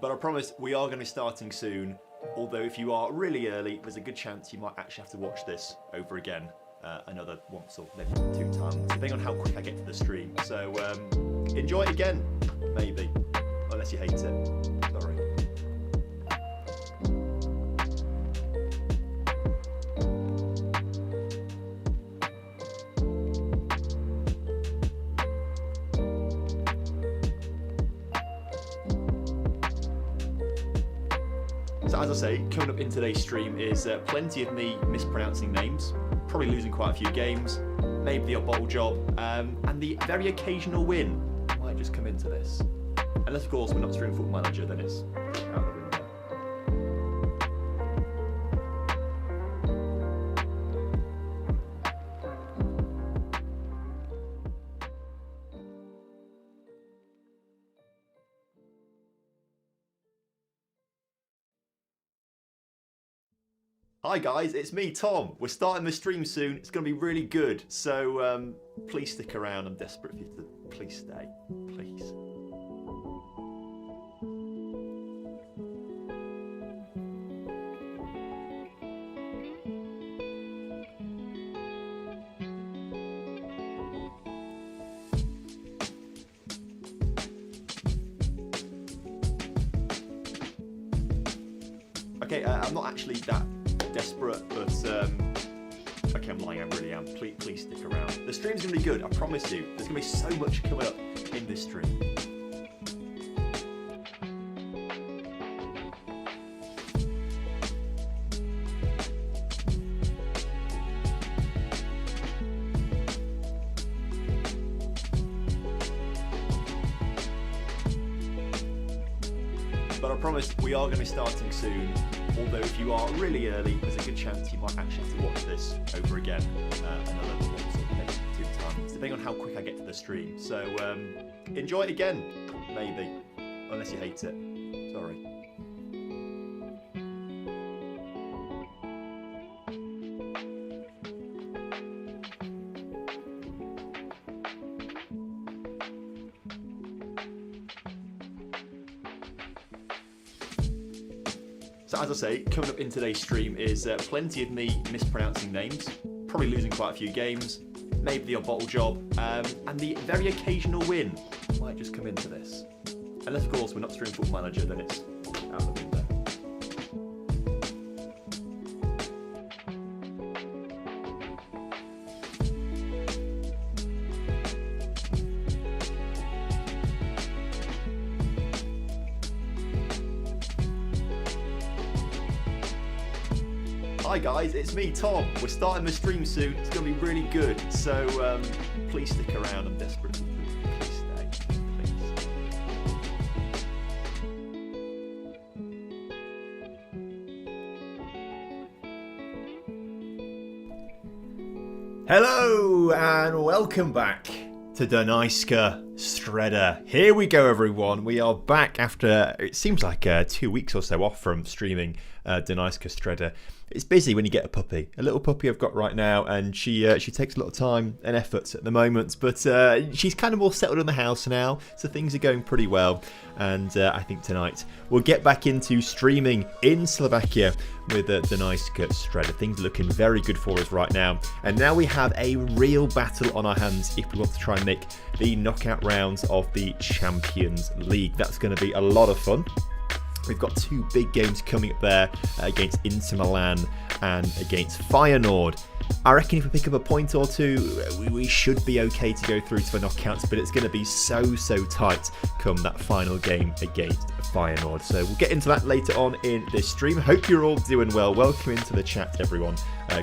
But I promise we are going to be starting soon. Although if you are really early, there's a good chance you might actually have to watch this over again another once or maybe 2 times, depending on how quick I get to the stream. So enjoy it again, maybe, unless you hate it. Sorry. So as I say, coming up in today's stream is plenty of me mispronouncing names, probably losing quite a few games, maybe the odd bottle job, and the very occasional win might just come into this. Unless of course we're not streaming Football Manager, then it's out of the window. Hi guys, it's me, Tom. We're starting the stream soon. It's going to be really good. So please stick around. I'm desperate for you to please stay. Please. Okay, I'm not actually that desperate, but okay, I'm lying, I really am. Please stick around. The stream's gonna be good, I promise you. There's gonna be so much coming up in this stream. But I promise we are going to be starting soon. Although if you are really early, there's a good chance you might actually have to watch this over again another once or maybe 2 times, depending on how quick I get to the stream. So enjoy it again, maybe, unless you hate it. Sorry. So as I say, coming up in today's stream is plenty of me mispronouncing names, probably losing quite a few games, maybe the odd bottle job, and the very occasional win might just come into this. Unless of course we're not streaming Football Manager, then it's out of the window. Hi guys, it's me, Tom. We're starting the stream soon. It's going to be really good. So please stick around. I'm desperate for you to please stay. Please. Hello and welcome back to Dunajska Shredder. Here we go, everyone. We are back after, it seems like 2 weeks or so off from streaming Dunajska Shredder. It's busy when you get a little puppy I've got right now, and she takes a lot of time and effort at the moment, but she's kind of more settled in the house now, so things are going pretty well. And I think tonight we'll get back into streaming in Slovakia with Dunajska Shredder. Things are looking very good for us right now, and now we have a real battle on our hands if we want to try and make the knockout rounds of the Champions League. That's going to be a lot of fun. We've got 2 big games coming up there against Inter Milan and against Feyenoord. I reckon if we pick up a point or 2, we should be okay to go through to the knockouts, but it's going to be so tight come that final game against Feyenoord. So we'll get into that later on in this stream. Hope you're all doing well. Welcome into the chat, everyone.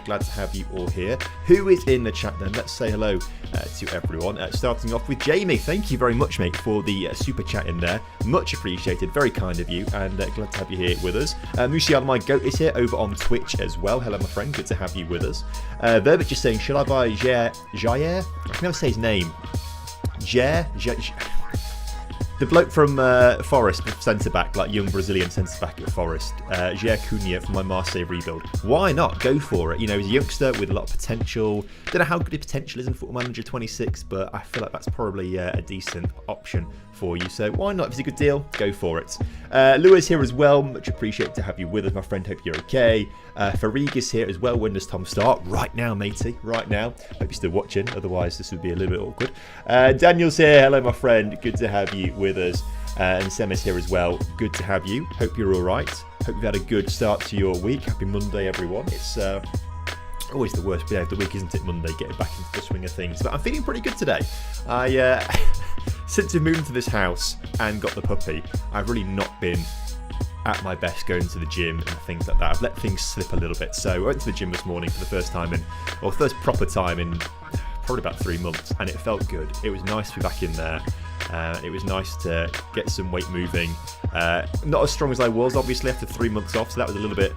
Glad to have you all here. Who is in the chat then? Let's say hello to everyone. Starting off with Jamie. Thank you very much, mate, for the super chat in there. Much appreciated. Very kind of you, and glad to have you here with us. Musial, my goat, is here over on Twitch as well. Hello, my friend. Good to have you with us. Verbit just saying, should I buy Jair? I can never say his name. Jair? The bloke from Forest, centre-back, like young Brazilian centre-back at Forest, Jair Cunha from my Marseille rebuild. Why not? Go for it. You know, he's a youngster with a lot of potential. Don't know how good his potential is in Football Manager 26, but I feel like that's probably a decent option for you. So why not? If it's a good deal, go for it. Lewis here as well. Much appreciated to have you with us, my friend. Hope you're okay. Farig is here as well. When does Tom start? Right now, matey. Right now. Hope you're still watching. Otherwise, this would be a little bit awkward. Daniel's here. Hello, my friend. Good to have you with us. And Sem is here as well. Good to have you. Hope you're all right. Hope you've had a good start to your week. Happy Monday, everyone. It's always the worst day of the week, isn't it? Monday, getting back into the swing of things. But I'm feeling pretty good today. Since we moved into this house and got the puppy, I've really not been at my best going to the gym and things like that. I've let things slip a little bit. So I went to the gym this morning for the first proper time in probably about 3 months, and it felt good. It was nice to be back in there. It was nice to get some weight moving. Not as strong as I was, obviously, after 3 months off, so that was a little bit...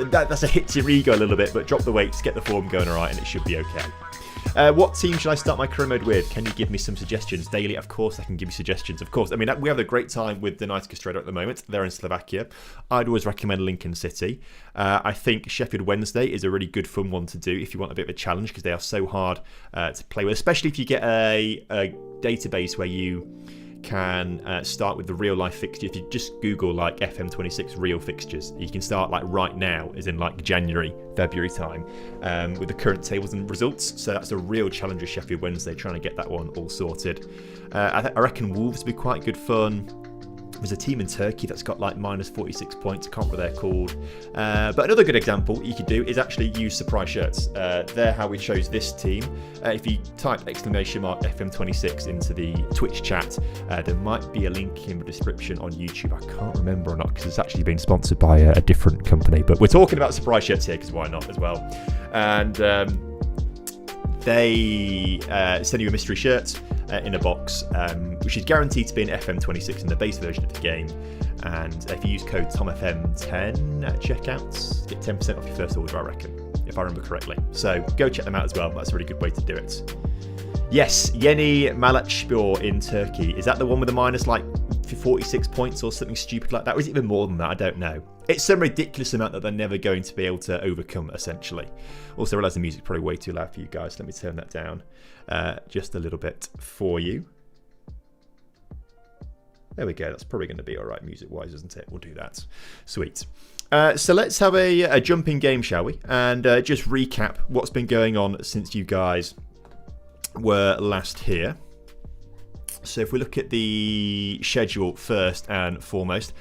that's a hit to your ego a little bit, but drop the weights, get the form going all right, and it should be okay. What team should I start my career mode with? Can you give me some suggestions? Daily, of course, I can give you suggestions. Of course, I mean, we have a great time with Donetsk Streda at the moment. They're in Slovakia. I'd always recommend Lincoln City. I think Sheffield Wednesday is a really good fun one to do if you want a bit of a challenge, because they are so hard to play with, especially if you get a database where you can start with the real life fixture. If you just Google like FM26 real fixtures, you can start like right now, as in like January, February time, with the current tables and results. So that's a real challenge with Sheffield Wednesday, trying to get that one all sorted. I reckon Wolves would be quite good fun. There's a team in Turkey that's got like minus 46 points. I can't remember what they're called. But another good example you could do is actually use surprise shirts. They're how we chose this team. If you type !FM26 into the Twitch chat, there might be a link in the description on YouTube. I can't remember or not, because it's actually been sponsored by a different company. But we're talking about surprise shirts here, because why not as well? And they send you a mystery shirt in a box, which is guaranteed to be an FM26 in the base version of the game. And if you use code TomFM10 at checkouts, get 10% off your first order, I reckon, if I remember correctly. So go check them out as well. That's a really good way to do it. Yes, Yeni Malatyaspor in Turkey. Is that the one with the minus like 46 points or something stupid like that? Or is it even more than that? I don't know. It's some ridiculous amount that they're never going to be able to overcome, essentially. Also, I realise the music's probably way too loud for you guys. Let me turn that down just a little bit for you. There we go. That's probably going to be all right music-wise, isn't it? We'll do that. Sweet. So let's have a jumping game, shall we? And just recap what's been going on since you guys were last here. So if we look at the schedule first and foremost,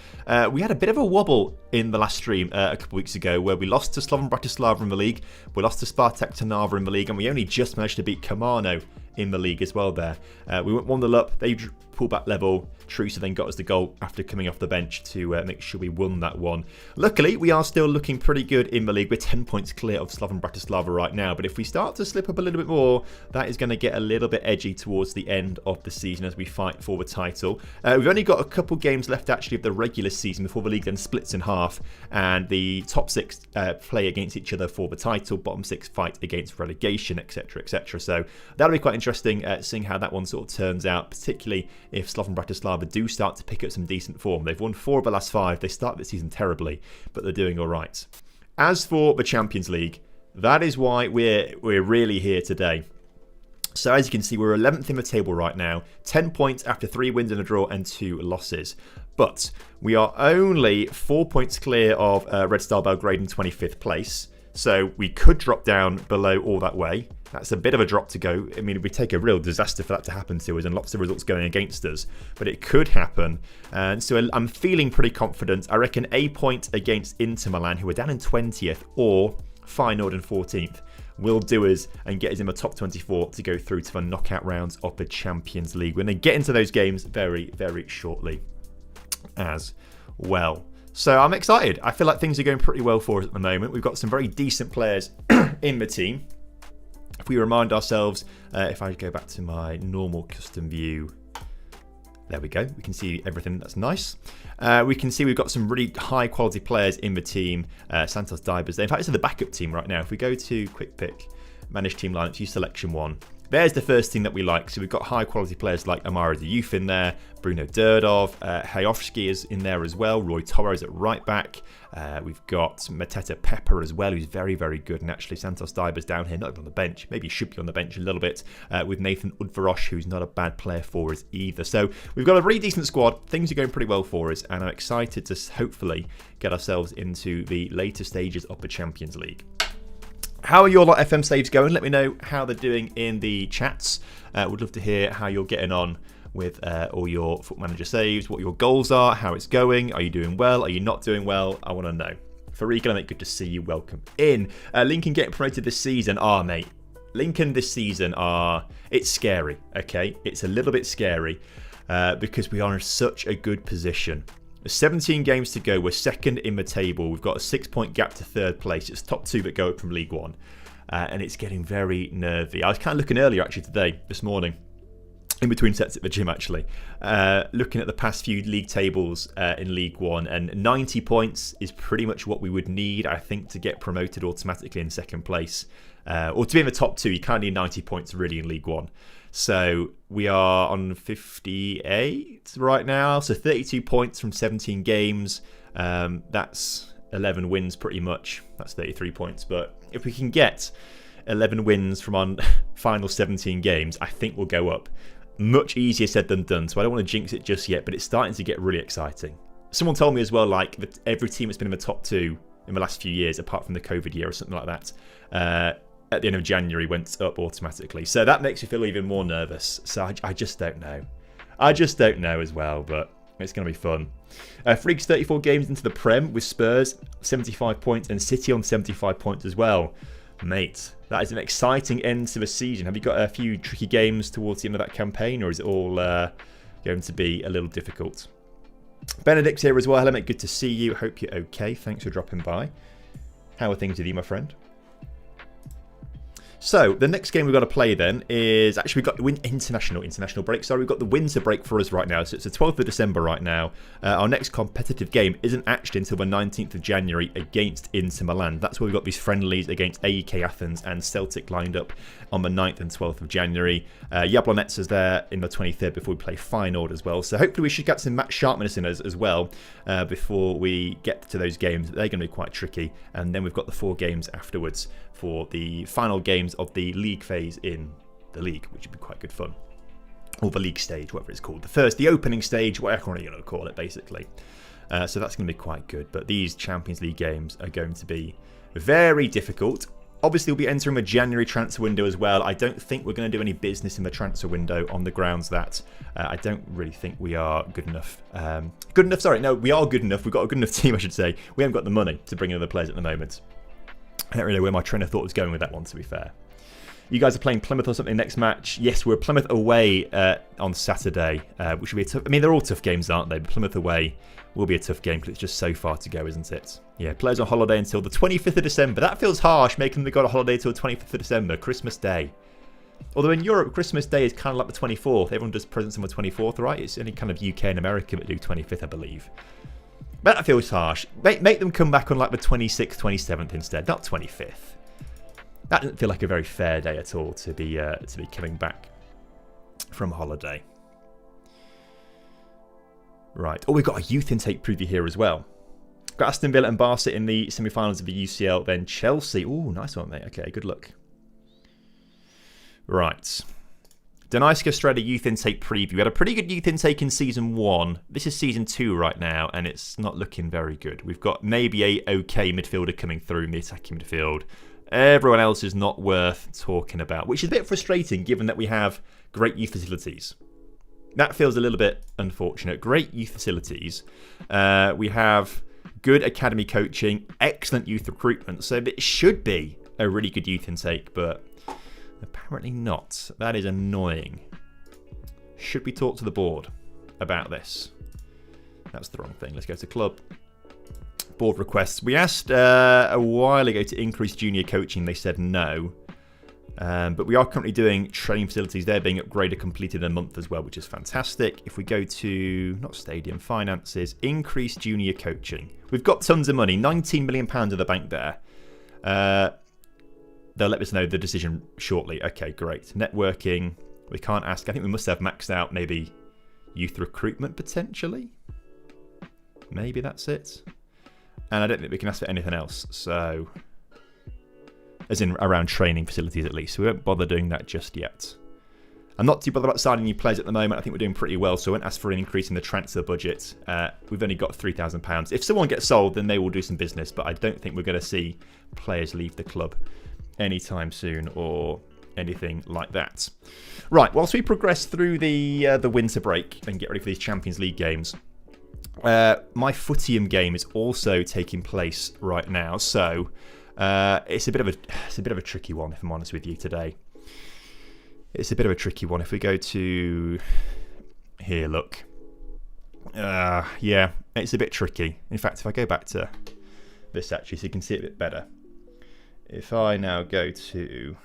we had a bit of a wobble in the last stream a couple of weeks ago, where we lost to Slovan Bratislava in the league, we lost to Spartak Trnava in the league, and we only just managed to beat Kamano in the league as well there. We went 1-0 up, they pulled back level. Trusa then got us the goal after coming off the bench to make sure we won that one. Luckily, we are still looking pretty good in the league. We're 10 points clear of Slovan Bratislava right now, but if we start to slip up a little bit more, that is going to get a little bit edgy towards the end of the season as we fight for the title. We've only got a couple games left actually of the regular season before the league then splits in half, and the top 6 play against each other for the title, bottom 6 fight against relegation, etc, etc. So that'll be quite interesting seeing how that one sort of turns out, particularly if Slovan Bratislava do start to pick up some decent form. They've won 4 of the last 5. They started the season terribly, but they're doing all right. As for the Champions League, that is why we're really here today. So as you can see, we're 11th in the table right now, 10 points after 3 wins and a draw and 2 losses. But we are only 4 points clear of Red Star Belgrade in 25th place. So we could drop down below all that way. That's a bit of a drop to go. I mean, it would take a real disaster for that to happen to us and lots of results going against us. But it could happen. And so I'm feeling pretty confident. I reckon a point against Inter Milan, who are down in 20th, or Feyenoord in 14th, will do us and get us in the top 24 to go through to the knockout rounds of the Champions League. We're going to get into those games very, very shortly as well. So I'm excited. I feel like things are going pretty well for us at the moment. We've got some very decent players in the team. If we remind ourselves, if I go back to my normal custom view, there we go. We can see everything. That's nice. We can see we've got some really high quality players in the team. Santos Dybers there. In fact, it's in the backup team right now. If we go to quick pick, manage team lineups, use selection 1. there's the first thing that we like. So we've got high quality players like Amara Diouf in there, Bruno Derdov, Hayovsky is in there as well, Roy Torres at right back. We've got Mateta Pepper as well, who's very, very good. And actually, Santos Dyber's down here, not even on the bench. Maybe he should be on the bench a little bit. With Nathan Udvarosh, who's not a bad player for us either. So we've got a really decent squad. Things are going pretty well for us. And I'm excited to hopefully get ourselves into the later stages of the Champions League. How are your lot FM saves going? Let me know how they're doing in the chats. Would love to hear how you're getting on with all your Foot Manager saves, what your goals are, how it's going. Are you doing well? Are you not doing well? I want to know. Farigalamek, good to see you. Welcome in. Lincoln getting promoted this season. Mate. Lincoln this season it's scary, okay? It's a little bit scary because we are in such a good position. There's 17 games to go. We're second in the table. We've got a 6-point gap to third place. It's top 2 that go up from League One. And it's getting very nervy. I was kind of looking earlier, actually, this morning, in between sets at the gym, actually, looking at the past few league tables in League One. And 90 points is pretty much what we would need, I think, to get promoted automatically in second place. Or to be in the top 2, you can't need 90 points really in League One. So we are on 58 right now. So 32 points from 17 games. That's 11 wins pretty much. That's 33 points. But if we can get 11 wins from our final 17 games, I think we'll go up. Much easier said than done. So I don't want to jinx it just yet, but it's starting to get really exciting. Someone told me as well, like, that every team that's been in the top 2 in the last few years, apart from the COVID year or something like that, at the end of January went up automatically. So that makes me feel even more nervous. So I just don't know. I just don't know as well, but it's going to be fun. Freaks 34 games into the Prem with Spurs, 75 points, and City on 75 points as well. Mate, that is an exciting end to the season. Have you got a few tricky games towards the end of that campaign, or is it all going to be a little difficult? Benedict's here as well. Hello, mate. Good to see you. Hope you're okay. Thanks for dropping by. How are things with you, my friend? So, the next game we've got to play then is... Actually, we've got the international break. Sorry, we've got the winter break for us right now. So, it's the 12th of December right now. Our next competitive game isn't actually until the 19th of January against Inter Milan. That's where we've got these friendlies against AEK Athens and Celtic lined up on the 9th and 12th of January. Jablonec is there in the 23rd before we play Feyenoord as well. So, hopefully we should get some match sharpness in us as well before we get to those games. They're going to be quite tricky. And then we've got the 4 games afterwards for the final games of the league phase in the league, which would be quite good fun. Or the league stage, whatever it's called. The opening stage, whatever you're going to call it, basically. So that's going to be quite good. But these Champions League games are going to be very difficult. Obviously, we'll be entering a January transfer window as well. I don't think we're going to do any business in the transfer window on the grounds that I don't really think we are good enough. We are good enough. We've got a good enough team, I should say. We haven't got the money to bring in other players at the moment. I don't really know where my trainer thought was going with that one, to be fair. You guys are playing Plymouth or something next match? Yes, we're Plymouth away on Saturday, which will be a tough... I mean, they're all tough games, aren't they? But Plymouth away will be a tough game because it's just so far to go, isn't it? Yeah, players on holiday until the 25th of December. That feels harsh, making them go on holiday until the 25th of December, Christmas Day. Although in Europe, Christmas Day is kind of like the 24th. Everyone does presents on the 24th, right? It's only kind of UK and America that do 25th, I believe. But that feels harsh. Make them come back on like the 26th, 27th instead, not 25th. That doesn't feel like a very fair day at all to be coming back from holiday. Right. Oh, we've got a youth intake preview here as well. Got Aston Villa and Barca in the semi-finals of the UCL, then Chelsea. Oh, nice one, mate. Okay, good luck. Right. Donetsk Strada youth intake preview. We had a pretty good youth intake in Season 1. This is Season 2 right now, and it's not looking very good. We've got maybe a okay midfielder coming through in the attacking midfield. Everyone else is not worth talking about, which is a bit frustrating given that we have great youth facilities. That feels a little bit unfortunate. Great youth facilities. We have good academy coaching, excellent youth recruitment, so it should be a really good youth intake, but... apparently not. That is annoying. Should we talk to the board about this? That's the wrong thing. Let's go to club. Board requests. We asked a while ago to increase junior coaching. They said no. But we are currently doing training facilities. They're being upgraded, completed in a month as well, which is fantastic. If we go to, not stadium, finances, increase junior coaching. We've got tons of money. £19 million in the bank there. they'll let us know the decision shortly. Okay, great. Networking, we can't ask. I think we must have maxed out maybe youth recruitment potentially. Maybe that's it. And I don't think we can ask for anything else. So, as in around training facilities at least. We won't bother doing that just yet. I'm not too bothered about signing new players at the moment. I think we're doing pretty well, so I won't ask for an increase in the transfer budget. We've only got £3,000. If someone gets sold, then they will do some business, but I don't think we're going to see players leave the club anytime soon or anything like that. Right, whilst we progress through the winter break and get ready for these Champions League games, my Footium game is also taking place right now, so it's a bit of a tricky one, if I'm honest with you today. It's a bit of a tricky one. If we go to here, look. Yeah, it's a bit tricky. In fact, if I go back to this actually, so you can see it a bit better. If I now go to...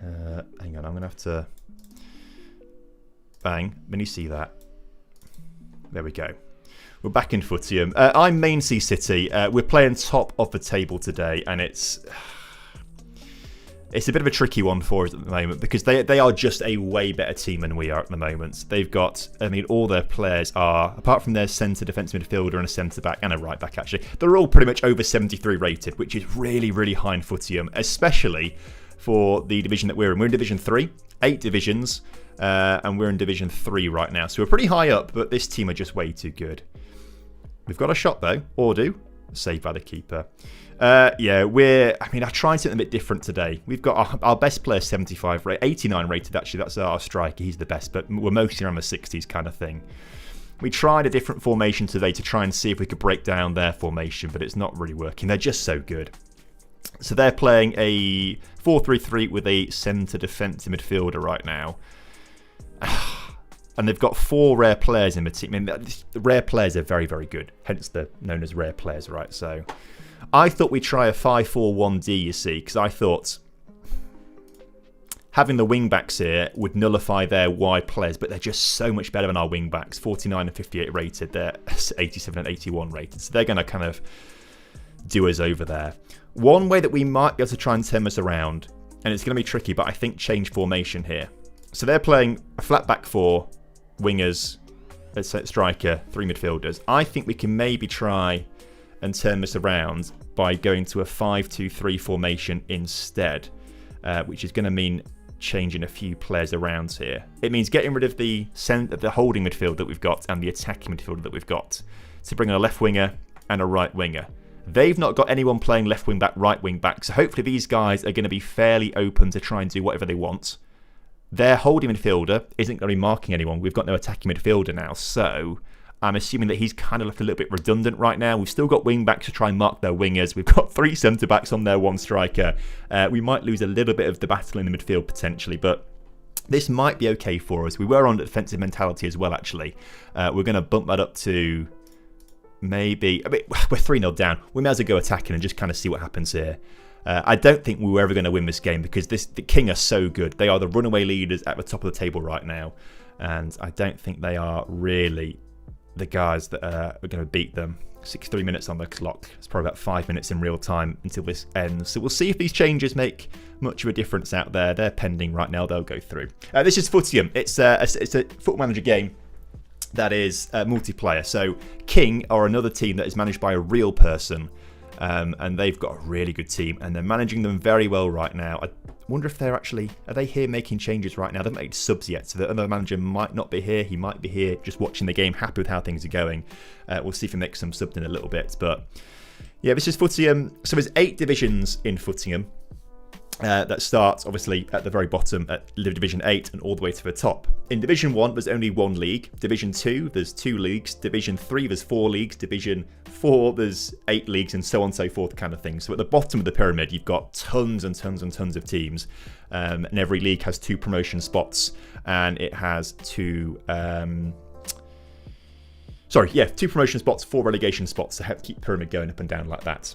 hang on, I'm going to have to... Bang. When you see that. There we go. We're back in Footium. I'm Mainsea City. We're playing top of the table today, and it's a bit of a tricky one for us at the moment because they are just a way better team than we are at the moment. They've got, all their players are, apart from their centre defensive midfielder and a centre back and a right back actually, they're all pretty much over 73 rated, which is really, really high in Footium, especially for the division that we're in. We're in Division 3, 8 divisions, and we're in Division 3 right now. So we're pretty high up, but this team are just way too good. We've got a shot though, Ordu, saved by the keeper. Yeah, I tried something a bit different today. We've got our best player 75 rate, 89 rated actually. That's our striker. He's the best, but we're mostly around the 60s kind of thing. We tried a different formation today to try and see if we could break down their formation, but it's not really working. They're just so good. So they're playing a 4-3-3 with a centre defensive midfielder right now. And they've got 4 rare players in the team. The rare players are very, very good. Hence they're known as rare players, right? So I thought we'd try a 5-4-1-D, you see, because I thought having the wing-backs here would nullify their wide players, but they're just so much better than our wing-backs. 49 and 58 rated. They're 87 and 81 rated. So they're going to kind of do us over there. One way that we might be able to try and turn this around, and it's going to be tricky, but I think change formation here. So they're playing a flat back 4, wingers, let's say striker, 3 midfielders. I think we can maybe try and turn this around by going to a 5-2-3 formation instead, which is going to mean changing a few players around here. It means getting rid of the holding midfield that we've got and the attacking midfielder that we've got to bring in a left winger and a right winger. They've not got anyone playing left wing back, right wing back, so hopefully these guys are going to be fairly open to try and do whatever they want. Their holding midfielder isn't going to be marking anyone. We've got no attacking midfielder now, so I'm assuming that he's kind of left a little bit redundant right now. We've still got wing backs to try and mark their wingers. We've got 3 centre backs on their 1 striker. We might lose a little bit of the battle in the midfield potentially, but this might be okay for us. We were on defensive mentality as well, actually. We're going to bump that up to maybe... we're 3-0 down. We may as well go attacking and just kind of see what happens here. I don't think we were ever going to win this game because the King are so good. They are the runaway leaders at the top of the table right now. And I don't think they are really the guys that are going to beat them. 63 minutes on the clock. It's probably about 5 minutes in real time until this ends. So we'll see if these changes make much of a difference out there. They're pending right now. They'll go through. This is Footium. It's a Football Manager game that is multiplayer. So King are another team that is managed by a real person. And they've got a really good team and they're managing them very well right now. I wonder if are they here making changes right now? They haven't made subs yet, so the other manager might not be here. He might be here just watching the game, happy with how things are going. We'll see if he makes some subs in a little bit. But yeah, this is Footium. So there's 8 divisions in Footium. That starts obviously at the very bottom at Division 8 and all the way to the top. In Division 1 there's only 1 league, Division 2 there's 2 leagues, Division 3 there's 4 leagues, Division 4 there's 8 leagues and so on and so forth kind of thing. So at the bottom of the pyramid you've got tons and tons and tons of teams, and every league has 2 promotion spots and it has 2 promotion spots, 4 relegation spots to help keep the pyramid going up and down like that.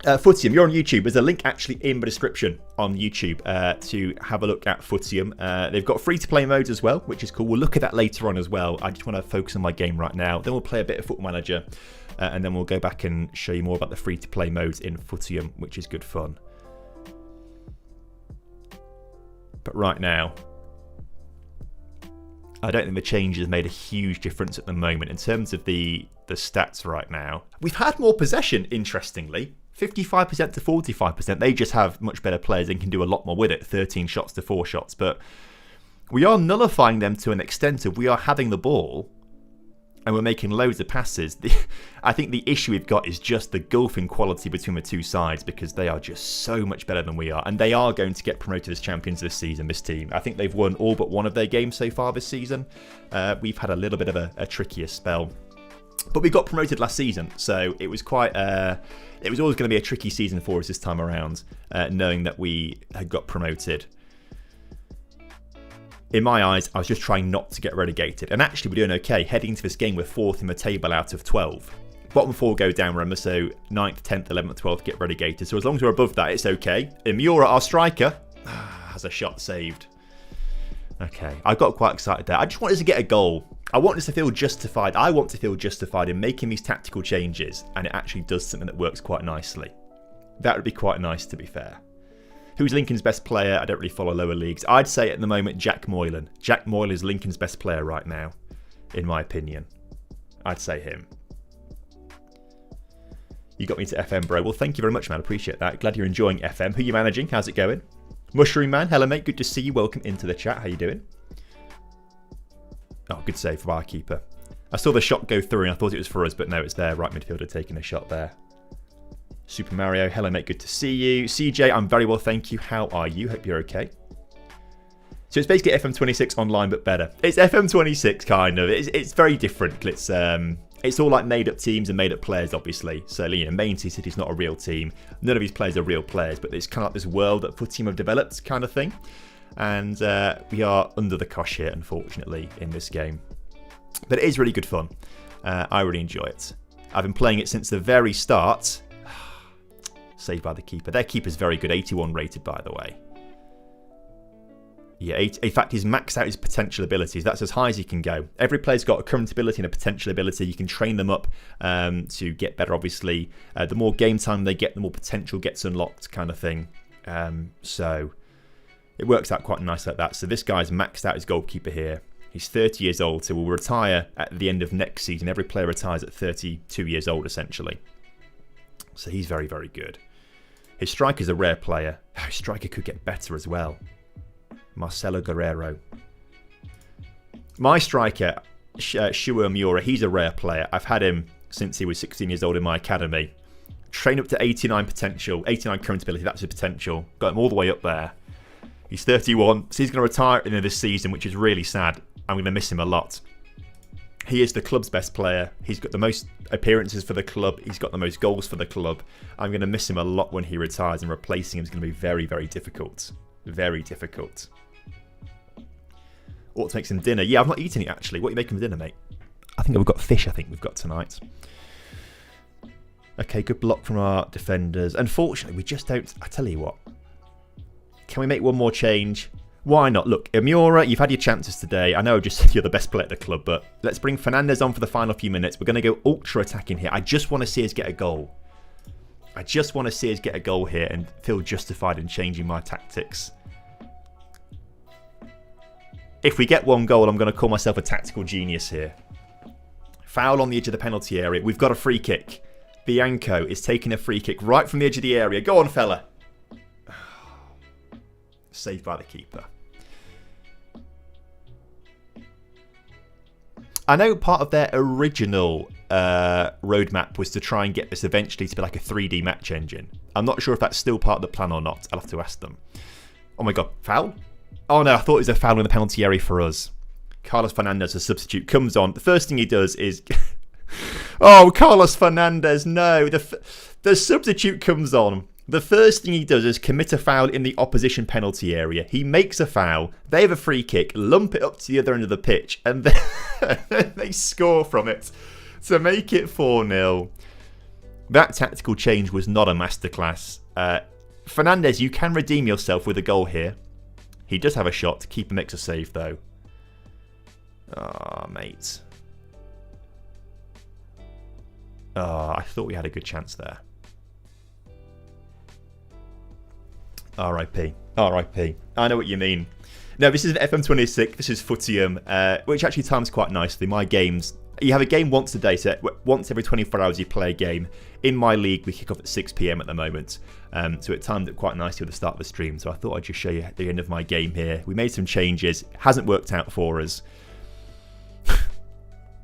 Footium, you're on YouTube. There's a link actually in the description on YouTube to have a look at Footium. They've got free-to-play modes as well, which is cool. We'll look at that later on as well. I just want to focus on my game right now. Then we'll play a bit of Football Manager. and then we'll go back and show you more about the free-to-play modes in Footium, which is good fun. But right now, I don't think the changes made a huge difference at the moment in terms of the stats right now. We've had more possession, interestingly. 55% to 45%. They just have much better players and can do a lot more with it. 13 shots to 4 shots. But we are nullifying them to an extent of we are having the ball and we're making loads of passes. I think the issue we've got is just the gulfing quality between the two sides, because they are just so much better than we are. And they are going to get promoted as champions this season, this team. I think they've won all but one of their games so far this season. We've had a little bit of a trickier spell. But we got promoted last season, so it was quite... it was always going to be a tricky season for us this time around, knowing that we had got promoted. In my eyes, I was just trying not to get relegated. And actually, we're doing okay. Heading into this game, we're 4th in the table out of 12. Bottom 4 go down, remember, so 9th, 10th, 11th, 12th get relegated. So as long as we're above that, it's okay. Miura, our striker, has a shot saved. Okay, I got quite excited there. I just wanted to get a goal. I want us to feel justified. I want to feel justified in making these tactical changes, and it actually does something that works quite nicely. That would be quite nice, to be fair. Who's Lincoln's best player? I don't really follow lower leagues. I'd say at the moment Jack Moylan. Jack Moylan is Lincoln's best player right now, in my opinion. I'd say him. You got me to FM, bro. Well, thank you very much, man. I appreciate that. Glad you're enjoying FM. Who are you managing? How's it going? Mushroom Man, hello, mate. Good to see you. Welcome into the chat. How you doing? Oh, good save for our keeper. I saw the shot go through and I thought it was for us, but no, it's their right midfielder taking a shot there. Super Mario, hello mate, good to see you. CJ, I'm very well, thank you. How are you? Hope you're okay. So it's basically FM26 online, but better. It's FM26 kind of. It's very different. It's all like made up teams and made up players, obviously. So, you know, Main City's not a real team. None of these players are real players, but it's kind of like this world that Footium have developed kind of thing. And we are under the cosh here, unfortunately, in this game. But it is really good fun. I really enjoy it. I've been playing it since the very start. Saved by the keeper. Their keeper's very good. 81 rated, by the way. Yeah, in fact, he's maxed out his potential abilities. That's as high as he can go. Every player's got a current ability and a potential ability. You can train them up to get better, obviously. The more game time they get, the more potential gets unlocked, kind of thing. So it works out quite nice like that. So this guy's maxed out his goalkeeper here. He's 30 years old, so we'll retire at the end of next season. Every player retires at 32 years old, essentially. So he's very, very good. His striker's a rare player. His striker could get better as well. Marcelo Guerrero. My striker, Shuo Miura, he's a rare player. I've had him since he was 16 years old in my academy. Trained up to 89 potential, 89 current ability, that's his potential. Got him all the way up there. He's 31, so he's going to retire at the end of this season, which is really sad. I'm going to miss him a lot. He is the club's best player. He's got the most appearances for the club. He's got the most goals for the club. I'm going to miss him a lot when he retires, and replacing him is going to be very, very difficult. Very difficult. Ought to make some dinner. Yeah, I've not eaten it, actually. What are you making for dinner, mate? I think we've got fish, we've got tonight. Okay, good block from our defenders. Unfortunately, we just don't... I tell you what. Can we make one more change? Why not? Look, Miura, you've had your chances today. I know I just said you're the best player at the club, but let's bring Fernandez on for the final few minutes. We're going to go ultra-attacking here. I just want to see us get a goal. I just want to see us get a goal here and feel justified in changing my tactics. If we get one goal, I'm going to call myself a tactical genius here. Foul on the edge of the penalty area. We've got a free kick. Bianco is taking a free kick right from the edge of the area. Go on, fella. Saved by the keeper. I know part of their original roadmap was to try and get this eventually to be like a 3D match engine. I'm not sure if that's still part of the plan or not. I'll have to ask them. Oh my god, foul? Oh no, I thought it was a foul in the penalty area for us. Carlos Fernandez, a substitute, comes on. The first thing he does is... oh, Carlos Fernandez, no. The substitute comes on. The first thing he does is commit a foul in the opposition penalty area. He makes a foul. They have a free kick, lump it up to the other end of the pitch, and then they score from it to make it 4-0. That tactical change was not a masterclass. Fernandez, you can redeem yourself with a goal here. He does have a shot. Keeper makes a save, though. Ah, mate. Oh, I thought we had a good chance there. RIP. RIP. I know what you mean. No, this is FM26. This is Footium, which actually times quite nicely. My games, you have a game once a day, so once every 24 hours you play a game. In my league, we kick off at 6 PM at the moment, so it timed it quite nicely with the start of the stream. So I thought I'd just show you the end of my game here. We made some changes. Hasn't worked out for us.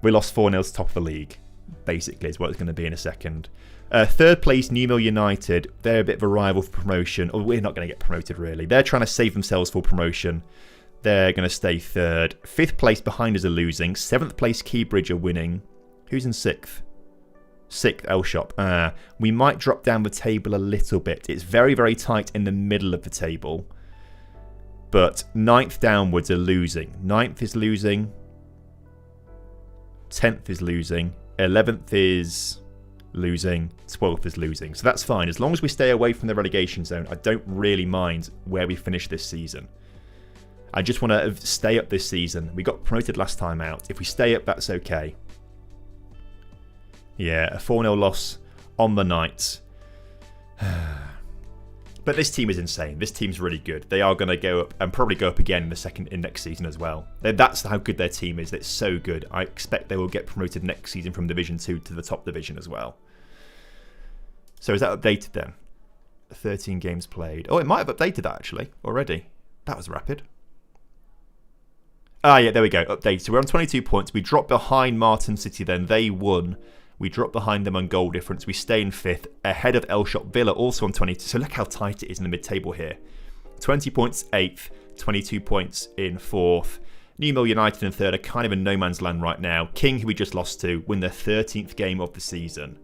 We lost 4-0 to top of the league, basically, is what it's going to be in a second. Third place, Milan United. They're a bit of a rival for promotion. Or we're not going to get promoted, really. They're trying to save themselves for promotion. They're going to stay third. 5th place behind us are losing. 7th place, Keybridge are winning. Who's in 6th? 6th, L Shop. We might drop down the table a little bit. It's very, very tight in the middle of the table. But 9th downwards are losing. 9th is losing. 10th is losing. 11th is losing. 12th is losing. So that's fine. As long as we stay away from the relegation zone, I don't really mind where we finish this season. I just want to stay up this season. We got promoted last time out. If we stay up, that's okay. Yeah, a 4-0 loss on the night. But this team is insane. This team's really good. They are going to go up and probably go up again in next season as well. That's how good their team is. It's so good. I expect they will get promoted next season from Division 2 to the top division as well. So is that updated then? 13 games played. Oh, it might have updated that actually already. That was rapid. Ah, yeah, there we go. Updated. So we're on 22 points. We dropped behind Martin City then. They won. We drop behind them on goal difference. We stay in 5th, ahead of El Shop Villa, also on 22. So look how tight it is in the mid-table here. 20 points, 8th. 22 points in 4th. Newmill United in 3rd are kind of in no man's land right now. King, who we just lost to, win their 13th game of the season.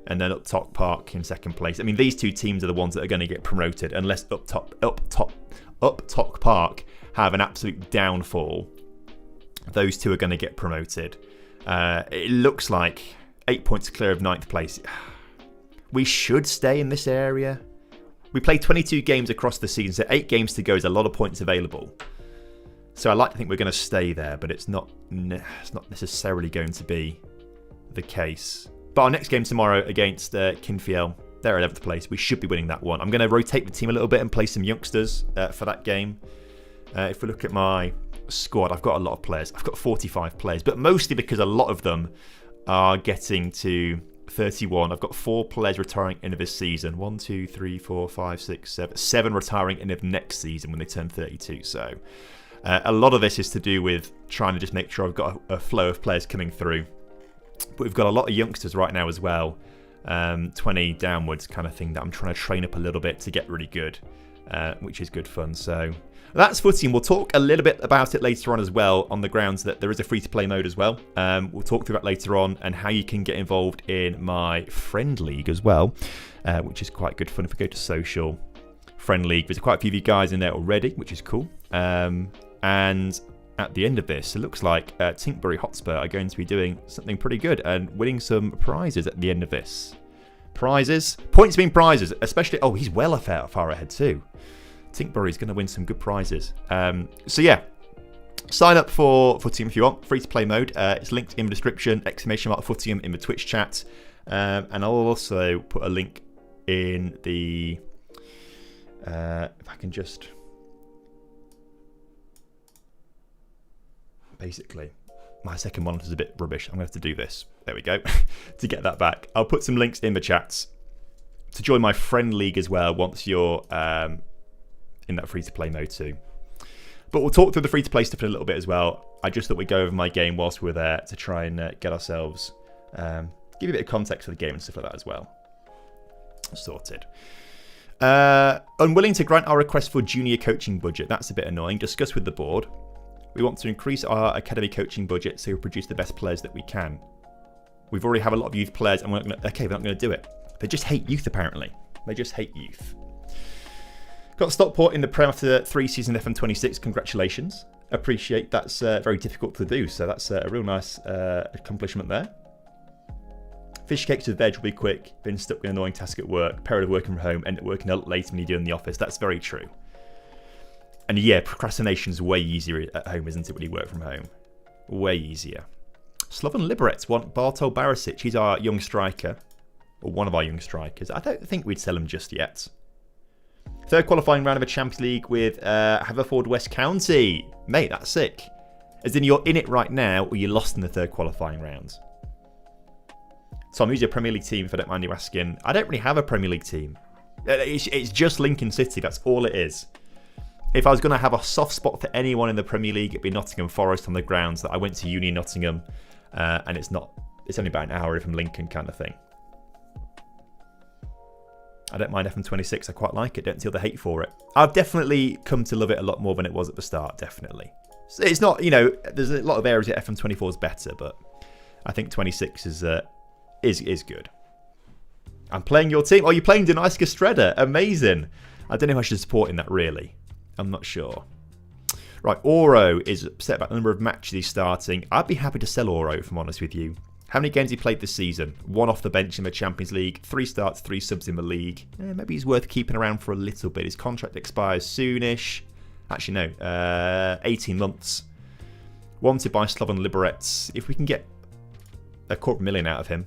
And then Uptock Park in 2nd place. I mean, these two teams are the ones that are going to get promoted, unless Uptock Park have an absolute downfall. Those two are going to get promoted. It looks like 8 points clear of 9th place. We should stay in this area. We played 22 games across the season, so 8 games to go is a lot of points available. So I like to think we're going to stay there, but it's not necessarily going to be the case. But our next game tomorrow against Kinfiel, they're 11th place. We should be winning that one. I'm going to rotate the team a little bit and play some youngsters for that game. If we look at my squad, I've got a lot of players. I've got 45 players, but mostly because a lot of them are getting to 31. I've got 4 players retiring end of this season. 1, 2, 3, 4, 5, 6, 7. 7 retiring end of next season when they turn 32. So a lot of this is to do with trying to just make sure I've got a flow of players coming through. But we've got a lot of youngsters right now as well. 20 downwards kind of thing that I'm trying to train up a little bit to get really good, which is good fun. So that's Footium. We'll talk a little bit about it later on as well, on the grounds that there is a free-to-play mode as well. We'll talk through that later on and how you can get involved in my friend league as well, which is quite good fun. If we go to social friend league, there's quite a few of you guys in there already, which is cool. And at the end of this, it looks like Tinkbury Hotspur are going to be doing something pretty good and winning some prizes at the end of this. Prizes? Points mean prizes, especially... Oh, he's well far ahead too. Tinkbury's going to win some good prizes. So yeah, sign up for Footium if you want. Free-to-play mode. It's linked in the description. ! Footium in the Twitch chat. And I'll also put a link in the... if I can just... Basically, my second monitor is a bit rubbish. I'm going to have to do this. There we go. To get that back. I'll put some links in the chats to join my friend league as well once you're in that free-to-play mode too. But we'll talk through the free-to-play stuff in a little bit as well. I just thought we'd go over my game whilst we're there to try and get ourselves... give you a bit of context for the game and stuff like that as well. Sorted. Unwilling to grant our request for junior coaching budget. That's a bit annoying. Discuss with the board. We want to increase our academy coaching budget so we produce the best players that we can. We've already have a lot of youth players and we're not going to do it. They just hate youth apparently. They just hate youth. Got Stockport in the Prem after 3 seasons FM26. Congratulations. Appreciate that's very difficult to do. So that's a real nice accomplishment there. Fish cakes with veg will be quick. Been stuck with an annoying task at work. Period of working from home. End up working a lot later when you do in the office. That's very true. And yeah, procrastination is way easier at home, isn't it, when you work from home? Way easier. Slovan Liberec want Bartol Barisic. He's our young striker, or one of our young strikers. I don't think we'd sell him just yet. Third qualifying round of a Champions League with Haverford West County. Mate, that's sick. As in, you're in it right now, or you lost in the third qualifying round. Tom, who's your Premier League team, if I don't mind you asking? I don't really have a Premier League team. It's just Lincoln City, that's all it is. If I was going to have a soft spot for anyone in the Premier League, it'd be Nottingham Forest on the grounds that I went to uni in Nottingham, and it's only about an hour from Lincoln kind of thing. I don't mind FM26, I quite like it, don't feel the hate for it. I've definitely come to love it a lot more than it was at the start, definitely. It's not, there's a lot of areas that FM24 is better, but I think 26 is good. I'm playing your team. Oh, you're playing Dunajska Streda. Amazing. I don't know if I should support in that, really. I'm not sure. Right, Oro is upset about the number of matches he's starting. I'd be happy to sell Oro, if I'm honest with you. How many games he played this season? 1 off the bench in the Champions League, 3 starts, 3 subs in the league. Maybe he's worth keeping around for a little bit. His contract expires soonish. Actually, no. 18 months. Wanted by Slovan Liberec. If we can get a $250,000 out of him,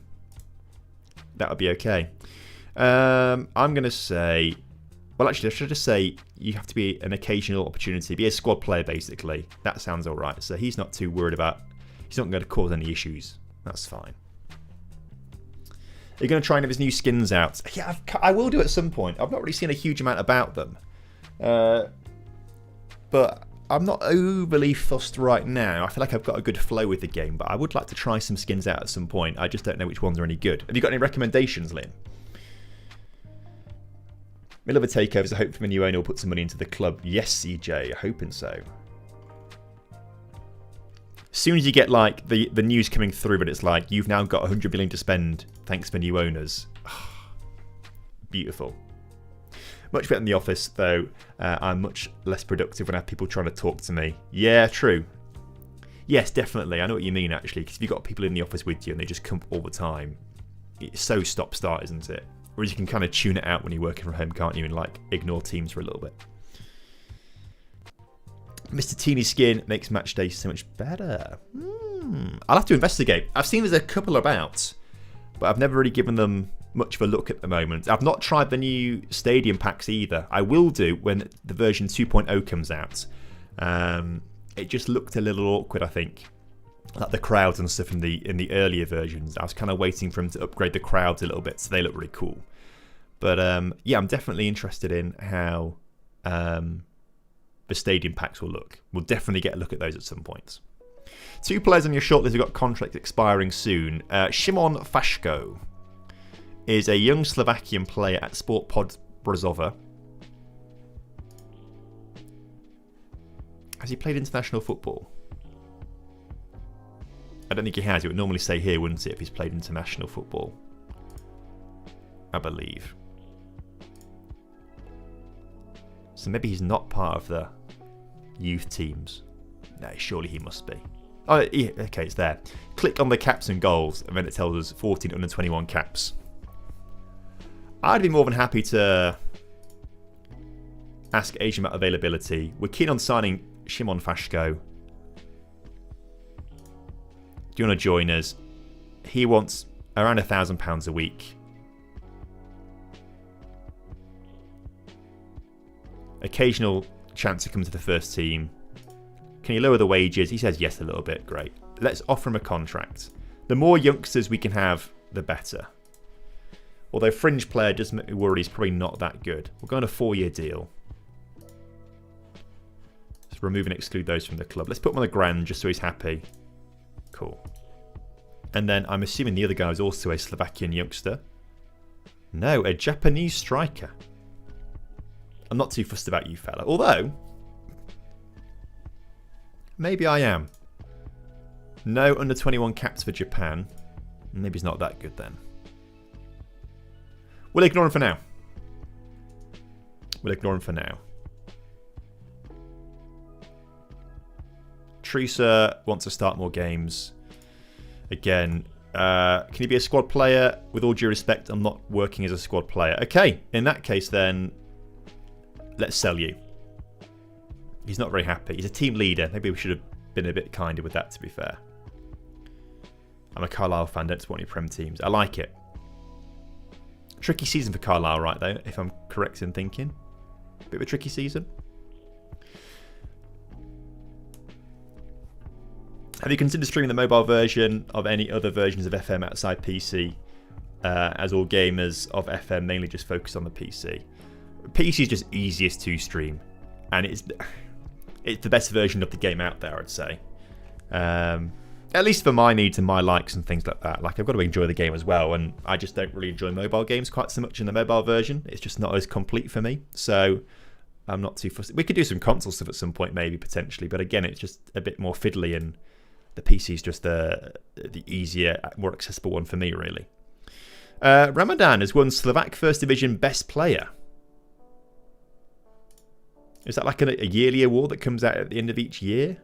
that would be okay. I'm going to say... Well, actually, I should just say you have to be an occasional opportunity. Be a squad player, basically. That sounds all right. So he's not too worried about... He's not going to cause any issues. That's fine. Are you going to try any of his new skins out? Yeah, I will do at some point. I've not really seen a huge amount about them. But I'm not overly fussed right now. I feel like I've got a good flow with the game, but I would like to try some skins out at some point. I just don't know which ones are any good. Have you got any recommendations, Liam? We love a takeovers. I hope the new owner will put some money into the club. Yes, CJ, hoping so. As soon as you get like the news coming through, but it's like you've now got 100 million to spend thanks for new owners. Beautiful. Much better in the office, though. I'm much less productive when I have people trying to talk to me. Yeah, true. Yes, definitely. I know what you mean, actually. Because if you've got people in the office with you and they just come all the time, it's so stop-start, isn't it? Whereas you can kind of tune it out when you're working from home, can't you? And like ignore Teams for a little bit. Mr. Teeny Skin makes match day so much better. I'll have to investigate. I've seen there's a couple about, but I've never really given them much of a look at the moment. I've not tried the new stadium packs either. I will do when the version 2.0 comes out. It just looked a little awkward, I think. Like the crowds and stuff in the earlier versions. I was kind of waiting for them to upgrade the crowds a little bit so they look really cool. But yeah, I'm definitely interested in how the stadium packs will look. We'll definitely get a look at those at some point. 2 players on your shortlist who've got contracts expiring soon. Szymon Fashko is a young Slovakian player at Sport Pod Brezova. Has he played international football? I don't think he has. It would normally say here, wouldn't it, if he's played international football? I believe. So maybe he's not part of the youth teams. No, surely he must be. Oh, yeah, okay, it's there. Click on the caps and goals, and then it tells us 14 under 21 caps. I'd be more than happy to ask Asian about availability. We're keen on signing Szymon Fashko. Do you want to join us? He wants around £1,000 a week. Occasional chance to come to the first team. Can you lower the wages? He says yes a little bit. Great. Let's offer him a contract. The more youngsters we can have, the better. Although fringe player does make me worry he's probably not that good. We'll go on a 4-year deal. Let's remove and exclude those from the club. Let's put him on the grand just so he's happy. Cool. And then I'm assuming the other guy is also a Slovakian youngster. No, a Japanese striker. I'm not too fussed about you, fella. Although, maybe I am. No under 21 caps for Japan. Maybe he's not that good then. We'll ignore him for now. We'll ignore him for now. Teresa wants to start more games. Again, can he be a squad player? With all due respect, I'm not working as a squad player. Okay, in that case then, let's sell you. He's not very happy. He's a team leader. Maybe we should have been a bit kinder with that, to be fair. I'm a Carlisle fan, don't support any Prem teams. I like it. Tricky season for Carlisle, right, though, if I'm correct in thinking. Bit of a tricky season. Have you considered streaming the mobile version of any other versions of FM outside PC? As all gamers of FM mainly just focus on the PC. PC is just easiest to stream, and it's the best version of the game out there, I'd say. At least for my needs and my likes and things like that. Like, I've got to enjoy the game as well, and I just don't really enjoy mobile games quite so much in the mobile version. It's just not as complete for me, so I'm not too fussy. We could do some console stuff at some point, maybe, potentially, but again, it's just a bit more fiddly, and the PC is just the easier, more accessible one for me, really. Ramadan has won Slovak First Division Best Player. Is that like a yearly award that comes out at the end of each year?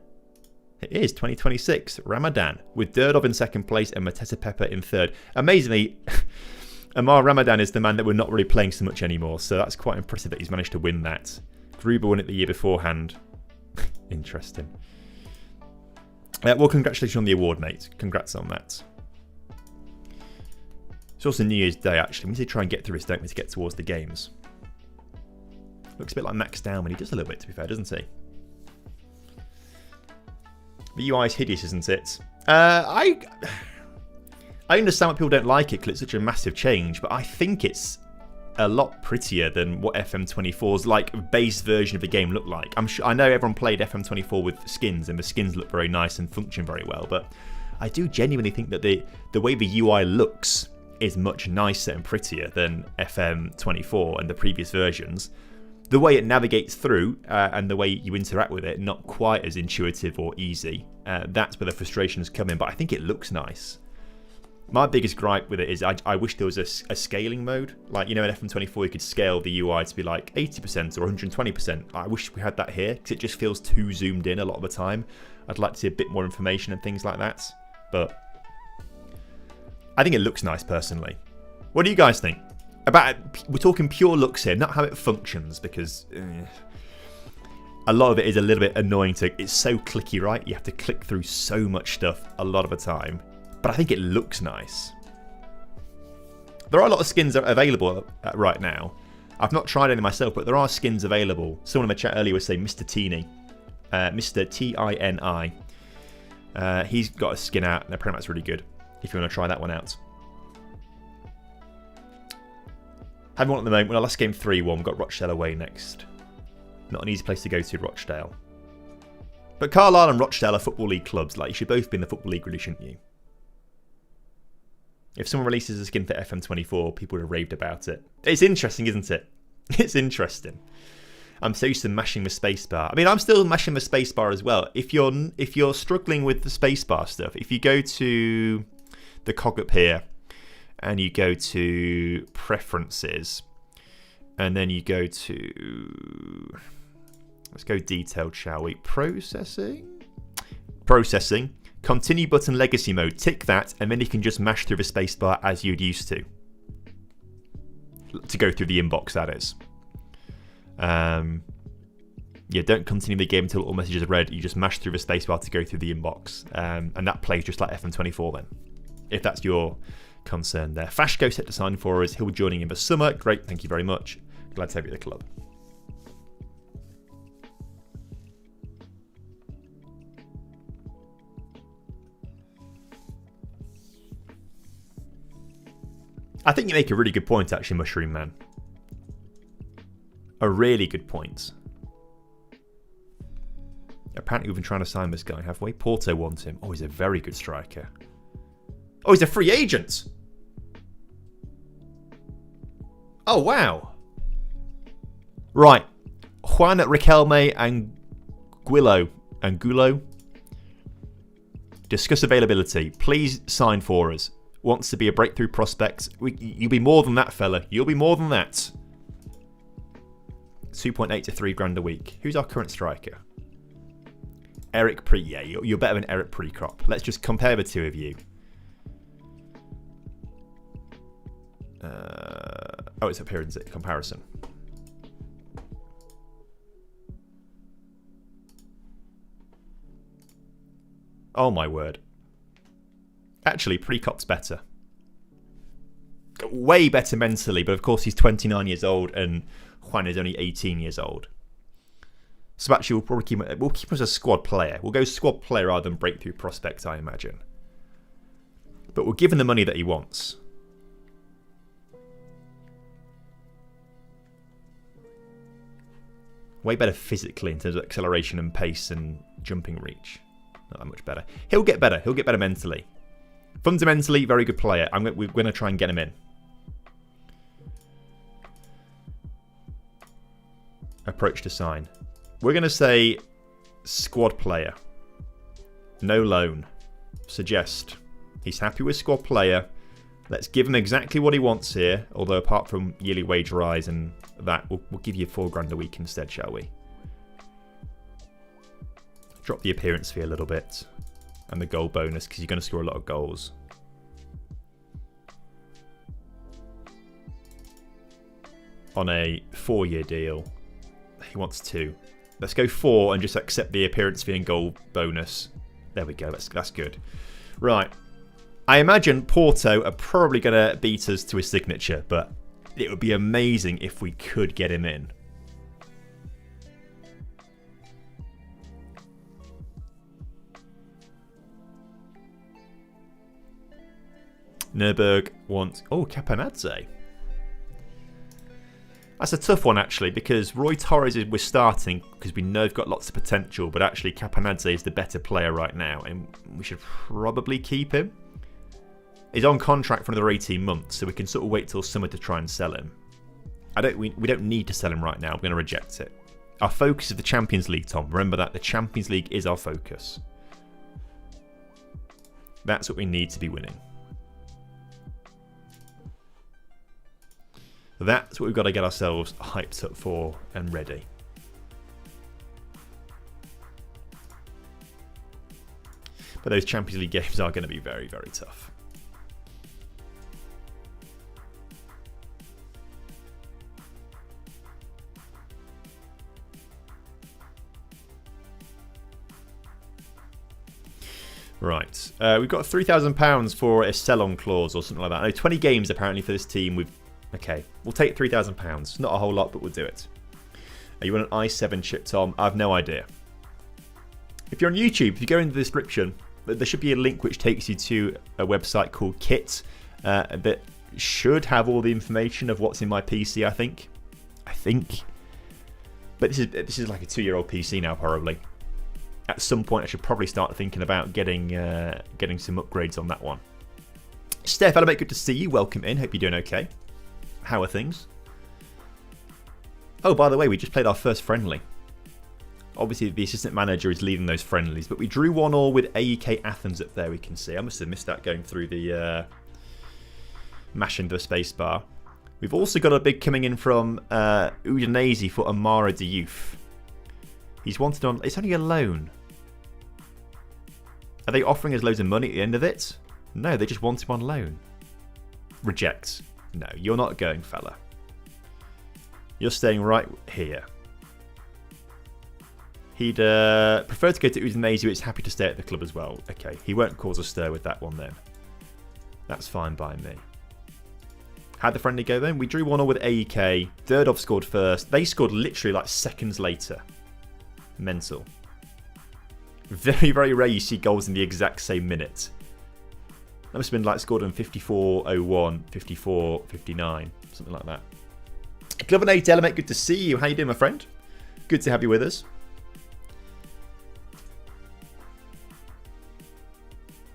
It is, 2026, Ramadan, with Durdov in second place and Mateta Pepper in third. Amazingly, Amar Ramadan is the man that we're not really playing so much anymore, so that's quite impressive that he's managed to win that. Gruber won it the year beforehand. Interesting. Well, congratulations on the award, mate. Congrats on that. It's also New Year's Day, actually. We need to try and get through this, don't we, to get towards the games. Looks a bit like Max Down when he does a little bit, to be fair, doesn't he? The UI is hideous, isn't it? I understand why people don't like it because it's such a massive change, but I think it's a lot prettier than what FM24's like base version of the game looked like. I know everyone played FM24 with skins, and the skins look very nice and function very well, but I do genuinely think that the way the UI looks is much nicer and prettier than FM24 and the previous versions. The way it navigates through and the way you interact with it, not quite as intuitive or easy. That's where the frustrations come in, but I think it looks nice. My biggest gripe with it is I wish there was a scaling mode. Like, you know, in FM24 you could scale the UI to be like 80% or 120%. I wish we had that here because it just feels too zoomed in a lot of the time. I'd like to see a bit more information and things like that. But I think it looks nice personally. What do you guys think? We're talking pure looks here, not how it functions, because a lot of it is a little bit annoying it's so clicky, right? You have to click through so much stuff a lot of the time. But I think it looks nice. There are a lot of skins available right now. I've not tried any myself, but there are skins available. Someone in the chat earlier was saying Mr. Teeny. Mr. Tini. He's got a skin out, and apparently that's really good, if you want to try that one out. Having one at the moment. When I last game 3-1, we've got Rochdale away next. Not an easy place to go to, Rochdale. But Carlisle and Rochdale are Football League clubs. Like, you should both be in the Football League, really, shouldn't you? If someone releases a skin for FM24, people would have raved about it. It's interesting, isn't it? It's interesting. I'm so used to mashing the spacebar. I mean, I'm still mashing the spacebar as well. If you're struggling with the spacebar stuff, if you go to the cog up here, and you go to Preferences, and then you go to, let's go detailed, shall we? Processing, continue button legacy mode, tick that, and then you can just mash through the spacebar as you'd used to go through the inbox, that is. Yeah, don't continue the game until all messages are read. You just mash through the spacebar to go through the inbox, and that plays just like FM24 then, if that's your concern there. Fashko set to sign for us. He'll be joining in the summer. Great, thank you very much. Glad to have you at the club. I think you make a really good point, actually, Mushroom Man. A really good point. Apparently we've been trying to sign this guy, have we? Porto wants him. Oh, he's a very good striker. Oh, he's a free agent. Oh, wow. Right. Juan Riquelme and Gulo. Discuss availability. Please sign for us. Wants to be a breakthrough prospect. You'll be more than that, fella. You'll be more than that. 2.8 to 3 grand a week. Who's our current striker? Eric Pre. Yeah, you're better than Eric Precrop. Let's just compare the two of you. Oh, it's up here, isn't it? Comparison. Oh my word. Actually, Prekop's better. Way better mentally, but of course he's 29 years old and Juan is only 18 years old. So actually we'll probably keep him as a squad player. We'll go squad player rather than breakthrough prospect, I imagine. But we'll give him the money that he wants. Way better physically in terms of acceleration and pace and jumping reach. Not that much better. He'll get better. He'll get better mentally. Fundamentally, very good player. We're going to try and get him in. Approach to sign. We're going to say squad player. No loan. Suggest. He's happy with squad player. Let's give him exactly what he wants here. Although apart from yearly wage rise and that, we'll give you $4,000 a week instead, shall we? Drop the appearance fee a little bit. And the goal bonus because you're going to score a lot of goals. On a 4-year deal. He wants 2. Let's go 4 and just accept the appearance fee and goal bonus. There we go. That's good. Right. I imagine Porto are probably going to beat us to his signature, but it would be amazing if we could get him in. Nuremberg wants... Oh, Capanadze. That's a tough one, actually, because Roy Torres we're starting because we know they've got lots of potential, but actually Capanadze is the better player right now, and we should probably keep him. He's on contract for another 18 months, so we can sort of wait till summer to try and sell him. We don't need to sell him right now. I'm going to reject it. Our focus is the Champions League, Tom. Remember that. The Champions League is our focus. That's what we need to be winning. That's what we've got to get ourselves hyped up for and ready. But those Champions League games are going to be very, very tough. Right. We've got £3,000 for a sell-on clause or something like that. 20 games apparently for this team. Okay, we'll take £3,000. Not a whole lot, but we'll do it. You want an i7 chip, Tom? I have no idea. If you're on YouTube, if you go into the description, there should be a link which takes you to a website called Kit that should have all the information of what's in my PC, I think. But this is like a 2-year-old PC now, probably. At some point, I should probably start thinking about getting some upgrades on that one. Steph, Element, good to see you. Welcome in. Hope you're doing okay. How are things? Oh, by the way, we just played our first friendly. Obviously, the assistant manager is leading those friendlies, but we drew 1-1 with AEK Athens up there, we can see. I must have missed that going through the mashing the space bar. We've also got a bid coming in from Udinese for Amara Diouf. He's wanted on... It's only a loan. Are they offering us loads of money at the end of it? No, they just want him on loan. Reject. No, you're not going, fella. You're staying right here. He'd prefer to go to Udinese, but he's happy to stay at the club as well. Okay, he won't cause a stir with that one then. That's fine by me. How'd the friendly go then? We drew 1-1 with AEK. Durdov scored first. They scored literally like seconds later. Mental. Very, very rare you see goals in the exact same minute. That must have been like scored on 54:01, 54:59, something like that. Club 8 Element, good to see you. How you doing, my friend? Good to have you with us.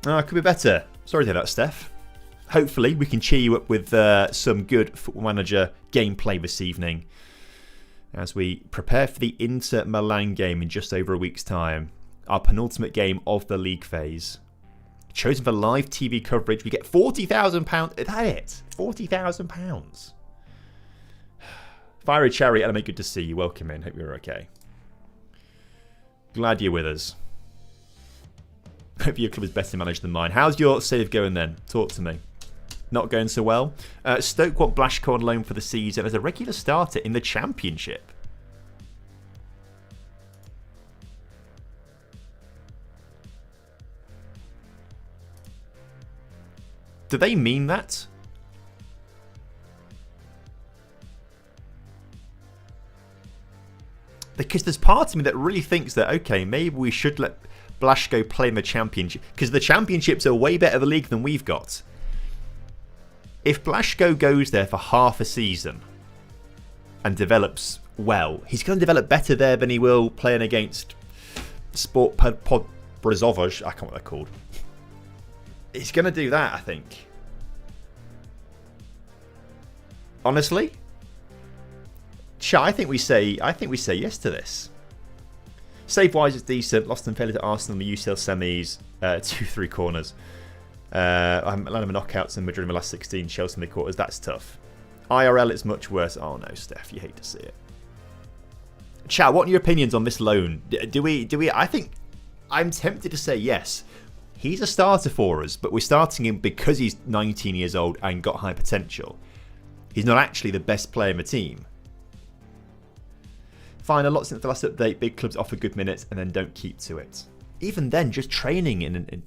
Could be better. Sorry to hear that, Steph. Hopefully, we can cheer you up with some good Football Manager gameplay this evening as we prepare for the Inter Milan game in just over a week's time. Our penultimate game of the league phase. Chosen for live TV coverage. We get £40,000. Is that it? £40,000. Fiery Cherry, Element, good to see you. Welcome in. Hope you're okay. Glad you're with us. Hope your club is better managed than mine. How's your save going then? Talk to me. Not going so well. Stoke want Blaszko on loan for the season as a regular starter in the Championship. Do they mean that? Because there's part of me that really thinks that, okay, maybe we should let Blaszko play in the Championship. Because the Championships are way better of a league than we've got. If Blaszko goes there for half a season and develops well, he's going to develop better there than he will playing against Sport Podbrezovoj. I can't know what they're called. He's going to do that, I think. Honestly? I think we say yes to this. Save-wise, it's decent. Lost and failed to Arsenal in the UCL semis. 2-3 corners. Milan in the knockouts and Madrid in the last 16. Chelsea in the quarters. That's tough. IRL, it's much worse. Oh no, Steph, you hate to see it. Chat, what are your opinions on this loan? Do we? I think I'm tempted to say yes. He's a starter for us, but we're starting him because he's 19 years old and got high potential. He's not actually the best player in the team. Fine, a lot since the last update. Big clubs offer good minutes and then don't keep to it. Even then, just training in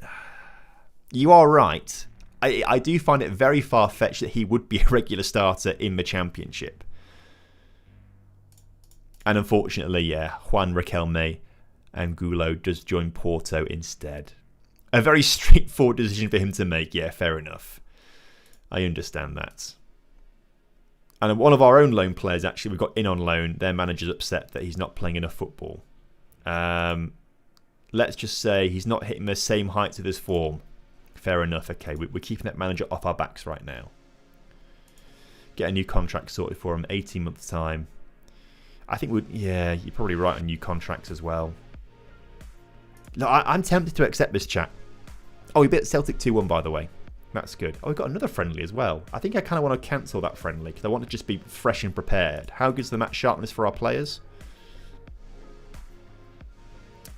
you are right. I do find it very far-fetched that he would be a regular starter in the Championship. And unfortunately, yeah, Juan Riquelme and Gulo does join Porto instead. A very straightforward decision for him to make. Yeah, fair enough. I understand that. And one of our own loan players, actually, we've got in on loan. Their manager's upset that he's not playing enough football. Let's just say he's not hitting the same heights of his form. Fair enough. Okay, we're keeping that manager off our backs right now. Get a new contract sorted for him. 18 months time. I think yeah, you're probably right on new contracts as well. No, I'm tempted to accept this, chat. Oh, we beat Celtic 2-1, by the way. That's good. Oh, we've got another friendly as well. I think I kind of want to cancel that friendly because I want to just be fresh and prepared. How good's the match sharpness for our players?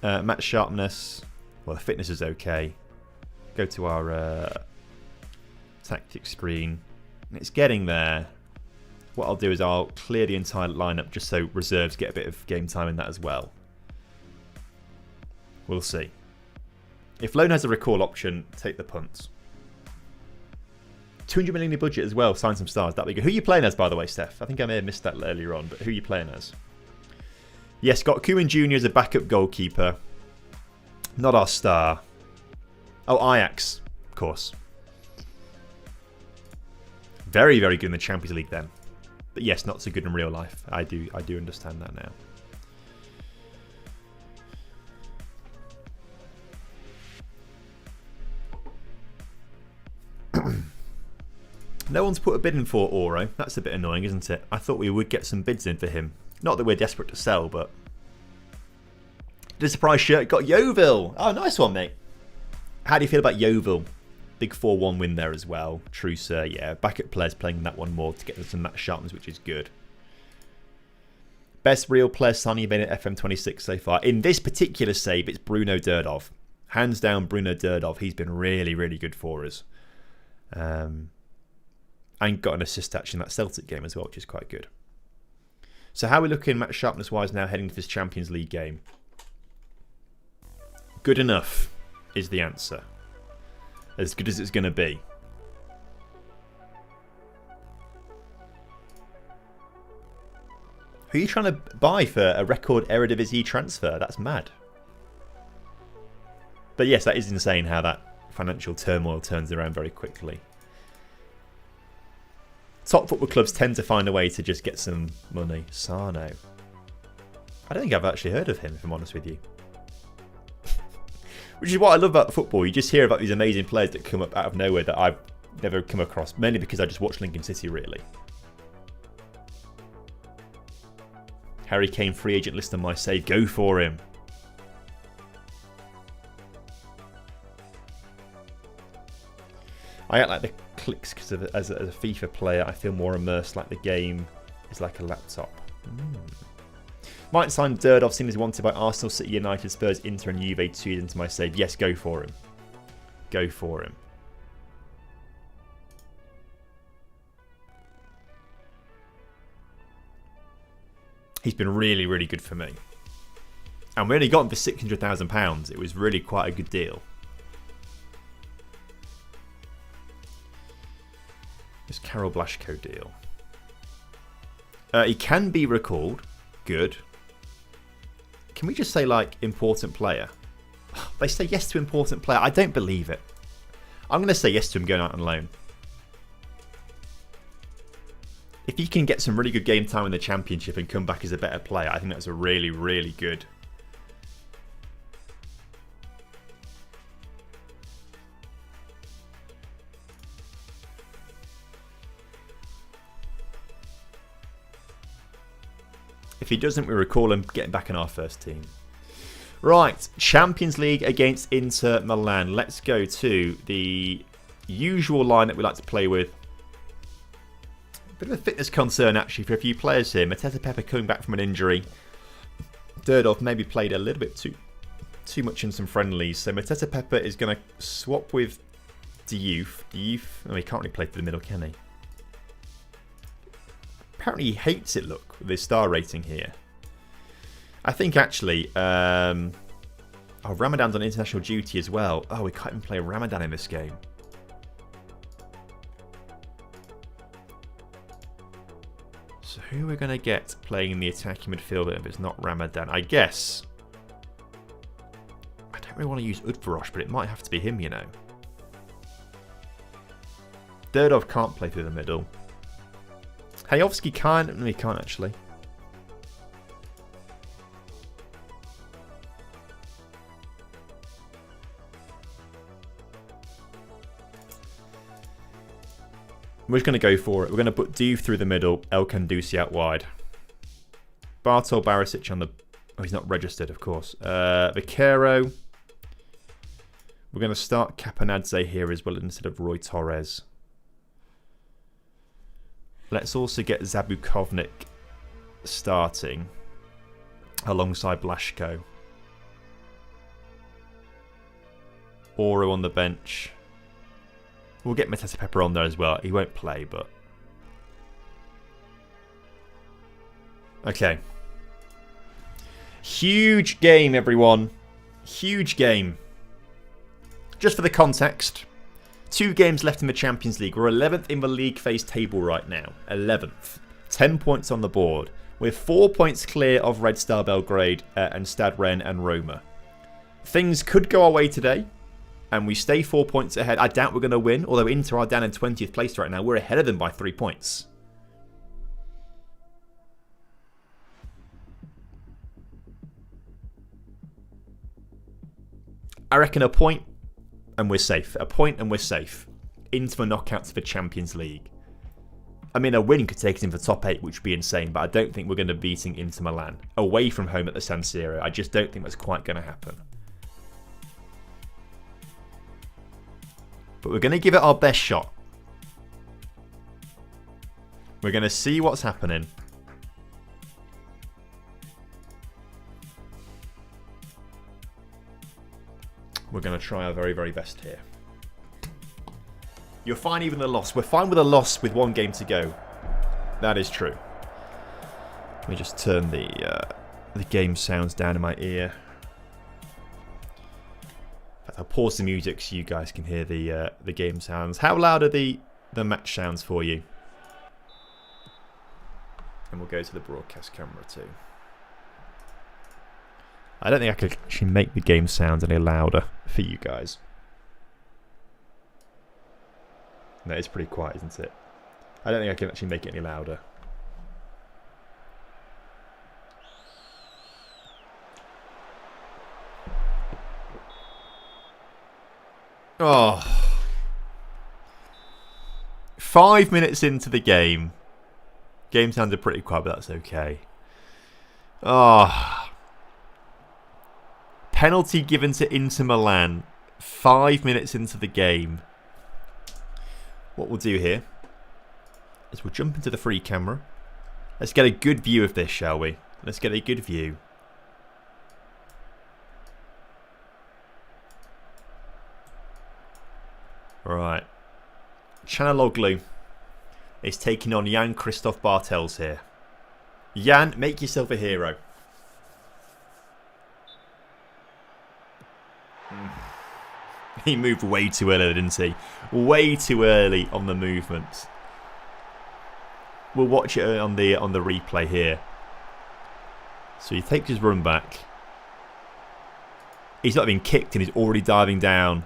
Match sharpness. Well, the fitness is okay. Go to our tactics screen. It's getting there. What I'll do is I'll clear the entire lineup just so reserves get a bit of game time in that as well. We'll see. If loan has a recall option, take the punts. 200 million in budget as well. Sign some stars. That'd be good. Who are you playing as, by the way, Steph? I think I may have missed that earlier on, but who are you playing as? Yes, got Koeman Jr. as a backup goalkeeper. Not our star. Oh, Ajax, of course. Very, very good in the Champions League then. But yes, not so good in real life. I do understand that now. No one's put a bid in for Oro. That's a bit annoying, isn't it? I thought we would get some bids in for him. Not that we're desperate to sell, but... Did a surprise shirt. Got Yeovil. Oh, nice one, mate. How do you feel about Yeovil? Big 4-1 win there as well. True, sir. Yeah, backup players playing that one more to get some match sharpness, which is good. Best real player signing been at FM26 so far. In this particular save, it's Bruno Durdov. Hands down, Bruno Durdov. He's been really, really good for us. And got an assist actually in that Celtic game as well, which is quite good. So how are we looking match sharpness wise now heading to this Champions League game? Good enough is the answer. As good as it's going to be. Who are you trying to buy for a record Eredivisie transfer? That's mad. But yes, that is insane how that financial turmoil turns around very quickly. Top football clubs tend to find a way to just get some money. Sano. I don't think I've actually heard of him, if I'm honest with you. Which is what I love about football. You just hear about these amazing players that come up out of nowhere that I've never come across. Mainly because I just watch Lincoln City, really. Harry Kane free agent list on my save. Go for him. I act like the clicks because as a FIFA player, I feel more immersed, like the game is like a laptop. Might sign Durdov, seen as wanted by Arsenal, City, United, Spurs, Inter and Juve 2 into my save. Yes, go for him. Go for him. He's been really, really good for me. And we only got him for £600,000. It was really quite a good deal. Karol Blaszko deal? He can be recalled. Good. Can we just say, like, important player? They say yes to important player. I don't believe it. I'm going to say yes to him going out on loan. If he can get some really good game time in the Championship and come back as a better player, I think that's a really, really good. If he doesn't, we recall him getting back in our first team. Right, Champions League against Inter Milan. Let's go to the usual line that we like to play with. Bit of a fitness concern, actually, for a few players here. Mateta Pepe coming back from an injury. Durdov maybe played a little bit too much in some friendlies. So Mateta Pepe is going to swap with Diouf. Diouf, oh, he can't really play through the middle, can he? Apparently he hates it, look, with his star rating here. I think, actually, oh, Ramadan's on international duty as well. Oh, we can't even play Ramadan in this game. So who are we going to get playing in the attacking midfielder if it's not Ramadan? I guess. I don't really want to use Udvarosh, but it might have to be him, you know. Durdov can't play through the middle. Hayovsky can't. No, he can't, actually. We're just going to go for it. We're going to put Diouf through the middle, El Kandusi out wide. Bartol Barisic on the... Oh, he's not registered, of course. Vaquero. We're going to start Caponadze here as well instead of Roy Torres. Let's also get Zabukovnik starting alongside Blaszko. Oro on the bench. We'll get Mateta Pepe on there as well. He won't play, but... Okay. Huge game, everyone. Huge game. Just for the context, 2 games left in the Champions League. We're 11th in the league phase table right now. 11th. 10 points on the board. We're 4 points clear of Red Star Belgrade and Stade Rennes and Roma. Things could go our way today. And we stay 4 points ahead. I doubt we're going to win. Although Inter are down in 20th place right now. We're ahead of them by 3 points. I reckon a point and we're safe. A point and we're safe. Into the knockouts for Champions League. I mean, a win could take us in for top 8, which would be insane. But I don't think we're going to be beating Inter Milan. Away from home at the San Siro. I just don't think that's quite going to happen. But we're going to give it our best shot. We're going to see what's happening. We're going to try our very, very best here. You're fine even with a loss. We're fine with a loss with 1 game to go. That is true. Let me just turn the game sounds down in my ear. I'll pause the music so you guys can hear the game sounds. How loud are the match sounds for you? And we'll go to the broadcast camera too. I don't think I could actually make the game sounds any louder for you guys. No, it's pretty quiet, isn't it? I don't think I can actually make it any louder. Oh. 5 minutes into the game. Game sounded pretty quiet, but that's okay. Oh. Penalty given to Inter Milan. 5 minutes into the game. What we'll do here is we'll jump into the free camera. Let's get a good view of this, shall we? Let's get a good view. Right. Chanaloglu is taking on Jan Christoph Bartels here. Jan, make yourself a hero. He moved way too early, didn't he? Way too early on the movement. We'll watch it on the replay here. So he takes his run back. He's not even kicked and he's already diving down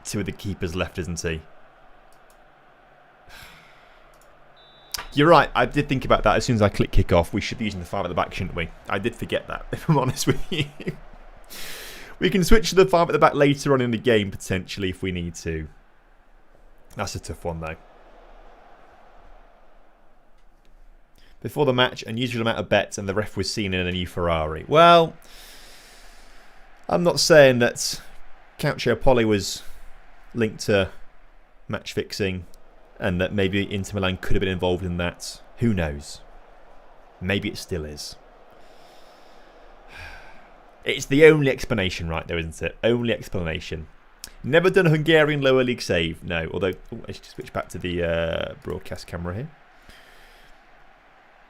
to where the keeper's left, isn't he? You're right, I did think about that as soon as I click kick off. We should be using the 5 at the back, shouldn't we? I did forget that, if I'm honest with you. We can switch to the 5 at the back later on in the game, potentially, if we need to. That's a tough one, though. Before the match, unusual amount of bets, and the ref was seen in a new Ferrari. Well, I'm not saying that Calciopoli was linked to match fixing and that maybe Inter Milan could have been involved in that. Who knows? Maybe it still is. It's the only explanation right there, isn't it? Only explanation. Never done a Hungarian lower league save. No, although... let's just switch back to the broadcast camera here.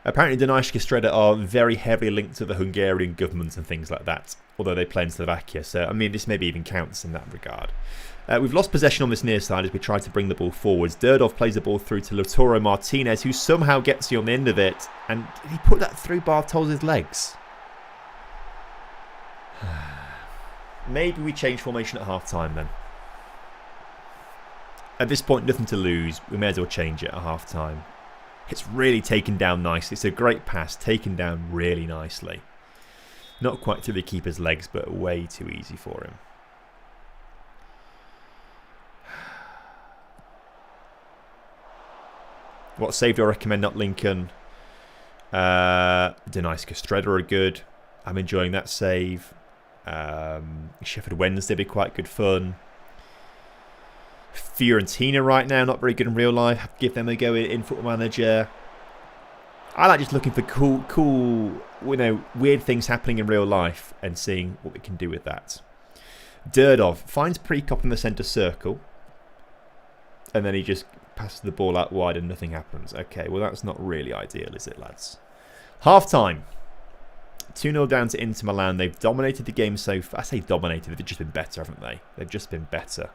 Apparently Dunajska Streda are very heavily linked to the Hungarian government and things like that, although they play in Slovakia, so I mean this maybe even counts in that regard. We've lost possession on this near side as we try to bring the ball forwards. Durdov plays the ball through to Lautaro Martinez, who somehow gets you on the end of it, and he put that through Bartol's legs. Maybe we change formation at half time then. At this point, nothing to lose. We may as well change it at half time. It's really taken down nicely. It's a great pass, taken down really nicely. Not quite through the keeper's legs, but way too easy for him. What save do I recommend? Not Lincoln. Dunajska Streda are good. I'm enjoying that save. Sheffield Wednesday be quite good fun. Fiorentina right now, not very good in real life. Give them a go in Football Manager. I like just looking for cool, weird things happening in real life and seeing what we can do with that. Durdov finds Prekop in the centre circle. And then he just passes the ball out wide and nothing happens. Okay, well that's not really ideal, is it, lads? Half time. 2-0 down to Inter Milan. They've dominated the game so far. I say dominated, they've just been better, haven't they? They've just been better.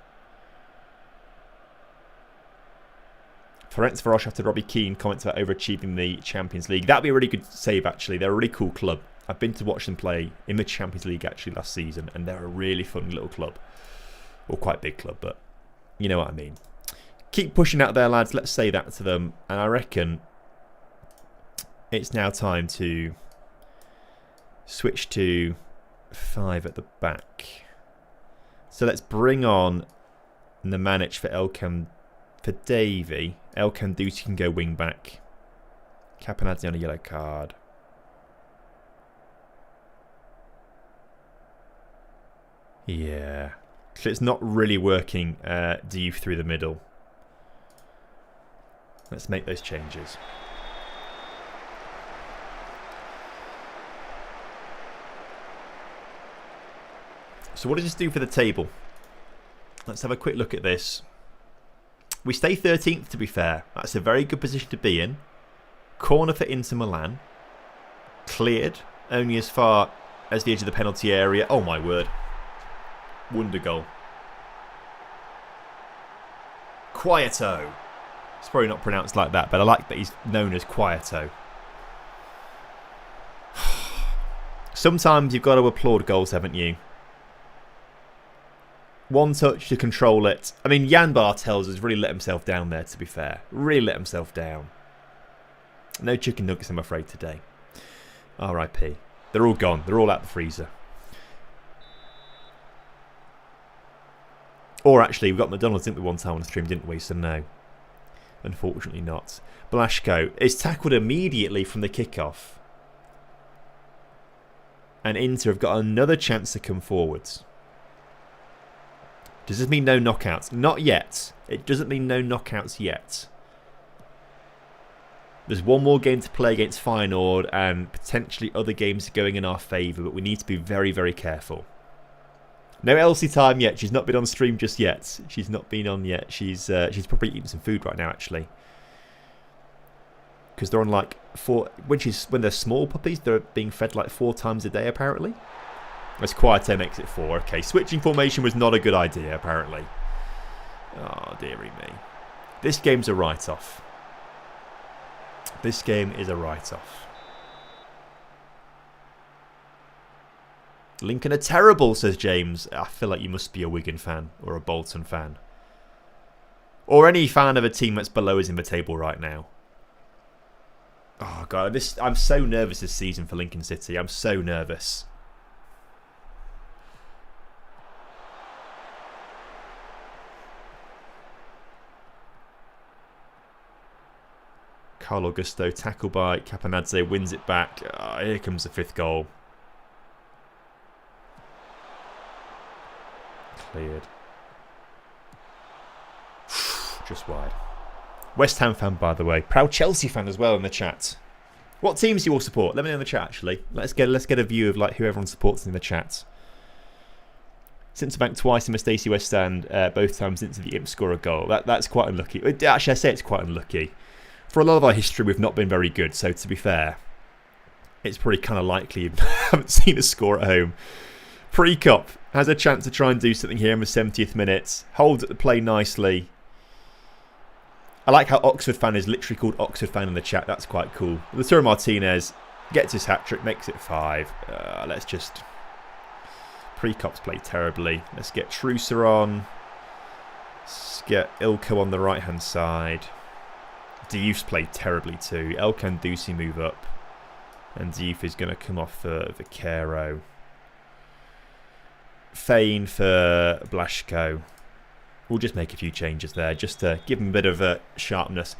Ferencváros after Robbie Keane comments about overachieving the Champions League. That'd be a really good save, actually. They're a really cool club. I've been to watch them play in the Champions League, actually, last season, and they're a really fun little club. Or quite big club, but you know what I mean. Keep pushing out there, lads. Let's say that to them. And I reckon it's now time to switch to 5 at the back. So let's bring on Nemanic for Elkan. For Davey, Elkan Duty can go wing back. Caponazzi on a yellow card. Yeah. So it's not really working Diouf through the middle. Let's make those changes. So what does this do for the table? Let's have a quick look at this. We stay 13th, to be fair. That's a very good position to be in. Corner for Inter Milan. Cleared. Only as far as the edge of the penalty area. Oh, my word. Wonder goal. Quieto. It's probably not pronounced like that, but I like that he's known as Quieto. Sometimes you've got to applaud goals, haven't you? One touch to control it. I mean, Jan Bartels has really let himself down there, to be fair. Really let himself down. No chicken nuggets, I'm afraid, today. R.I.P. They're all gone. They're all out the freezer. Or actually, we got McDonald's, didn't we, one time on the stream, didn't we? So no. Unfortunately not. Blasco is tackled immediately from the kickoff. And Inter have got another chance to come forwards. Does this mean no knockouts? Not yet. It doesn't mean no knockouts yet. There's one more game to play against Feyenoord and potentially other games going in our favour, but we need to be very, very careful. No Elsie time yet. She's not been on stream just yet. She's not been on yet. She's probably eating some food right now, actually. Because they're on like when they're small puppies, they're being fed like 4 times a day, apparently. As Quieto makes it 4. Okay, switching formation was not a good idea, apparently. Oh, dearie me. This game's a write-off. This game is a write-off. Lincoln are terrible, says James. I feel like you must be a Wigan fan or a Bolton fan. Or any fan of a team that's below us in the table right now. Oh, God. I'm so nervous this season for Lincoln City. I'm so nervous. Carl Augusto, tackle by Capanadze, wins it back. Here comes the 5th goal. Cleared. Just wide. West Ham fan, by the way. Proud Chelsea fan as well in the chat. What teams do you all support? Let me know in the chat, actually. Let's get a view of like who everyone supports in the chat. Centre back twice in the Stacey West stand, both times into the Imp score a goal. That's quite unlucky. Actually, I say it's quite unlucky. For a lot of our history, we've not been very good. So to be fair, it's pretty kind of likely you haven't seen a score at home. Pre-Cop has a chance to try and do something here in the 70th minute. Holds at the play nicely. I like how Oxford fan is literally called Oxford fan in the chat. That's quite cool. Lautaro Martinez gets his hat-trick, makes it 5. Let's just... Pre-Cop's played terribly. Let's get Truser on. Let's get Ilko on the right-hand side. Diouf's played terribly too. El Kandusi move up. And Diouf is going to come off for Vaquero. Fane for Blasco. We'll just make a few changes there, just to give him a bit of sharpness.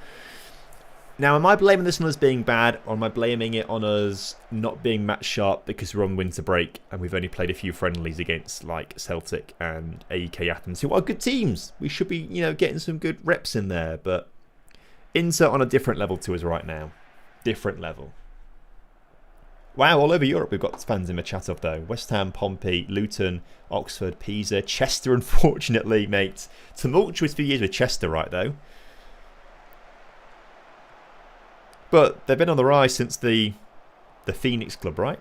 Now, am I blaming this on us being bad, or am I blaming it on us not being match sharp because we're on winter break and we've only played a few friendlies against like Celtic and AEK Athens, who are good teams? We should be, getting some good reps in there, but Inter on a different level to us right now. Different level. Wow, all over Europe we've got fans in the chat of though. West Ham, Pompey, Luton, Oxford, Pisa, Chester, unfortunately, mate. Tumultuous few years with Chester, right, though. But they've been on the rise since the Phoenix Club, right?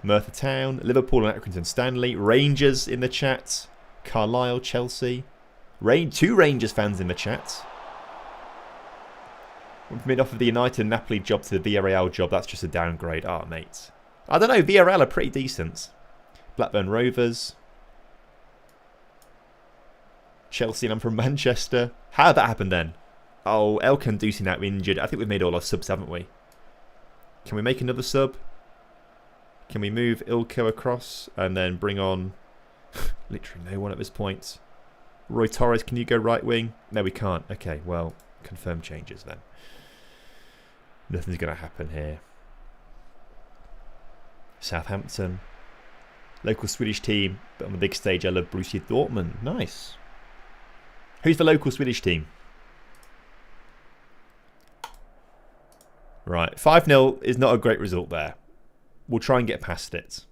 Merthyr Town, Liverpool and Accrington Stanley, Rangers in the chat, Carlisle, Chelsea. 2 Rangers fans in the chat. We've been off of the United and Napoli job to the Villarreal job. That's just a downgrade. Mate. I don't know. Villarreal are pretty decent. Blackburn Rovers. Chelsea, and I'm from Manchester. How did that happen then? Oh, El Kandusi now injured. I think we've made all our subs, haven't we? Can we make another sub? Can we move Ilko across and then bring on literally no one at this point? Roy Torres, can you go right wing? No, we can't. Okay, well, confirm changes then. Nothing's going to happen here. Southampton. Local Swedish team, but on the big stage I love Borussia Dortmund. Nice. Who's the local Swedish team? Right, 5-0 is not a great result there. We'll try and get past it.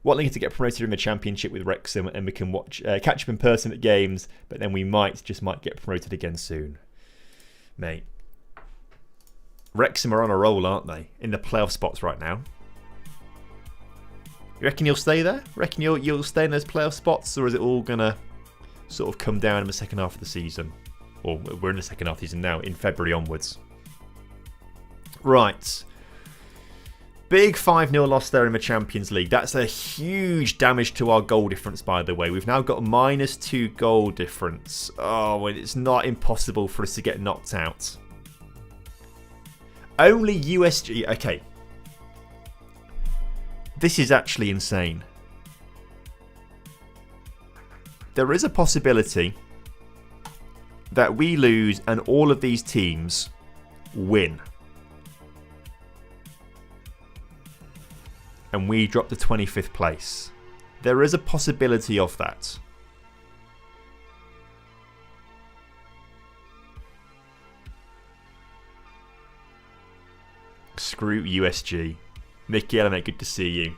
Want Lincoln to get promoted in the Championship with Wrexham, and we can catch up in person at games, but then we might get promoted again soon. Mate. Wrexham are on a roll, aren't they? In the playoff spots right now. You reckon you'll stay there? Reckon you'll stay in those playoff spots, or is it all going to sort of come down in the second half of the season? Or we're in the second half of the season now, in February onwards. Right. Big 5-0 loss there in the Champions League. That's a huge damage to our goal difference, by the way. We've now got a -2 goal difference. Oh, it's not impossible for us to get knocked out. Only USG... Okay. This is actually insane. There is a possibility that we lose and all of these teams win. And we drop to 25th place. There is a possibility of that. Screw USG. Mickey Element, good to see you.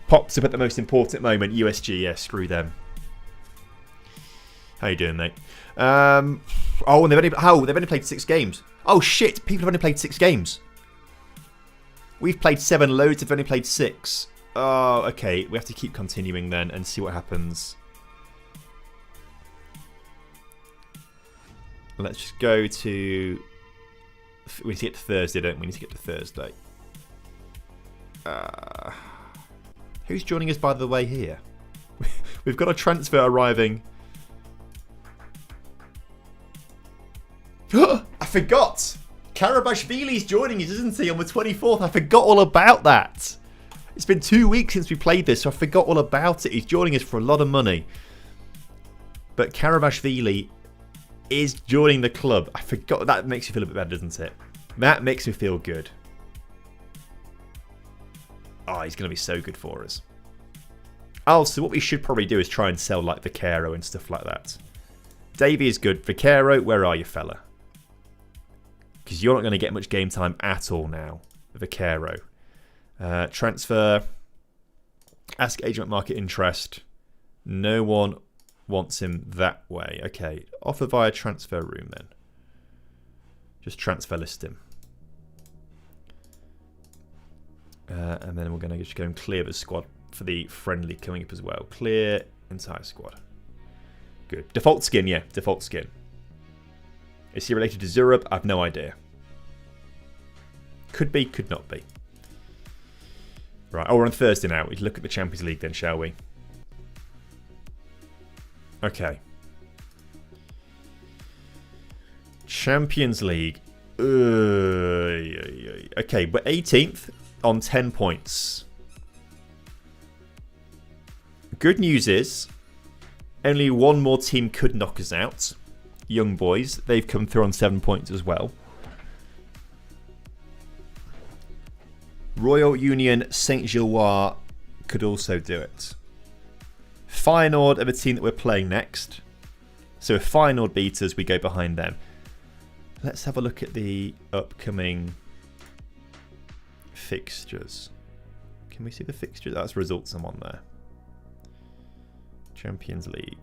Pops up at the most important moment. USG, yeah, screw them. How you doing, mate? And they've only played 6 games. Oh shit, people have only played 6 games. We've played 7 loads, they've only played 6. Oh, okay. We have to keep continuing then and see what happens. Let's just go to We need to get to Thursday, don't we? We need to get to Thursday. Who's joining us, by the way, here? We've got a transfer arriving. I forgot! Karabashvili's joining us, isn't he, on the 24th? I forgot all about that. It's been 2 weeks since we played this, so I forgot all about it. He's joining us for a lot of money. But Karabashvili is joining the club. I forgot. That makes you feel a bit better, doesn't it? That makes me feel good. Oh, he's going to be so good for us. Oh, so what we should probably do is try and sell like Vaquero and stuff like that. Davey is good. Vaquero, where are you, fella? Because you're not going to get much game time at all now. Vaquero. Transfer. Ask agent market interest. No one wants him that way. Okay. Offer via transfer room then. Just transfer list him. And then we're going to just go and clear the squad for the friendly coming up as well. Clear entire squad. Good. Default skin, yeah. Default skin. Is he related to Zurab? I have no idea. Could be, could not be. Right. Oh, we're on Thursday now. We can look at the Champions League then, shall we? Okay. Champions League. Okay, we're 18th on 10 points. Good news is, only one more team could knock us out. Young Boys. They've come through on 7 points as well. Royal Union Saint-Gilloise could also do it. Feyenoord are the team that we're playing next. So if Feyenoord beat us, we go behind them. Let's have a look at the upcoming fixtures. Can we see the fixtures? That's results I'm on there. Champions League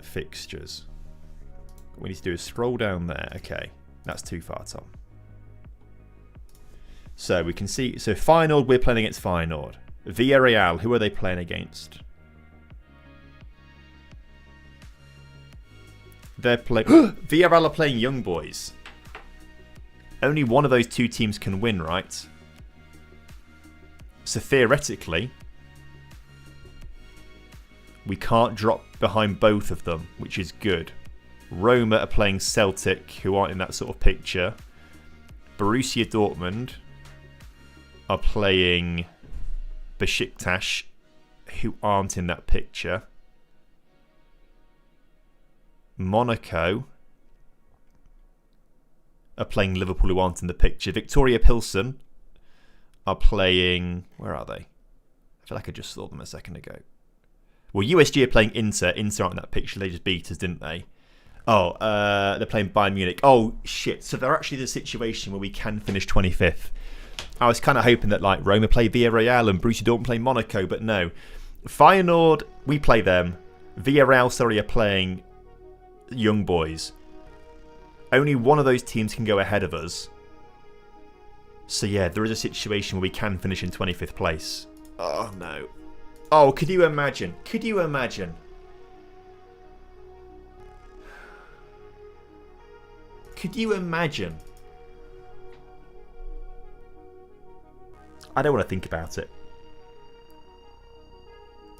fixtures. What we need to do is scroll down there. Okay, that's too far, Tom. So we can see, so Feyenoord, we're playing against Feyenoord. Villarreal, who are they playing against? They're playing, Villarreal are playing Young Boys. Only one of those two teams can win, right? So theoretically, we can't drop behind both of them, which is good. Roma are playing Celtic, who aren't in that sort of picture. Borussia Dortmund are playing Besiktas, who aren't in that picture. Monaco are playing Liverpool, who aren't in the picture. Victoria Pilsen are playing... Where are they? I feel like I just saw them a second ago. Well, USG are playing Inter. Inter aren't in that picture. They just beat us, didn't they? Oh, they're playing Bayern Munich. Oh, shit. So they're actually in a situation where we can finish 25th. I was kind of hoping that like Roma play Villarreal and Borussia Dortmund play Monaco, but no. Feyenoord, we play them. Villarreal, sorry, are playing Young Boys. Only one of those teams can go ahead of us. So yeah, there is a situation where we can finish in 25th place. Oh, no. Oh, could you imagine? Could you imagine? Could you imagine? I don't want to think about it.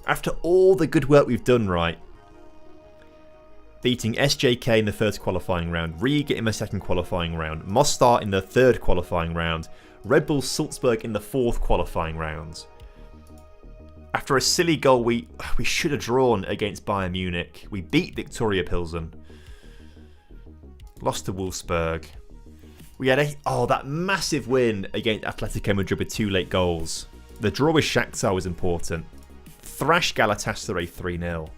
After all the good work we've done, right? Beating SJK in the first qualifying round, Riga in the second qualifying round, Mostar in the third qualifying round, Red Bull Salzburg in the fourth qualifying round. After a silly goal, we should have drawn against Bayern Munich. We beat Victoria Pilsen. Lost to Wolfsburg. We had that massive win against Atletico Madrid with 2 late goals. The draw with Shakhtar was important. Thrash Galatasaray 3-0.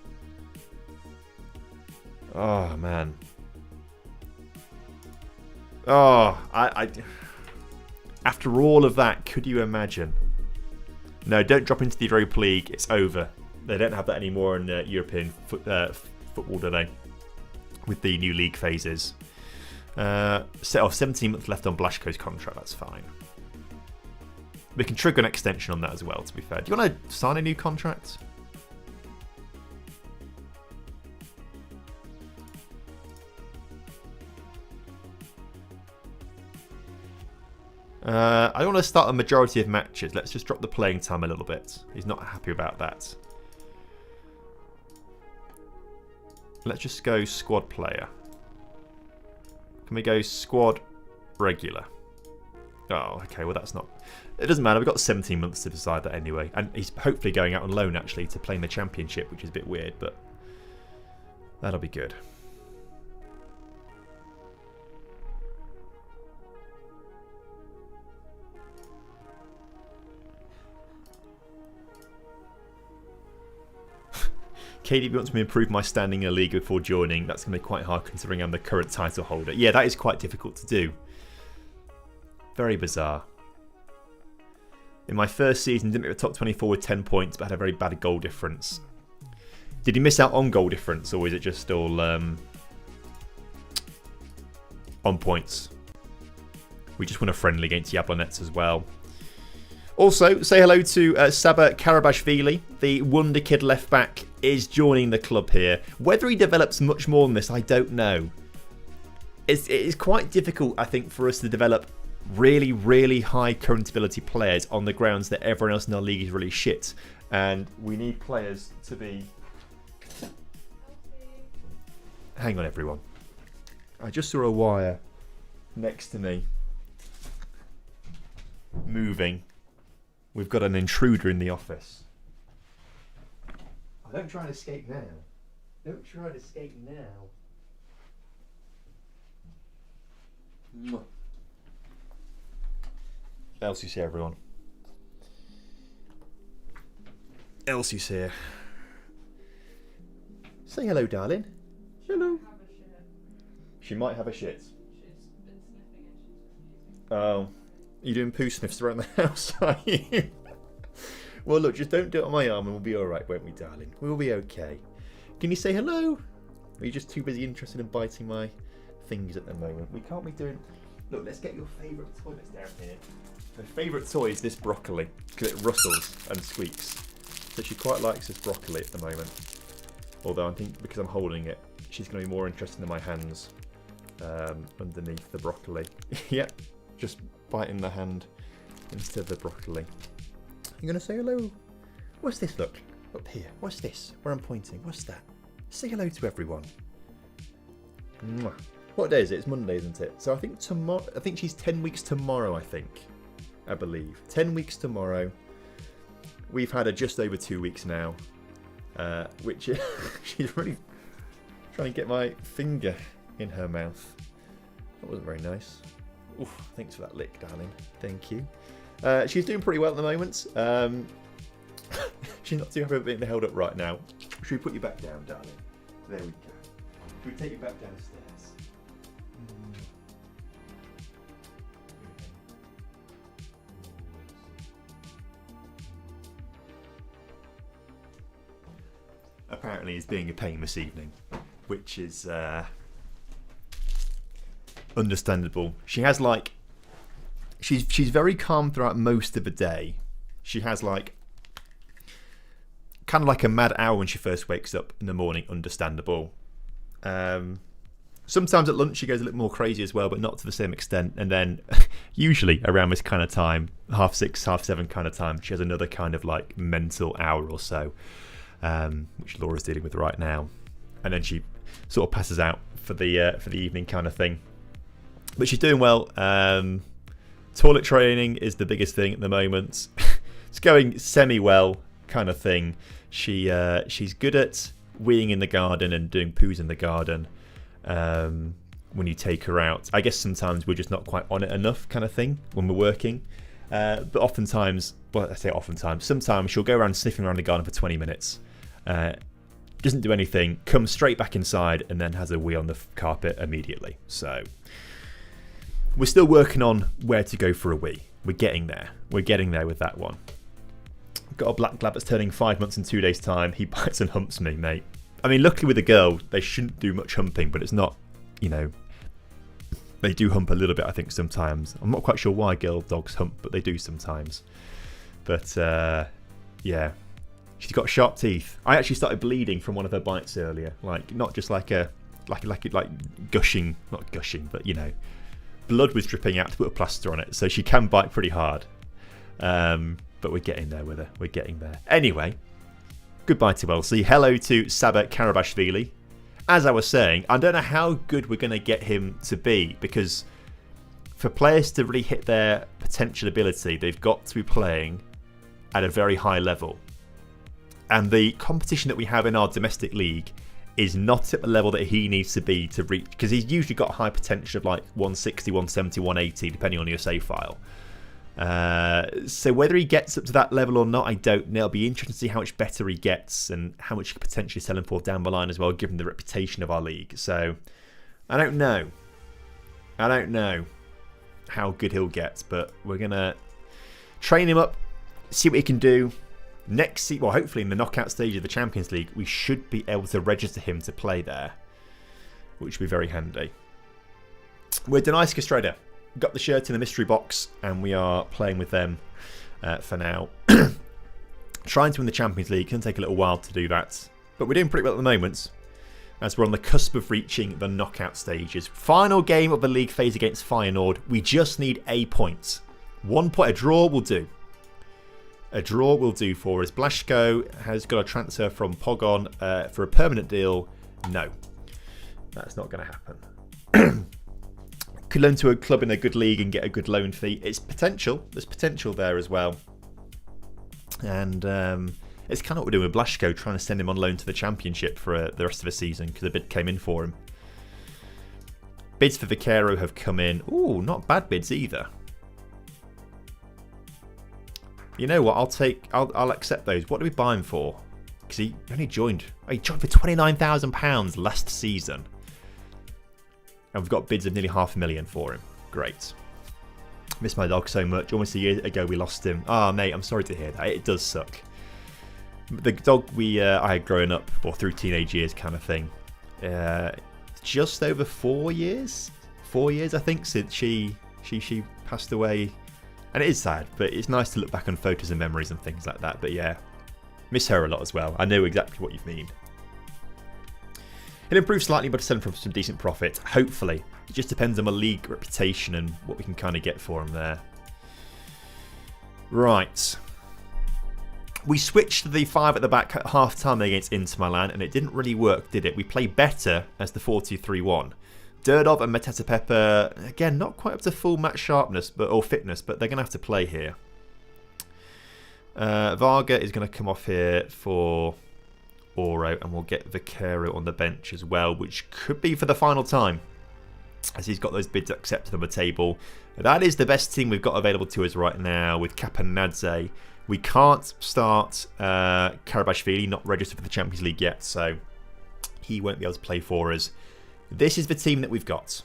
Oh, man. Oh, after all of that, could you imagine? No, don't drop into the Europa League. It's over. They don't have that anymore in European football, do they? With the new league phases. 17 months left on Blaszko's contract. That's fine. We can trigger an extension on that as well, to be fair. Do you want to sign a new contract? I want to start a majority of matches. Let's just drop the playing time a little bit. He's not happy about that. Let's just go squad player. Can we go squad regular? Oh, okay. Well, that's not... It doesn't matter. We've got 17 months to decide that anyway. And he's hopefully going out on loan, actually, to play in the Championship, which is a bit weird, but that'll be good. KDB wants me to improve my standing in a league before joining. That's going to be quite hard considering I'm the current title holder. Yeah, that is quite difficult to do. Very bizarre. In my first season, didn't make the top 24 with 10 points, but had a very bad goal difference. Did he miss out on goal difference, or is it just all on points? We just won a friendly against Jablonec as well. Also, say hello to Saba Karabashvili, the wonder kid left back, is joining the club here. Whether he develops much more than this, I don't know. It is quite difficult, I think, for us to develop really, really high current ability players on the grounds that everyone else in our league is really shit. And we need players to be... Hang on, everyone. I just saw a wire next to me moving. We've got an intruder in the office. Oh, don't try and escape now. Don't try and escape now. Elsie's here, everyone. Elsie's here. Say hello, darling. Hello. She might have a shit. She's been sniffing it. Oh. You're doing poo sniffs around the house, are you? Well, look, just don't do it on my arm and we'll be alright, won't we, darling? We'll be okay. Can you say hello? Or are you just too busy interested in biting my fingers at the moment? We can't be doing... Look, let's get your favourite toy that's down here. Her favourite toy is this broccoli, because it rustles and squeaks. So she quite likes this broccoli at the moment. Although I think because I'm holding it, she's going to be more interested in my hands underneath the broccoli. Yep, just biting the hand instead of the broccoli. You're going to say hello? What's this, look? Up here. What's this? Where I'm pointing. What's that? Say hello to everyone. Mwah. What day is it? It's Monday, isn't it? So I think tomorrow. I think she's 10 weeks tomorrow, I believe. 10 weeks tomorrow. We've had her just over 2 weeks now. Which she's really trying to get my finger in her mouth. That wasn't very nice. Oof, thanks for that lick, darling. Thank you. She's doing pretty well at the moment. She's not too happy about being held up right now. Should we put you back down, darling? There we go. Should we take you back downstairs? Apparently he's being a pain this evening, which is understandable. She has like... She's very calm throughout most of the day. She has like... kind of like a mad hour when she first wakes up in the morning, understandable. Sometimes at lunch she goes a little more crazy as well, but not to the same extent. And then usually around this kind of time, 6:30, 7:30 kind of time, she has another kind of like mental hour or so, which Laura's dealing with right now. And then she sort of passes out for the evening kind of thing. But she's doing well. Toilet training is the biggest thing at the moment. It's going semi-well kind of thing. She's good at weeing in the garden and doing poos in the garden when you take her out. I guess sometimes we're just not quite on it enough kind of thing when we're working. But oftentimes, well, I say oftentimes, sometimes she'll go around sniffing around the garden for 20 minutes. Doesn't do anything, comes straight back inside and then has a wee on the carpet immediately. So we're still working on where to go for a wee. We're getting there. We're getting there with that one. Got a black lab that's turning 5 months in 2 days' time. He bites and humps me, mate. I mean, luckily with a girl, they shouldn't do much humping, but it's not, you know, they do hump a little bit, I think, sometimes. I'm not quite sure why girl dogs hump, but they do sometimes. But, yeah. She's got sharp teeth. I actually started bleeding from one of her bites earlier. Like, not just like a, like gushing, not gushing, but, you know, blood was dripping out to put a plaster on it, so she can bite pretty hard. But we're getting there with her. We're getting there. Anyway, goodbye to Elsie. Hello to Saba Karabashvili. As I was saying, I don't know how good we're going to get him to be, because for players to really hit their potential ability, they've got to be playing at a very high level. And the competition that we have in our domestic league is not at the level that he needs to be to reach, because he's usually got a high potential of like 160, 170, 180, depending on your save file. So whether he gets up to that level or not, I don't know. It'll be interesting to see how much better he gets and how much you could potentially sell him for down the line as well, given the reputation of our league. So I don't know. I don't know how good he'll get, but we're going to train him up, see what he can do. Next season, well, hopefully in the knockout stage of the Champions League, we should be able to register him to play there, which would be very handy. We're Dunajska Streda. Got the shirt in the mystery box, and we are playing with them for now. Trying to win the Champions League. Can take a little while to do that, but we're doing pretty well at the moment, as we're on the cusp of reaching the knockout stages. Final game of the league phase against Feyenoord. We just need a point. 1 point. A draw will do. A draw will do for us. Blaszko has got a transfer from Pogon for a permanent deal. No, that's not going to happen. Could loan to a club in a good league and get a good loan fee. It's potential. There's potential there as well. And it's kind of what we're doing with Blaszko, trying to send him on loan to the Championship for the rest of the season, because a bid came in for him. Bids for Vaquero have come in. Ooh, not bad bids either. You know what? I'll accept those. What do we buy him for? Because he only joined. Oh, he joined for £29,000 last season. And we've got bids of nearly $500,000 for him. Great. Miss my dog so much. Almost a year ago we lost him. Ah, mate, I'm sorry to hear that. It does suck. The dog I had growing up, or through teenage years kind of thing. Just over 4 years? 4 years, I think, since she passed away. And it is sad, but it's nice to look back on photos and memories and things like that. But yeah, miss her a lot as well. I know exactly what you mean. It'll improve slightly, but sell him for some decent profit. Hopefully. It just depends on my league reputation and what we can kind of get for him there. Right. We switched to the 5 at the back at half-time against Inter Milan, and it didn't really work, did it? We played better as the 4-2-3-1. Durdov and Mateta Pepper, again, not quite up to full match sharpness or fitness, but they're going to have to play here. Varga is going to come off here for Oro, and we'll get Vaquero on the bench as well, which could be for the final time, as he's got those bids accepted on the table. That is the best team we've got available to us right now with Kapanadze. We can't start Karabashvili, not registered for the Champions League yet, so he won't be able to play for us. This is the team that we've got.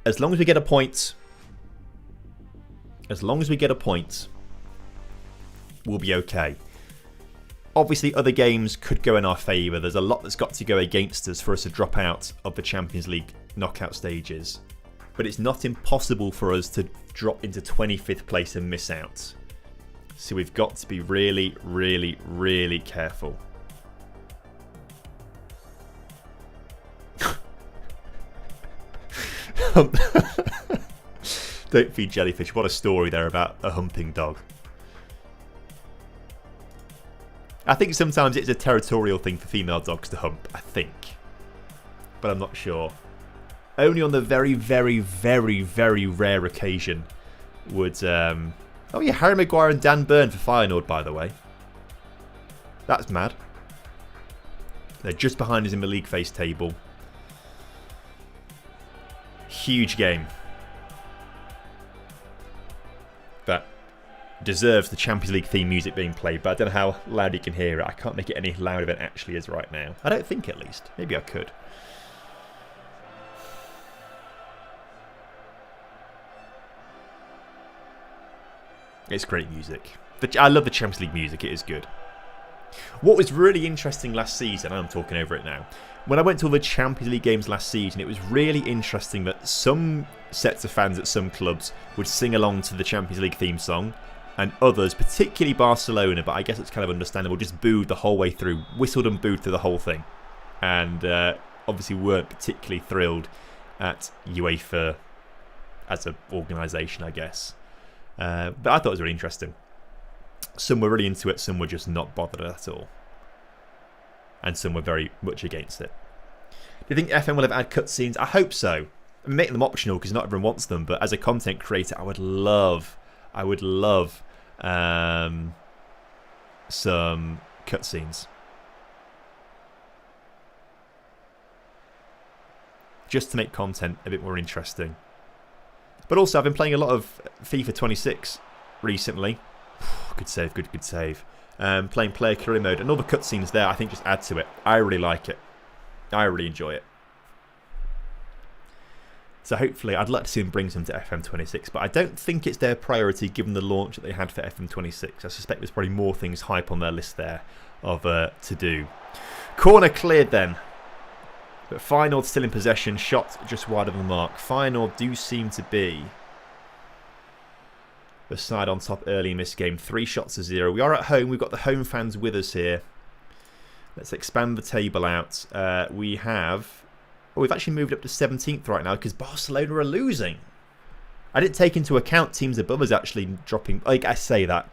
As long as we get a point, we'll be okay. Obviously, other games could go in our favour. There's a lot that's got to go against us for us to drop out of the Champions League knockout stages. But it's not impossible for us to drop into 25th place and miss out. So we've got to be really, really, really careful. Don't feed jellyfish. What a story there about a humping dog. I think sometimes it's a territorial thing for female dogs to hump, I think. But I'm not sure. Only on the very, very, very, very rare occasion would... Oh yeah, Harry Maguire and Dan Burn for Feyenoord, by the way. That's mad. They're just behind us in the league phase table. Huge game. That deserves the Champions League theme music being played, but I don't know how loud you can hear it. I can't make it any louder than it actually is right now. I don't think, at least. Maybe I could. It's great music. I love the Champions League music. It is good. What was really interesting last season, I'm talking over it now, when I went to all the Champions League games last season, it was really interesting that some sets of fans at some clubs would sing along to the Champions League theme song, and others, particularly Barcelona, but I guess it's kind of understandable, just booed the whole way through, whistled and booed through the whole thing, and obviously weren't particularly thrilled at UEFA as an organisation, I guess. But I thought it was really interesting. Some were really into it, some were just not bothered at all. And some were very much against it. Do you think FM will have add cutscenes? I hope so. I mean, make them optional because not everyone wants them, but as a content creator, I would love some cutscenes. Just to make content a bit more interesting. But also, I've been playing a lot of FIFA 26 recently. Good save, good save. Playing player career mode. And all the cutscenes there, I think, just add to it. I really like it. I really enjoy it. So hopefully, I'd like to see them bring some to FM26. But I don't think it's their priority given the launch that they had for FM26. I suspect there's probably more things hype on their list there of to do. Corner cleared then. But Feyenoord still in possession. Shot just wide of the mark. Feyenoord do seem to be the side on top early in this game. 3 shots to 0. We are at home. We've got the home fans with us here. Let's expand the table out. We've actually moved up to 17th right now because Barcelona are losing. I didn't take into account teams above us actually dropping. Like I say that.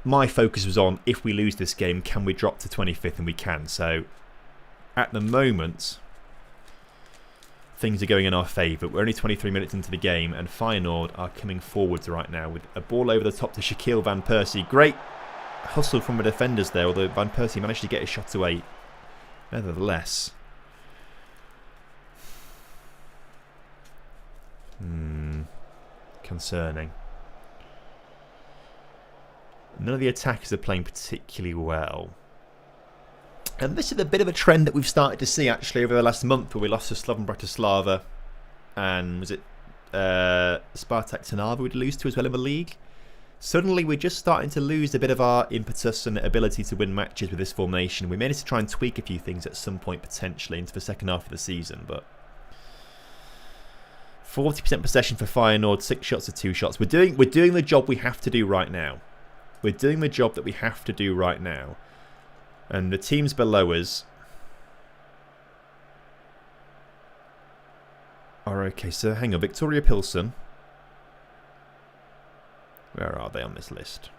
My focus was on if we lose this game, can we drop to 25th? And we can. So at the moment, things are going in our favour. We're only 23 minutes into the game and Feyenoord are coming forwards right now with a ball over the top to Shaquille Van Persie. Great hustle from the defenders there, although Van Persie managed to get his shot away nevertheless. Concerning. None of the attackers are playing particularly well. And this is a bit of a trend that we've started to see actually over the last month where we lost to Slovan Bratislava and was it Spartak Trnava we'd lose to as well in the league. Suddenly we're just starting to lose a bit of our impetus and ability to win matches with this formation. We may need to try and tweak a few things at some point potentially into the second half of the season, but 40% possession for Feyenoord, 6 shots to 2 shots. We're doing the job we have to do right now. We're doing the job that we have to do right now. And the teams below us are okay. So hang on, Victoria Pilsen. Where are they on this list?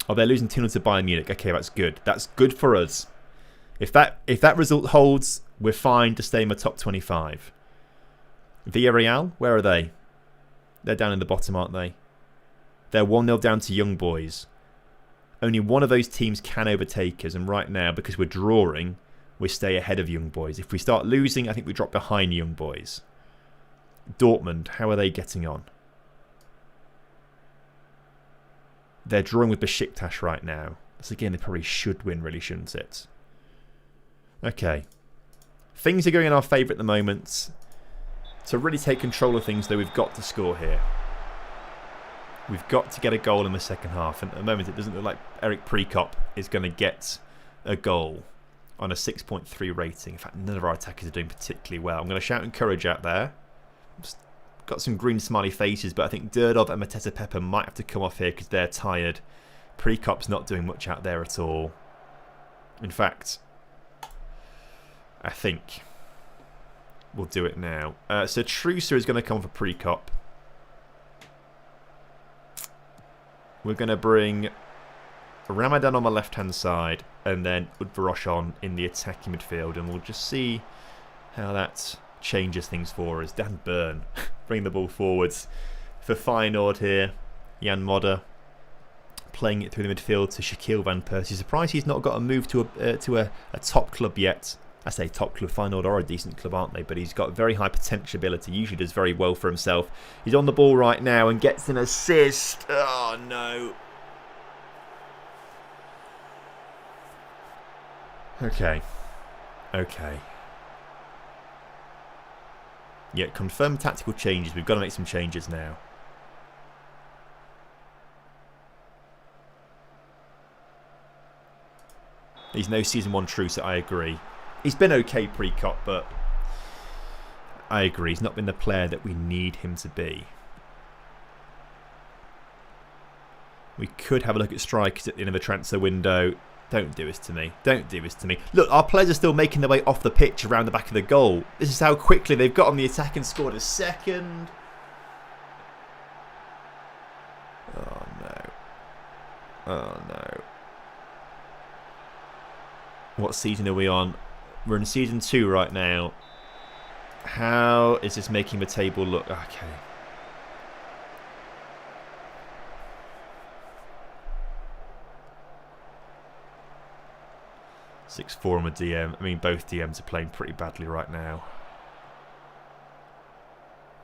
Oh, they're losing 2-0 to Bayern Munich. Okay, that's good. That's good for us. If that result holds, we're fine to stay in the top 25. Villarreal, where are they? They're down in the bottom, aren't they? They're 1-0 down to Young Boys. Only one of those teams can overtake us, and right now, because we're drawing, we stay ahead of Young Boys. If we start losing, I think we drop behind Young Boys. Dortmund, how are they getting on? They're drawing with Besiktas right now. That's a game they probably should win, really, shouldn't it? Okay. Things are going in our favour at the moment. To really take control of things, though, we've got to score here. We've got to get a goal in the second half. And at the moment, it doesn't look like Eric Prekop is going to get a goal on a 6.3 rating. In fact, none of our attackers are doing particularly well. I'm going to shout encourage out there. Just got some green smiley faces, but I think Durdov and Mateta Pepper might have to come off here because they're tired. Prekop's not doing much out there at all. In fact, I think we'll do it now. So Truser is going to come for Prekop. We're going to bring Ramadan on the left-hand side and then Udvarosh on in the attacking midfield. And we'll just see how that changes things for us. Dan Byrne bring the ball forwards for Feyenoord here. Jan Modder playing it through the midfield to Shaquille Van Persie. Surprised he's not got a move to a top club yet. I say top club. Feyenoord are a decent club, aren't they? But he's got very high potential ability. Usually does very well for himself. He's on the ball right now and gets an assist. Oh, no. Okay. Okay. Yeah, confirm tactical changes. We've got to make some changes now. He's no Season 1 Truce, I agree. He's been okay, Prekop, but I agree. He's not been the player that we need him to be. We could have a look at strikers at the end of the transfer window. Don't do this to me. Don't do this to me. Look, our players are still making their way off the pitch around the back of the goal. This is how quickly they've got on the attack and scored a second. Oh, no. Oh, no. What season are we on? We're in season 2 right now. How is this making the table look? Okay. (6-4) on the DM. I mean, both DMs are playing pretty badly right now.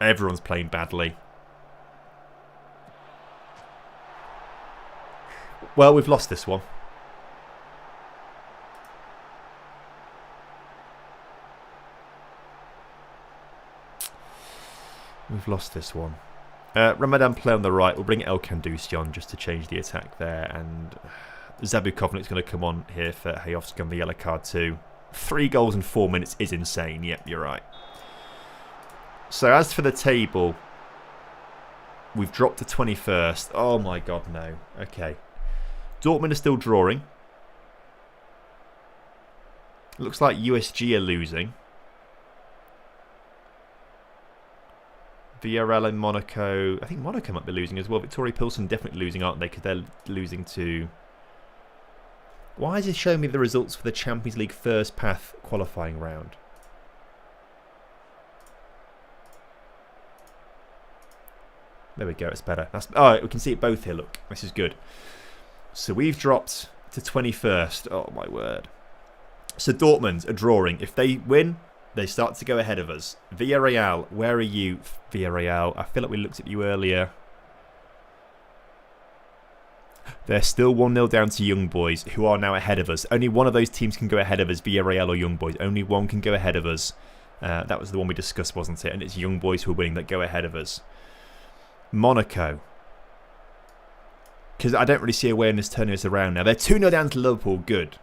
Everyone's playing badly. Well, we've lost this one. We've lost this one. Ramadan play on the right. We'll bring El Kandusi on just to change the attack there. And Zabu Kovnik's going to come on here for Hayovsky on the yellow card too. 3 goals in 4 minutes is insane. Yep, you're right. So as for the table, we've dropped to 21st. Oh my god, no. Okay. Dortmund are still drawing. Looks like USG are losing. Villarreal and Monaco. I think Monaco might be losing as well. Victoria Pilsen definitely losing, aren't they? Because they're losing to... Why is it showing me the results for the Champions League first path qualifying round? There we go, it's better. Oh, we can see it both here, look. This is good. So we've dropped to 21st. Oh, my word. So Dortmund are drawing. If they win, they start to go ahead of us. Villarreal, where are you, Villarreal? I feel like we looked at you earlier. They're still 1-0 down to Young Boys, who are now ahead of us. Only one of those teams can go ahead of us, Villarreal or Young Boys. Only one can go ahead of us. That was the one we discussed, wasn't it? And it's Young Boys who are winning that go ahead of us. Monaco. Because I don't really see a way in this turning this around now. They're 2-0 down to Liverpool. Good.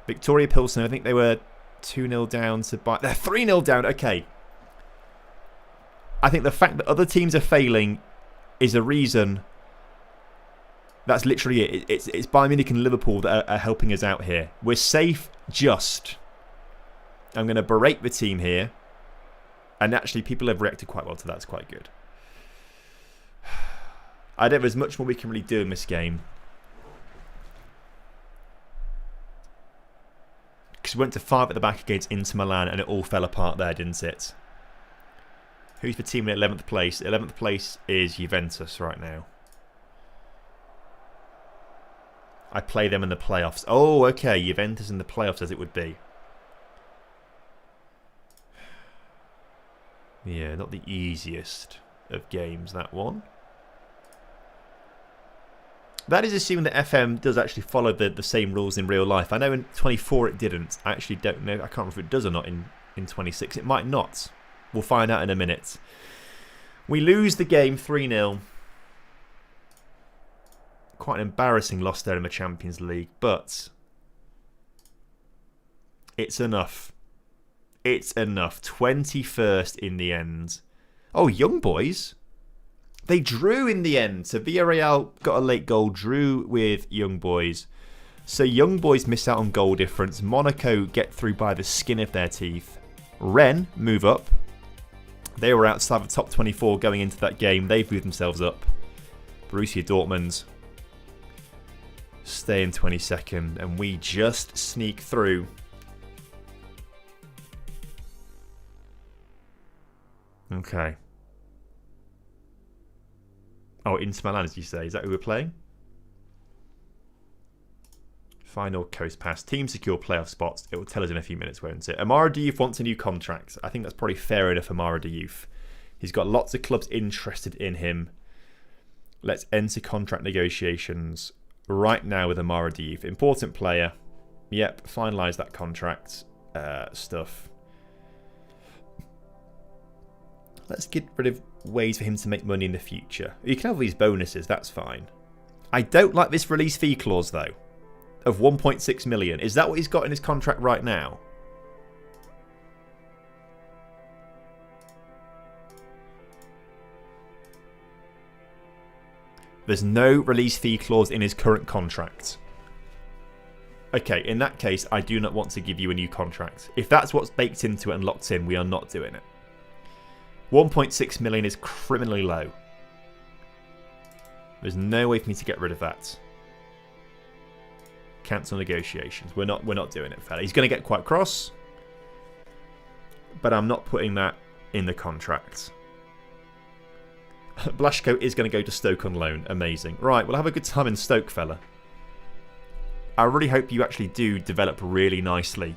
Victoria Pilsen, I think they were 2-0 down to... They're 3-0 down. Okay. I think the fact that other teams are failing is a reason... That's literally it. It's Bayern Munich and Liverpool that are helping us out here. We're safe, just. I'm going to berate the team here. And actually, people have reacted quite well to that. It's quite good. I don't know if there's much more we can really do in this game. Because we went to 5 at the back against Inter Milan and it all fell apart there, didn't it? Who's the team in 11th place? 11th place is Juventus right now. I play them in the playoffs. Oh, okay. Juventus in the playoffs as it would be. Yeah, not the easiest of games, that one. That is assuming that FM does actually follow the same rules in real life. I know in 24 it didn't. I actually don't know. I can't remember if it does or not in 26. It might not. We'll find out in a minute. We lose the game 3-0. Quite an embarrassing loss there in the Champions League, but it's enough. It's enough. 21st in the end. Oh, Young Boys. They drew in the end. So Villarreal got a late goal, drew with Young Boys. So Young Boys miss out on goal difference. Monaco get through by the skin of their teeth. Rennes move up. They were outside the top 24 going into that game. They've moved themselves up. Borussia Dortmund stay in 22nd, and we just sneak through. Okay. Oh, Inter Milan, as you say. Is that who we're playing? Final coast pass. Team secure playoff spots. It will tell us in a few minutes, won't it? Amara Diouf wants a new contract. I think that's probably fair enough, Amara Diouf. He's got lots of clubs interested in him. Let's enter contract negotiations right now with Amara Diouf. Important player. Yep, finalise that contract stuff. Let's get rid of ways for him to make money in the future. You can have these bonuses, that's fine. I don't like this release fee clause, though, of 1.6 million. Is that what he's got in his contract right now? There's no release fee clause in his current contract. Okay, in that case, I do not want to give you a new contract. If that's what's baked into it and locked in, we are not doing it. 1.6 million is criminally low. There's no way for me to get rid of that. Cancel negotiations. We're not doing it, fella. He's going to get quite cross, but I'm not putting that in the contract. Blaszko is going to go to Stoke on loan. Amazing. Right, we'll have a good time in Stoke, fella. I really hope you actually do develop really nicely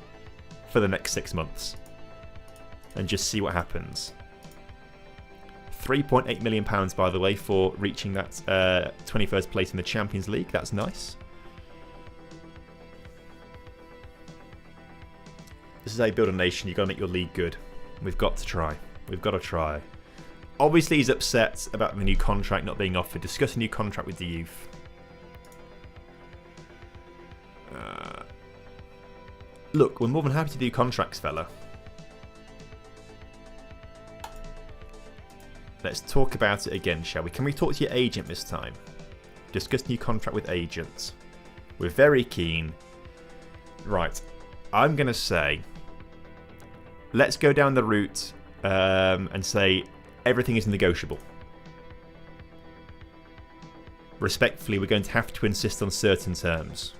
for the next 6 months. And just see what happens. £3.8 million, by the way, for reaching that 21st place in the Champions League. That's nice. This is how you build a nation. You've got to make your league good. We've got to try. We've got to try. Obviously, he's upset about the new contract not being offered. Discuss a new contract with the youth. Look, we're more than happy to do contracts, fella. Let's talk about it again, shall we? Can we talk to your agent this time? Discuss new contract with agents. We're very keen. Right. I'm going to say, let's go down the route and say everything is negotiable. Respectfully, we're going to have to insist on certain terms.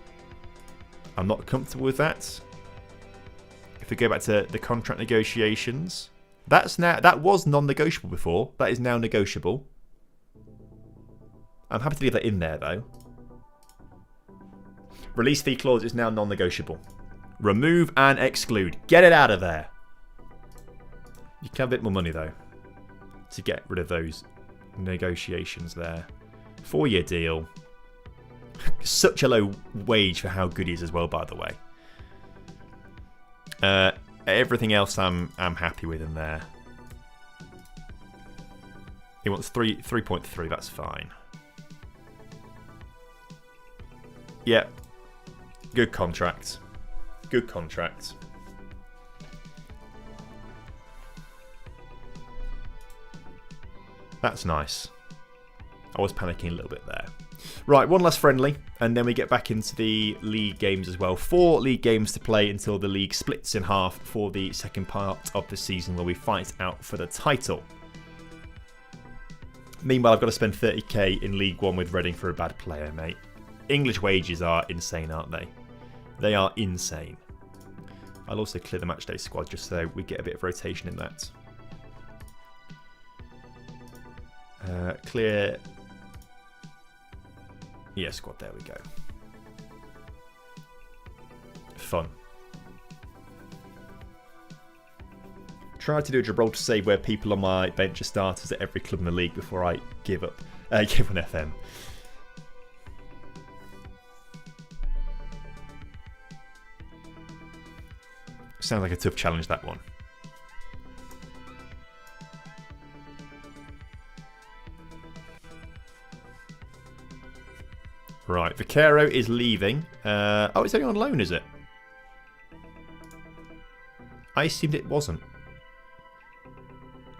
I'm not comfortable with that. If we go back to the contract negotiations, that was non-negotiable before. That is now negotiable. I'm happy to leave that in there, though. Release fee clause is now non-negotiable. Remove and exclude. Get it out of there. You can have a bit more money, though, to get rid of those negotiations there. 4-year deal. Such a low wage for how good he is as well, by the way. Everything else I'm happy with in there. He wants 3.3. That's fine. Yeah. Good contract. Good contract. That's nice. I was panicking a little bit there. Right, one last friendly, and then we get back into the league games as well. 4 league games to play until the league splits in half for the second part of the season where we fight out for the title. Meanwhile, I've got to spend 30k in League 1 with Reading for a bad player, mate. English wages are insane, aren't they? They are insane. I'll also clear the matchday squad just so we get a bit of rotation in that. Clear... Yeah, squad, there we go. Fun. Try to do a Gibraltar save where people on my bench are starters at every club in the league before I give up. Give on FM. Sounds like a tough challenge, that one. Right, Vaquero is leaving. Oh, it's only on loan, is it? I assumed it wasn't.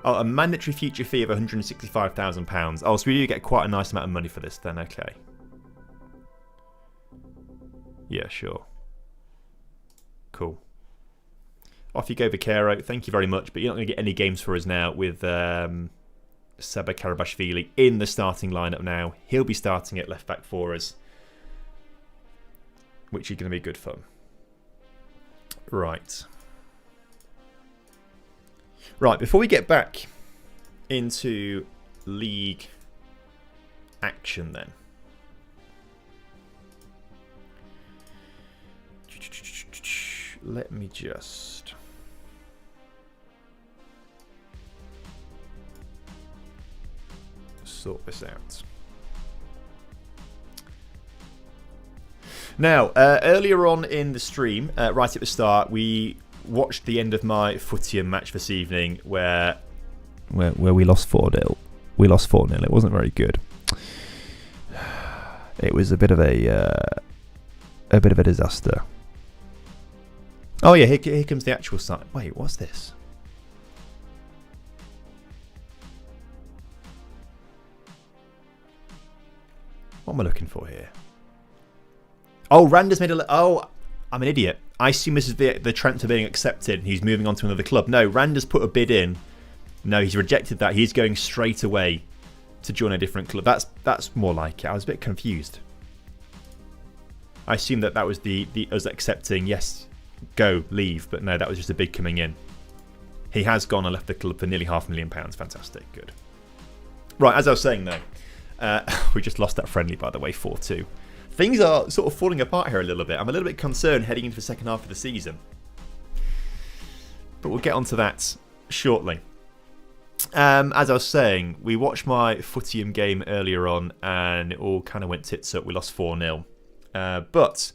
Oh, a mandatory future fee of £165,000. Oh, so we do get quite a nice amount of money for this then, okay. Yeah, sure. Cool. Off you go, Vaquero. Thank you very much, but you're not going to get any games for us now with Seba Karabashvili in the starting lineup now. He'll be starting at left back for us, which is going to be good fun. Right. Right, before we get back into league action then. Let me just... sort this out. Now, earlier on in the stream, right at the start, we watched the end of my Footium match this evening, where we lost 4-0. We lost 4-0. It wasn't very good. It was a bit of a disaster. Oh yeah, here comes the actual site. Wait, what's this? What am I looking for here? Oh, Randa's made a... Oh, I'm an idiot. I assume this is the transfer being accepted. He's moving on to another club. No, Rander's put a bid in. No, he's rejected that. He's going straight away to join a different club. That's more like it. I was a bit confused. I assumed that was us accepting, yes, go, leave. But no, that was just a bid coming in. He has gone and left the club for nearly £500,000. Fantastic. Good. Right, as I was saying though, we just lost that friendly, by the way, 4-2. Things are sort of falling apart here a little bit. I'm a little bit concerned heading into the second half of the season. But we'll get onto that shortly. As I was saying, we watched my Footium game earlier on and it all kind of went tits up. We lost 4-0. But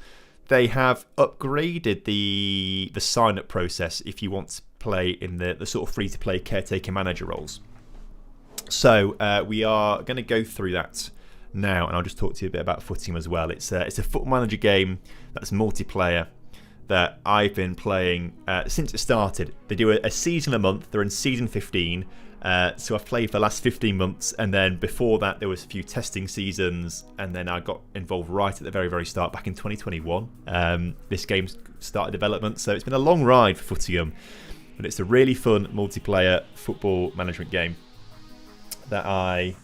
they have upgraded the sign-up process if you want to play in the sort of free-to-play caretaker manager roles. So we are going to go through that now, and I'll just talk to you a bit about Footium as well. It's a football manager game that's multiplayer that I've been playing since it started. They do a season a month. They're in season 15. So I've played for the last 15 months, and then before that there was a few testing seasons, and then I got involved right at the very, very start back in 2021. This game started development, so it's been a long ride for Footium, but it's a really fun multiplayer football management game that I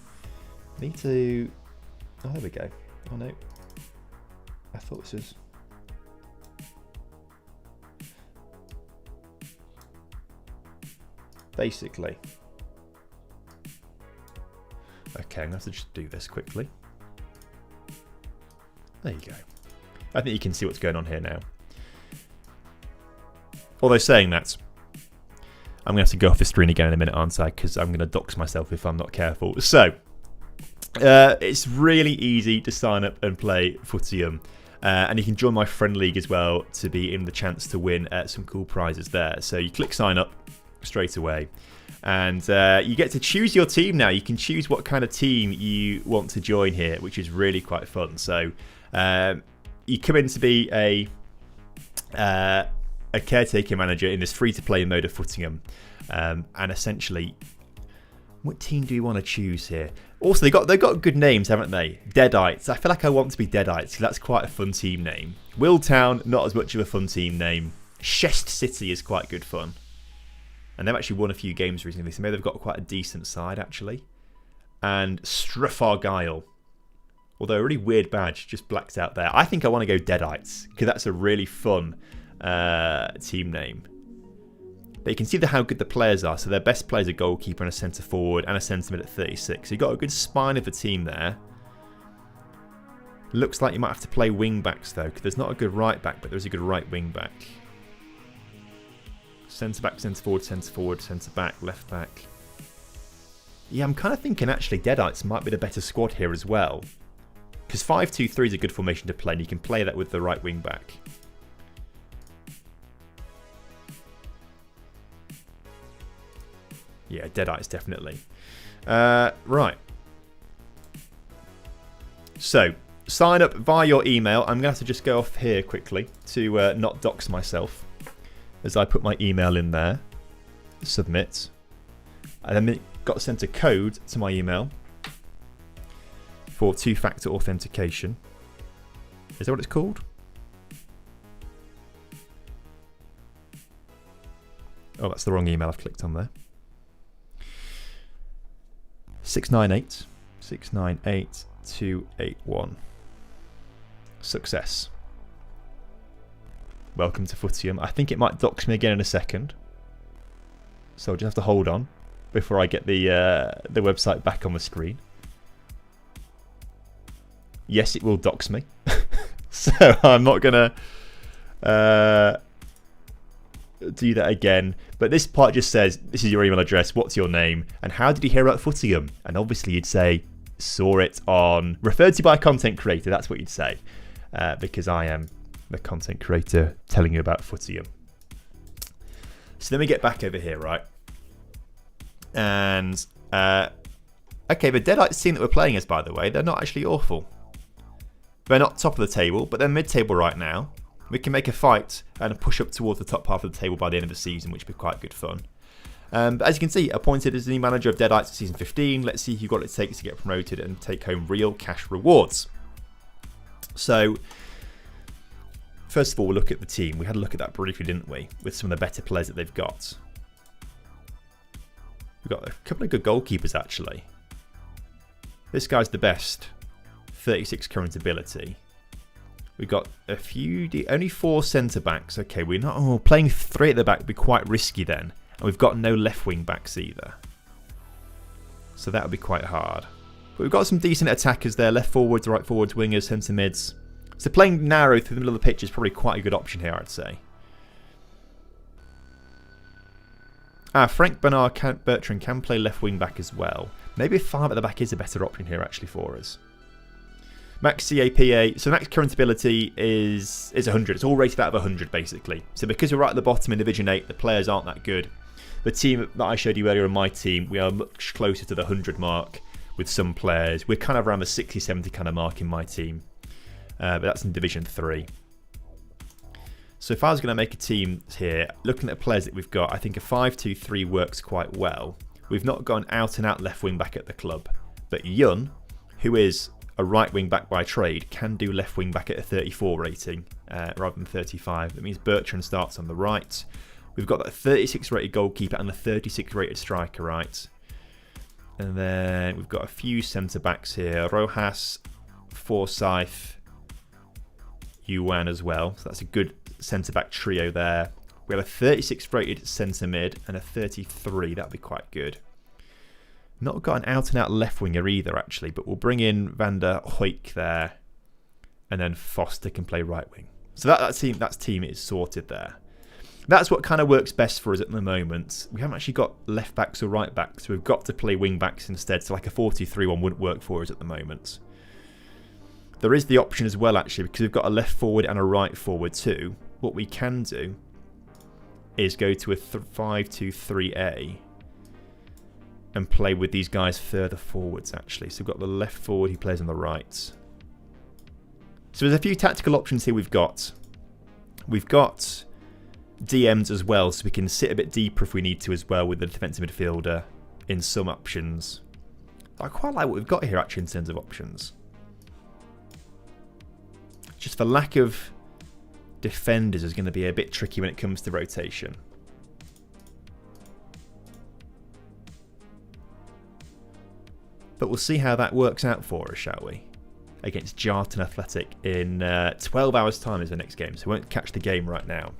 need to... Oh, there we go. Oh no, I thought this was... Basically... Okay, I'm going to have to just do this quickly. There you go. I think you can see what's going on here now. Although saying that, I'm going to have to go off the screen again in a minute, aren't I? Because I'm going to dox myself if I'm not careful. So, it's really easy to sign up and play Footium. And you can join my friend league as well to be in the chance to win some cool prizes there. So you click sign up straight away. And you get to choose your team now. You can choose what kind of team you want to join here, which is really quite fun. So you come in to be a caretaker manager in this free-to-play mode of Footium. And essentially, what team do you want to choose here? Also, they've got good names, haven't they? Deadites. I feel like I want to be Deadites because that's quite a fun team name. Willtown, not as much of a fun team name. Shest City is quite good fun. And they've actually won a few games recently, so maybe they've got quite a decent side, actually. And Strafargyle. Although a really weird badge, just blacks out there. I think I want to go Deadites, because that's a really fun team name. But you can see how good the players are. So their best players are goalkeeper and a centre forward and a centre mid at 36. So you've got a good spine of a team there. Looks like you might have to play wing backs though, because there's not a good right back, but there's a good right wing back. Centre back, centre forward, centre back, left back. Yeah, I'm kind of thinking actually Deadites might be the better squad here as well. Because 5-2-3 is a good formation to play, and you can play that with the right wing back. Yeah, Deadites definitely. Right. So, sign up via your email. I'm going to have to just go off here quickly to not dox myself. As I put my email in there. Submit. And then got sent a code to my email for two-factor authentication. Is that what it's called? Oh, that's the wrong email I've clicked on there. 698 698 281. Success. Welcome to Footium. I think it might dox me again in a second, so I'll just have to hold on before I get the website back on the screen. Yes, it will dox me, so I'm not gonna do that again. But this part just says, this is your email address, what's your name, and how did you hear about Footium? And obviously you'd say, saw it on, referred to by a content creator, that's what you'd say, because I am the content creator telling you about Footium. So then we get back over here, right? And, okay, the Deadites team that we're playing as, by the way, they're not actually awful. They're not top of the table, but they're mid-table right now. We can make a fight and a push up towards the top half of the table by the end of the season, which would be quite good fun. But as you can see, appointed as the new manager of Deadites season 15. Let's see if you've got what it takes to get promoted and take home real cash rewards. So, First of all, we'll look at the team. We had a look at that briefly, didn't we? With some of the better players that they've got. We've got a couple of good goalkeepers, actually. This guy's the best. 36 current ability. We've got a few... only 4 centre-backs. Okay, we're not... Oh, playing 3 at the back would be quite risky then. And we've got no left wing-backs either. So that would be quite hard. But we've got some decent attackers there. Left forwards, right forwards, wingers, centre mids. So playing narrow through the middle of the pitch is probably quite a good option here, I'd say. Frank Bertrand can play left wing back as well. Maybe a 5 at the back is a better option here actually for us. Max CAPA, so max current ability is 100. It's all rated out of 100 basically. So because we're right at the bottom in Division 8, the players aren't that good. The team that I showed you earlier in my team, we are much closer to the 100 mark with some players. We're kind of around the 60, 70 kind of mark in my team. But that's in Division 3. So if I was going to make a team here, looking at the players that we've got, I think a 5-2-3 works quite well. We've not got an out-and-out left wing-back at the club. But Yun, who is a right wing-back by trade, can do left wing-back at a 34 rating rather than 35. That means Bertrand starts on the right. We've got that 36 rated goalkeeper and a 36 rated striker, right? And then we've got a few centre-backs here. Rojas, Forsyth, Yuan as well. So that's a good centre-back trio there. We have a 36 rated centre-mid and a 33. That'd be quite good. Not got an out-and-out left winger either, actually, but we'll bring in Van der Hoek there. And then Foster can play right wing. So that team is sorted there. That's what kind of works best for us at the moment. We haven't actually got left backs or right backs, so we've got to play wing backs instead. So like a 4-2-3-1 wouldn't work for us at the moment. There is the option as well, actually, because we've got a left forward and a right forward too. What we can do is go to a 5-2-3-A and play with these guys further forwards, actually. So we've got the left forward, he plays on the right. So there's a few tactical options here we've got. We've got DMs as well, so we can sit a bit deeper if we need to as well with the defensive midfielder in some options. I quite like what we've got here, actually, in terms of options. Just for lack of defenders is going to be a bit tricky when it comes to rotation. But we'll see how that works out for us, shall we? Against Jarton Athletic in 12 hours' time is the next game, so we won't catch the game right now.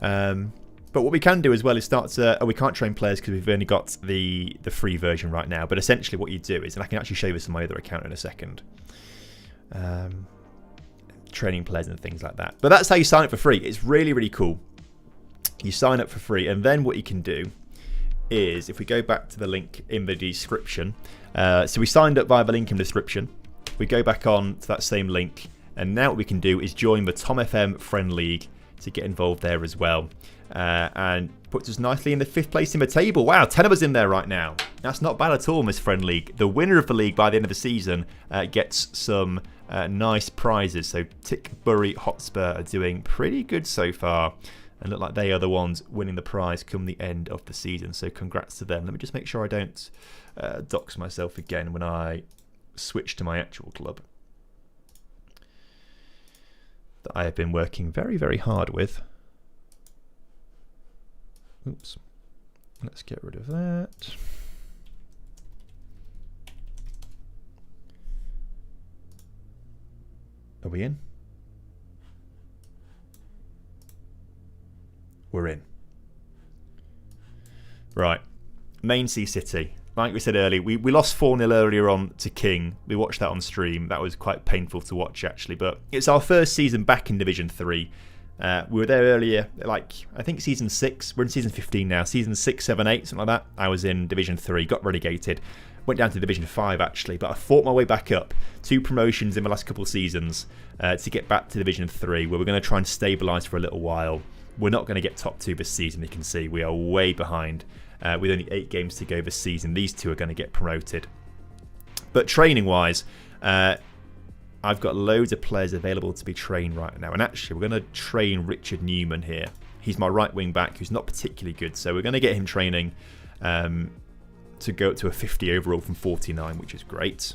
But what we can do as well is start to... we can't train players because we've only got the free version right now. But essentially what you do is, and I can actually show you this on my other account in a second. Training players and things like that. But that's how you sign up for free. It's really, really cool. You sign up for free, and then what you can do is, if we go back to the link in the description, so we signed up via the link in the description. We go back on to that same link, and now what we can do is join the TomFM Friend League to get involved there as well, and puts us nicely in the 5th place in the table. Wow, 10 of us in there right now. That's not bad at all, Miss Friend League. The winner of the league by the end of the season gets some nice prizes. So Tickbury Hotspur are doing pretty good so far, and look like they are the ones winning the prize come the end of the season. So congrats to them. Let me just make sure I don't dox myself again when I switch to my actual club that I have been working very, very hard with. Oops. Let's get rid of that. Are we in? We're in. Right. Main Sea City. Like we said earlier, we lost 4-0 earlier on to King. We watched that on stream. That was quite painful to watch, actually. But it's our first season back in Division 3. We were there earlier, like, I think season 6. We're in season 15 now. Season 6, 7, 8, something like that. I was in Division 3, got relegated. Went down to Division 5, actually. But I fought my way back up. 2 promotions in the last couple of seasons to get back to Division 3, where we're going to try and stabilise for a little while. We're not going to get top 2 this season, you can see. We are way behind. With only 8 games to go this season, these 2 are going to get promoted. But training-wise, I've got loads of players available to be trained right now. And actually, we're going to train Richard Newman here. He's my right wing back, who's not particularly good. So we're going to get him training to go up to a 50 overall from 49, which is great.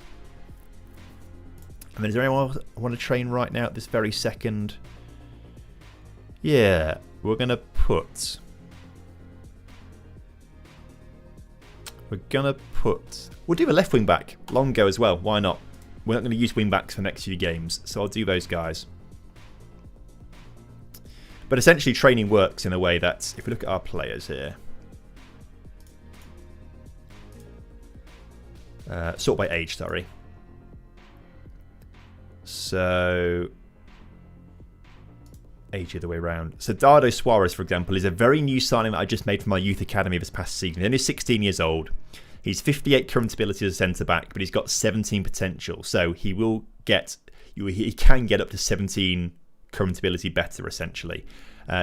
And then is there anyone else I want to train right now at this very second? Yeah, we're going to put... We'll do a left wing back. Longo as well. Why not? We're not going to use wing backs for the next few games. So I'll do those guys. But essentially training works in a way that, if we look at our players here. Sort by age, sorry. So... age the other way around. So Dardo Suarez, for example, is a very new signing that I just made from my youth academy this past season. He's only 16 years old. He's 58 current ability as a centre-back, but he's got 17 potential. So he will get... he can get up to 17 current ability better, essentially.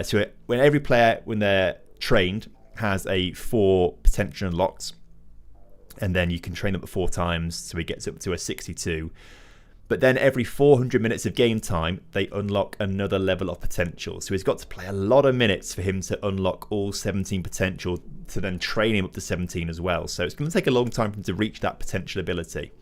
So when every player, when they're trained, has a 4 potential unlocked, and then you can train up 4 times, so he gets up to a 62. But then every 400 minutes of game time, they unlock another level of potential. So he's got to play a lot of minutes for him to unlock all 17 potential, to then train him up to 17 as well. So it's going to take a long time for him to reach that potential ability.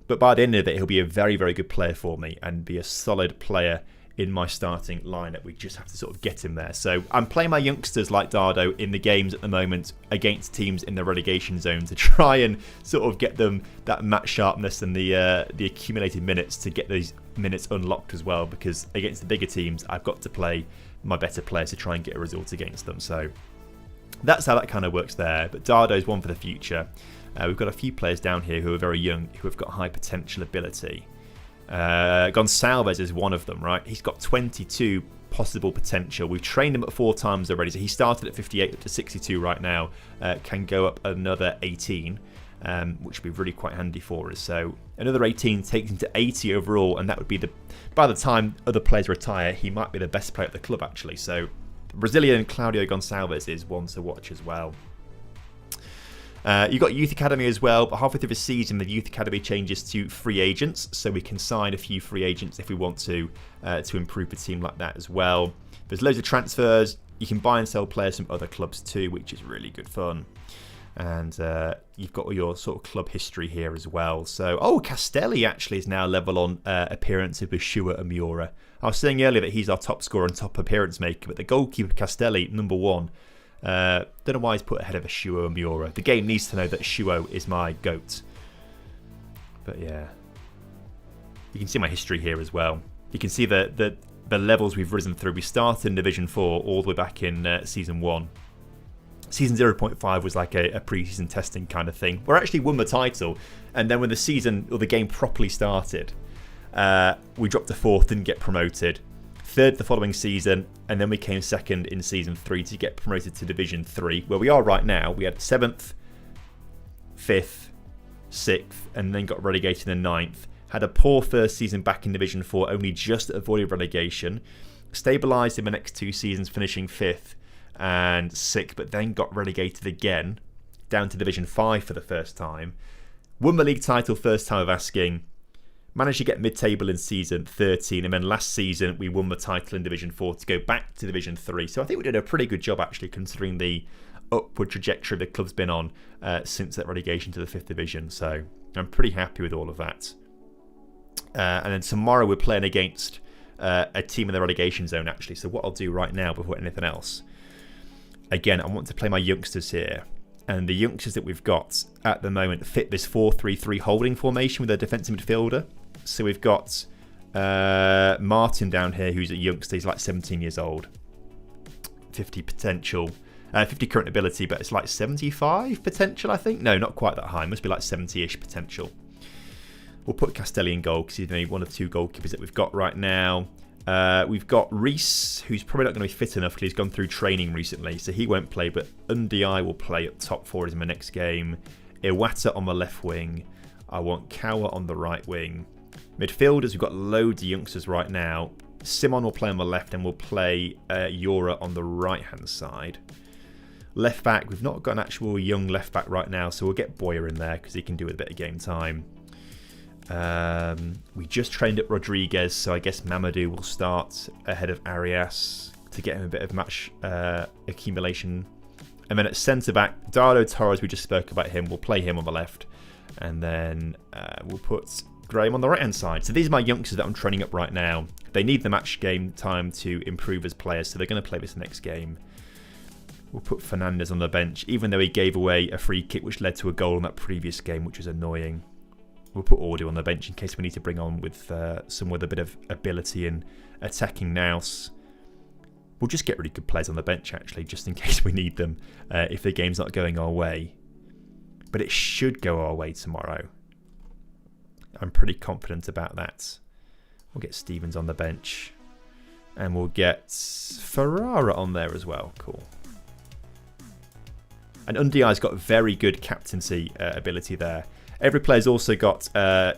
But by the end of it, he'll be a very, very good player for me and be a solid player in my starting lineup. We just have to sort of get him there. So I'm playing my youngsters like Dardo in the games at the moment against teams in the relegation zone to try and sort of get them that match sharpness and the accumulated minutes to get those minutes unlocked as well, because against the bigger teams I've got to play my better players to try and get a result against them. So that's how that kind of works there. But Dardo's one for the future. We've got a few players down here who are very young, who have got high potential ability. Gonçalves is one of them, right? He's got 22 possible potential. We've trained him at 4 times already, so he started at 58 up to 62 right now. Can go up another 18, which would be really quite handy for us. So another 18 takes him to 80 overall, and that would be by the time other players retire, he might be the best player at the club actually. So Brazilian Claudio Gonçalves is one to watch as well. You've got Youth Academy as well, but halfway through the season, the Youth Academy changes to free agents, so we can sign a few free agents if we want to improve the team like that as well. There's loads of transfers. You can buy and sell players from other clubs too, which is really good fun. And you've got all your sort of club history here as well. So, Castelli actually is now level on appearances with Shua and Miura. I was saying earlier that he's our top scorer and top appearance maker, but the goalkeeper Castelli, number 1. Don't know why he's put ahead of a Shuo and Miura. The game needs to know that Shuo is my GOAT. But yeah. You can see my history here as well. You can see the levels we've risen through. We started in Division 4 all the way back in Season 1. Season 0.5 was like a pre-season testing kind of thing. We actually won the title. And then when the season or the game properly started, we dropped to 4th, didn't get promoted. 3rd the following season, and then we came 2nd in Season 3 to get promoted to Division 3, where we are right now. We had 7th, 5th, 6th, and then got relegated in 9th. Had a poor first season back in Division 4, only just avoided relegation. Stabilised in the next 2 seasons, finishing 5th and 6th, but then got relegated again, down to Division 5 for the first time. Won the league title first time of asking. Managed to get mid-table in season 13, and then last season we won the title in Division 4 to go back to Division 3. So I think we did a pretty good job actually, considering the upward trajectory the club's been on since that relegation to the 5th Division. So I'm pretty happy with all of that. And then tomorrow we're playing against a team in the relegation zone actually. So what I'll do right now before anything else, again, I want to play my youngsters here. And the youngsters that we've got at the moment fit this 4-3-3 holding formation with a defensive midfielder. So we've got Martin down here, who's a youngster. He's like 17 years old. 50 potential. 50 current ability, but it's like 75 potential, I think. No, not quite that high. Must be like 70-ish potential. We'll put Castelli in goal because he's only one of 2 goalkeepers that we've got right now. We've got Reese, who's probably not going to be fit enough because he's gone through training recently, so he won't play, but Undiai will play at top 4 in the next game. Iwata on the left wing. I want Kawa on the right wing. Midfielders, we've got loads of youngsters right now. Simon will play on the left and we'll play Yora on the right-hand side. Left back, we've not got an actual young left back right now, so we'll get Boyer in there because he can do with a bit of game time. We just trained up Rodriguez, so I guess Mamadou will start ahead of Arias to get him a bit of match accumulation. And then at centre-back, Dardo Torres, we just spoke about him. We'll play him on the left. And then we'll put Graham on the right-hand side. So these are my youngsters that I'm training up right now. They need the match game time to improve as players, so they're going to play this next game. We'll put Fernandes on the bench, even though he gave away a free kick which led to a goal in that previous game, which was annoying. We'll put Audio on the bench in case we need to bring on with someone with a bit of ability in attacking nous. We'll just get really good players on the bench, actually, just in case we need them if the game's not going our way. But it should go our way tomorrow. I'm pretty confident about that. We'll get Stevens on the bench. And we'll get Ferrara on there as well. Cool. And Undiai's got very good captaincy ability there. Every player's also got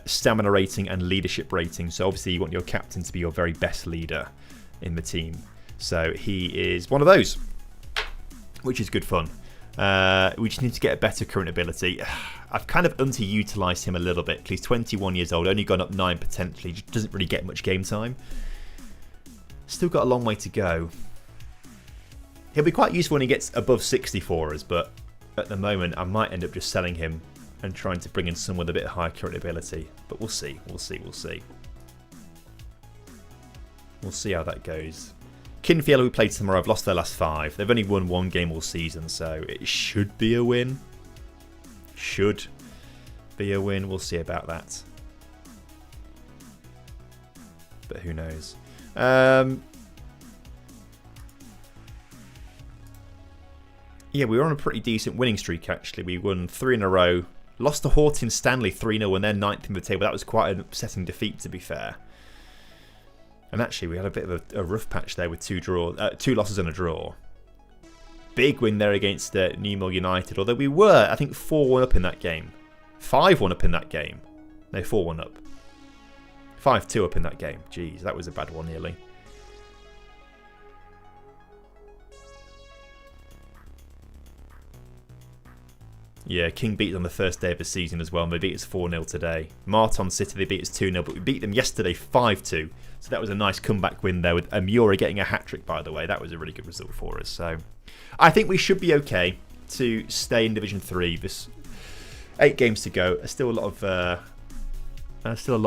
stamina rating and leadership rating. So obviously you want your captain to be your very best leader in the team. So he is one of those, which is good fun. We just need to get a better current ability. I've kind of underutilised him a little bit. He's 21 years old, only gone up 9 potentially. Just doesn't really get much game time. Still got a long way to go. He'll be quite useful when he gets above 60 for us, but at the moment I might end up just selling him and trying to bring in someone with a bit higher current ability. But we'll see, we'll see, we'll see. We'll see how that goes. Kinfield, who played tomorrow, have lost their last 5. They've only won 1 game all season, so it should be a win. Should be a win. We'll see about that. But who knows? Yeah, we were on a pretty decent winning streak, actually. We won 3 in a row. Lost to Horton Stanley 3-0 and they're 9th in the table. That was quite an upsetting defeat, to be fair. And actually, we had a bit of a rough patch there with 2 losses and a draw. Big win there against Newmill United. Although we were, I think, 4-1 up in that game. 5-1 up in that game. No, 4-1 up. 5-2 up in that game. Jeez, that was a bad one nearly. Yeah, King beat us on the first day of the season as well. And they beat us 4-0 today. Marton City, they beat us 2-0. But we beat them yesterday 5-2. So that was a nice comeback win there with Amura getting a hat-trick, by the way. That was a really good result for us. So I think we should be okay to stay in Division 3. There's 8 games to go. There's still a lot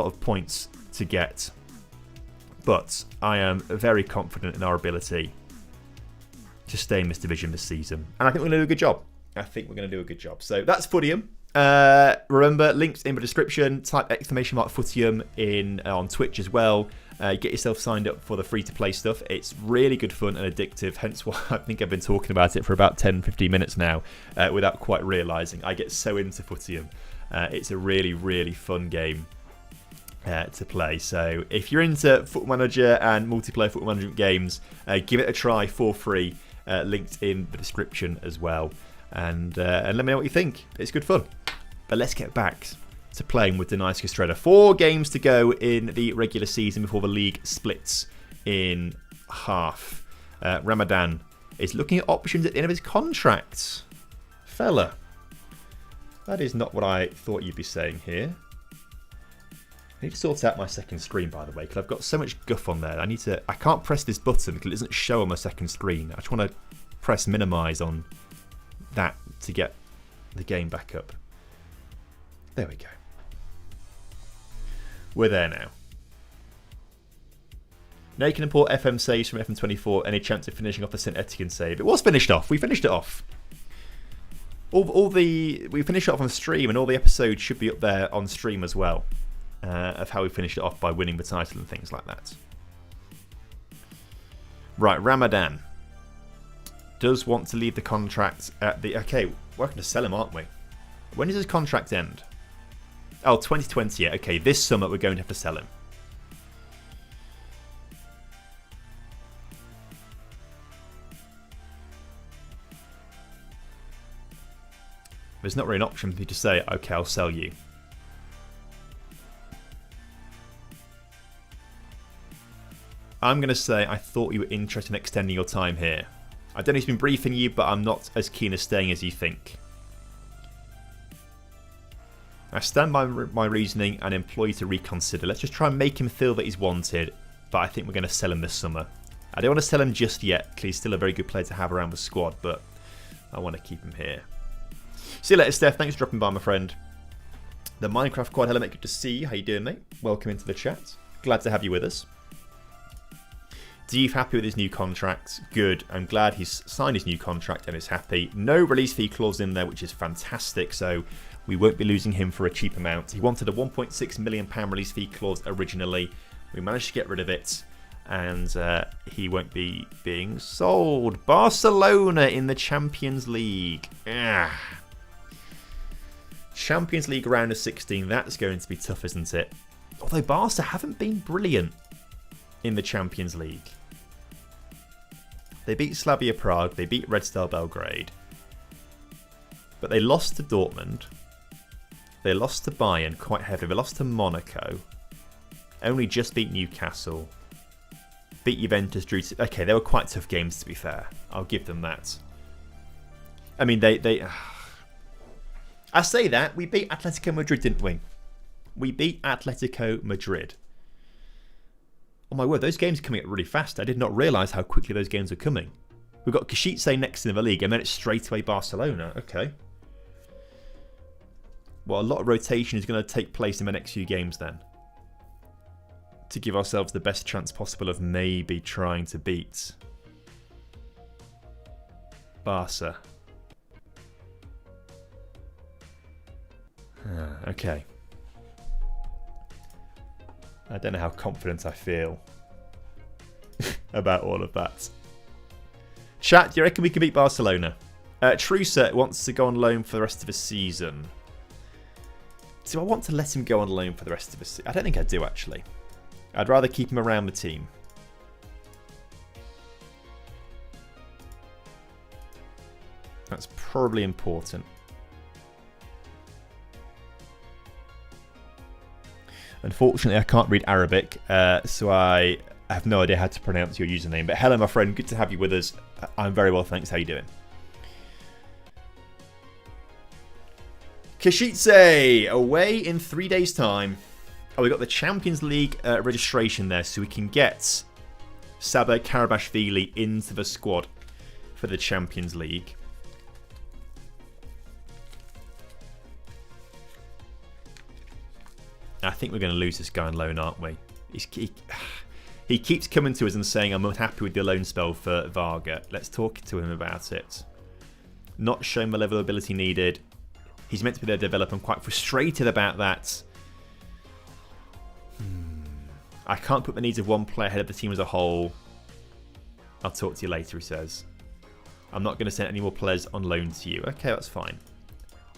of points to get. But I am very confident in our ability to stay in this division this season. And I think we're going to do a good job. So that's Footium. Remember, links in the description. Type !Footium in on Twitch as well. Get yourself signed up for the free-to-play stuff. It's really good fun and addictive, hence why I think I've been talking about it for about 10-15 minutes now without quite realising. I get so into Footium. It's a really, really fun game to play. So if you're into Football Manager and multiplayer Football Management games, give it a try for free. Linked in the description as well. And let me know what you think. It's good fun. But let's get back to playing with Dunajska Streda. 4 games to go in the regular season before the league splits in half. Ramadan is looking at options at the end of his contract. Fella, that is not what I thought you'd be saying here. I need to sort out my second screen, by the way, because I've got so much guff on there. I can't press this button because it doesn't show on my second screen. I just want to press minimise on that to get the game back up. There we go. We're there now. Now you can import FM saves from FM24. Any chance of finishing off the St Etienne save? It was finished off. We finished it off. We finished it off on stream, and all the episodes should be up there on stream as well. Of how we finished it off by winning the title and things like that. Right, Ramadan does want to leave the contract at the... Okay, we're going to sell him, aren't we? When does his contract end? Oh, 2020. Yeah. Okay, this summer we're going to have to sell him. There's not really an option for me to say, okay, I'll sell you. I'm going to say I thought you were interested in extending your time here. I don't know who's been briefing you, but I'm not as keen as staying as you think. I stand by my reasoning and implore you to reconsider. Let's just try and make him feel that he's wanted, but I think we're going to sell him this summer. I don't want to sell him just yet, because he's still a very good player to have around the squad, but I want to keep him here. See you later, Steph. Thanks for dropping by, my friend. The Minecraft Quad, hello mate, good to see you. How you doing, mate? Welcome into the chat. Glad to have you with us. Dave happy with his new contract? Good. I'm glad he's signed his new contract and is happy. No release fee clause in there, which is fantastic. So we won't be losing him for a cheap amount. He wanted a £1.6 million release fee clause originally. We managed to get rid of it. And he won't be being sold. Barcelona in the Champions League. Champions League round of 16. That's going to be tough, isn't it? Although Barca haven't been brilliant in the Champions League. They beat Slavia Prague. They beat Red Star Belgrade. But they lost to Dortmund. They lost to Bayern quite heavily. They lost to Monaco. Only just beat Newcastle. Beat Juventus, drew. Okay, they were quite tough games to be fair. I'll give them that. I mean, I say that. We beat Atletico Madrid, didn't we? We beat Atletico Madrid. Oh my word, those games are coming up really fast. I did not realise how quickly those games are coming. We've got Košice next in the league, and then it's straight away Barcelona. Okay. Well, a lot of rotation is going to take place in the next few games then, to give ourselves the best chance possible of maybe trying to beat Barca. Okay. I don't know how confident I feel about all of that. Chat, do you reckon we can beat Barcelona? Trusa wants to go on loan for the rest of the season. Do I want to let him go on loan for the rest of the season? I don't think I do, actually. I'd rather keep him around the team. That's probably important. Unfortunately, I can't read Arabic, so I have no idea how to pronounce your username. But hello, my friend. Good to have you with us. I'm very well, thanks. How you doing? Košice, away in 3 days' time. Oh, we got the Champions League registration there, so we can get Saba Karabashvili into the squad for the Champions League. I think we're going to lose this guy on loan, aren't we? He keeps coming to us and saying, I'm unhappy with the loan spell for Varga. Let's talk to him about it. Not showing the level of ability needed. He's meant to be their developer. I'm quite frustrated about that. I can't put the needs of one player ahead of the team as a whole. I'll talk to you later, he says. I'm not going to send any more players on loan to you. Okay, that's fine.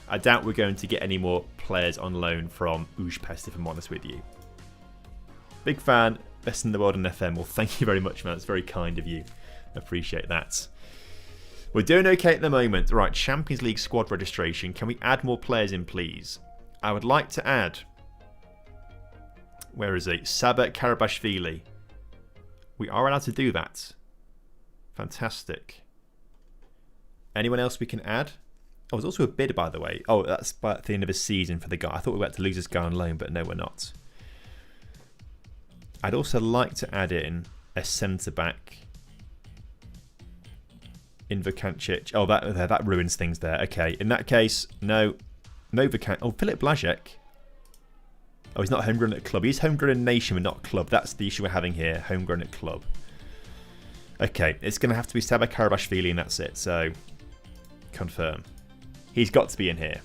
I doubt we're going to get any more players on loan from Ujpest, if I'm honest with you. Big fan, best in the world on FM. Well, thank you very much, man. It's very kind of you. Appreciate that. We're doing okay at the moment. Right, Champions League squad registration. Can we add more players in, please? I would like to add... Where is he? Saba Karabashvili. We are allowed to do that. Fantastic. Anyone else we can add? Oh, there's also a bid, by the way. Oh, that's by the end of the season for the guy. I thought we were about to lose this guy on loan, but no, we're not. I'd also like to add in a centre-back in Vukancic. Oh, that ruins things there. Okay, in that case, no Vukancic. Oh, Filip Blazek. Oh, he's not homegrown at club. He's homegrown in nation, but not club. That's the issue we're having here. Homegrown at club. Okay, it's going to have to be Saba Karabashvili, and that's it. So, confirm. He's got to be in here.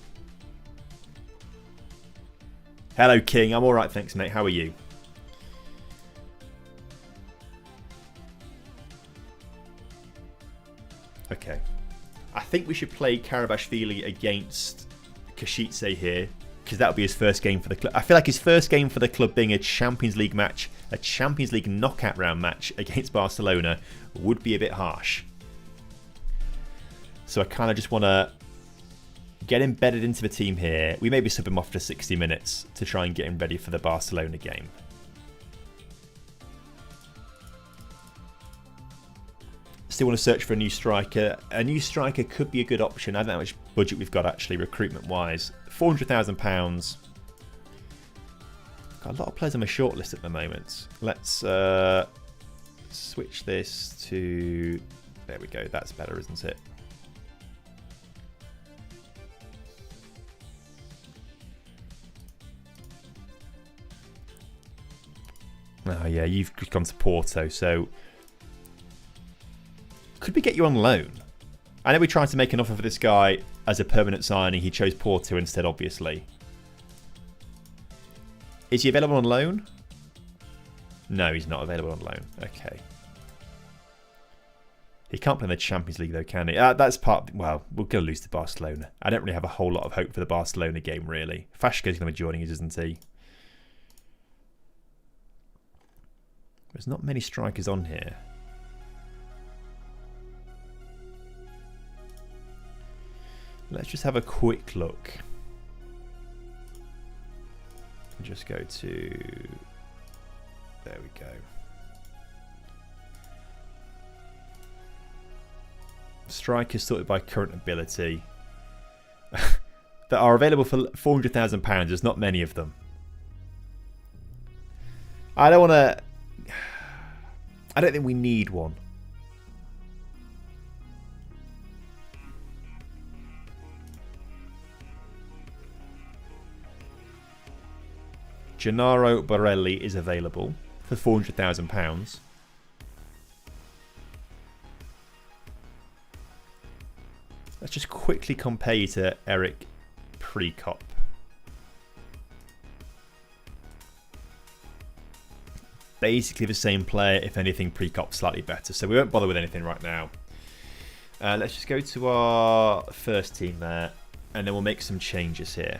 Hello, King. I'm all right, thanks, mate. How are you? Okay. I think we should play Karabashvili against Košice here, because that would be his first game for the club. I feel like his first game for the club being a Champions League match, a Champions League knockout round match against Barcelona, would be a bit harsh. So I kind of just want to get embedded into the team here. We maybe sub him off for 60 minutes to try and get him ready for the Barcelona game. Still want to search for a new striker. A new striker could be a good option. I don't know how much budget we've got actually, recruitment-wise. £400,000. Got a lot of players on my shortlist at the moment. Let's switch this to... There we go. That's better, isn't it? Oh, yeah, you've gone to Porto, so... Could we get you on loan? I know we tried to make an offer for this guy as a permanent signing. He chose Porto instead, obviously. Is he available on loan? No, he's not available on loan. Okay. He can't play in the Champions League, though, can he? That's part... Well, we're going to lose to Barcelona. I don't really have a whole lot of hope for the Barcelona game, really. Fashka's going to be joining us, isn't he? There's not many strikers on here. Let's just have a quick look. Just go to... There we go. Strikers sorted by current ability that are available for £400,000. There's not many of them. I don't want to... I don't think we need one. Gennaro Borelli is available for £400,000. Let's just quickly compare you to Eric Prekop. Basically the same player, if anything, Prekop slightly better. So we won't bother with anything right now. Let's just go to our first team there, and then we'll make some changes here.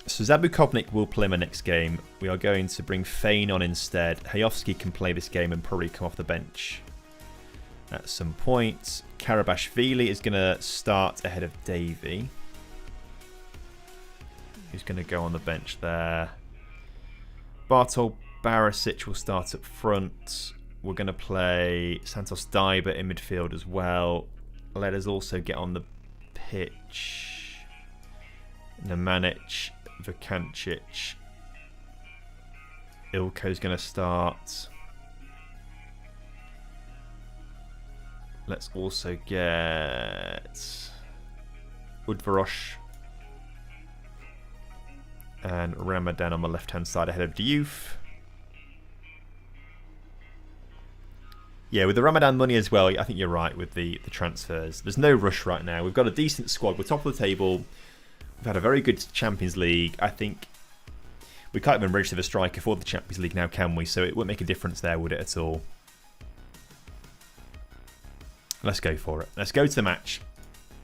So Zabukobnik will play my next game. We are going to bring Fane on instead. Hayovsky can play this game and probably come off the bench at some point. Karabashvili is going to start ahead of Davey, who's going to go on the bench there. Bartol Barisic will start up front. We're going to play Santos Daiba in midfield as well. Let us also get on the pitch. Nemanic, Vukancic. Ilko's going to start. Let's also get Udvarosh and Ramadan on the left-hand side ahead of Diouf. Yeah, with the Ramadan money as well, I think you're right with the transfers. There's no rush right now. We've got a decent squad. We're top of the table. We've had a very good Champions League. I think we can't even register the striker for the Champions League now, can we? So it wouldn't make a difference there, would it, at all? Let's go for it. Let's go to the match.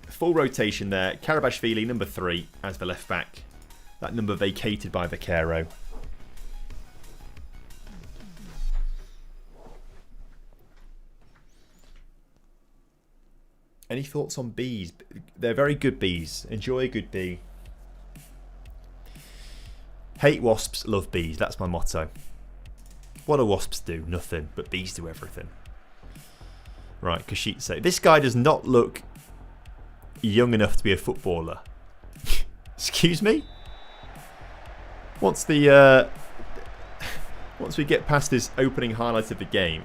Full rotation there. Karabashvili, number 3, as the left back. That number vacated by Vaquero. Any thoughts on bees? They're very good bees. Enjoy a good bee. Hate wasps, love bees. That's my motto. What do wasps do? Nothing. But bees do everything. Right, Kashitse. This guy does not look young enough to be a footballer. Excuse me? Once we get past this opening highlight of the game,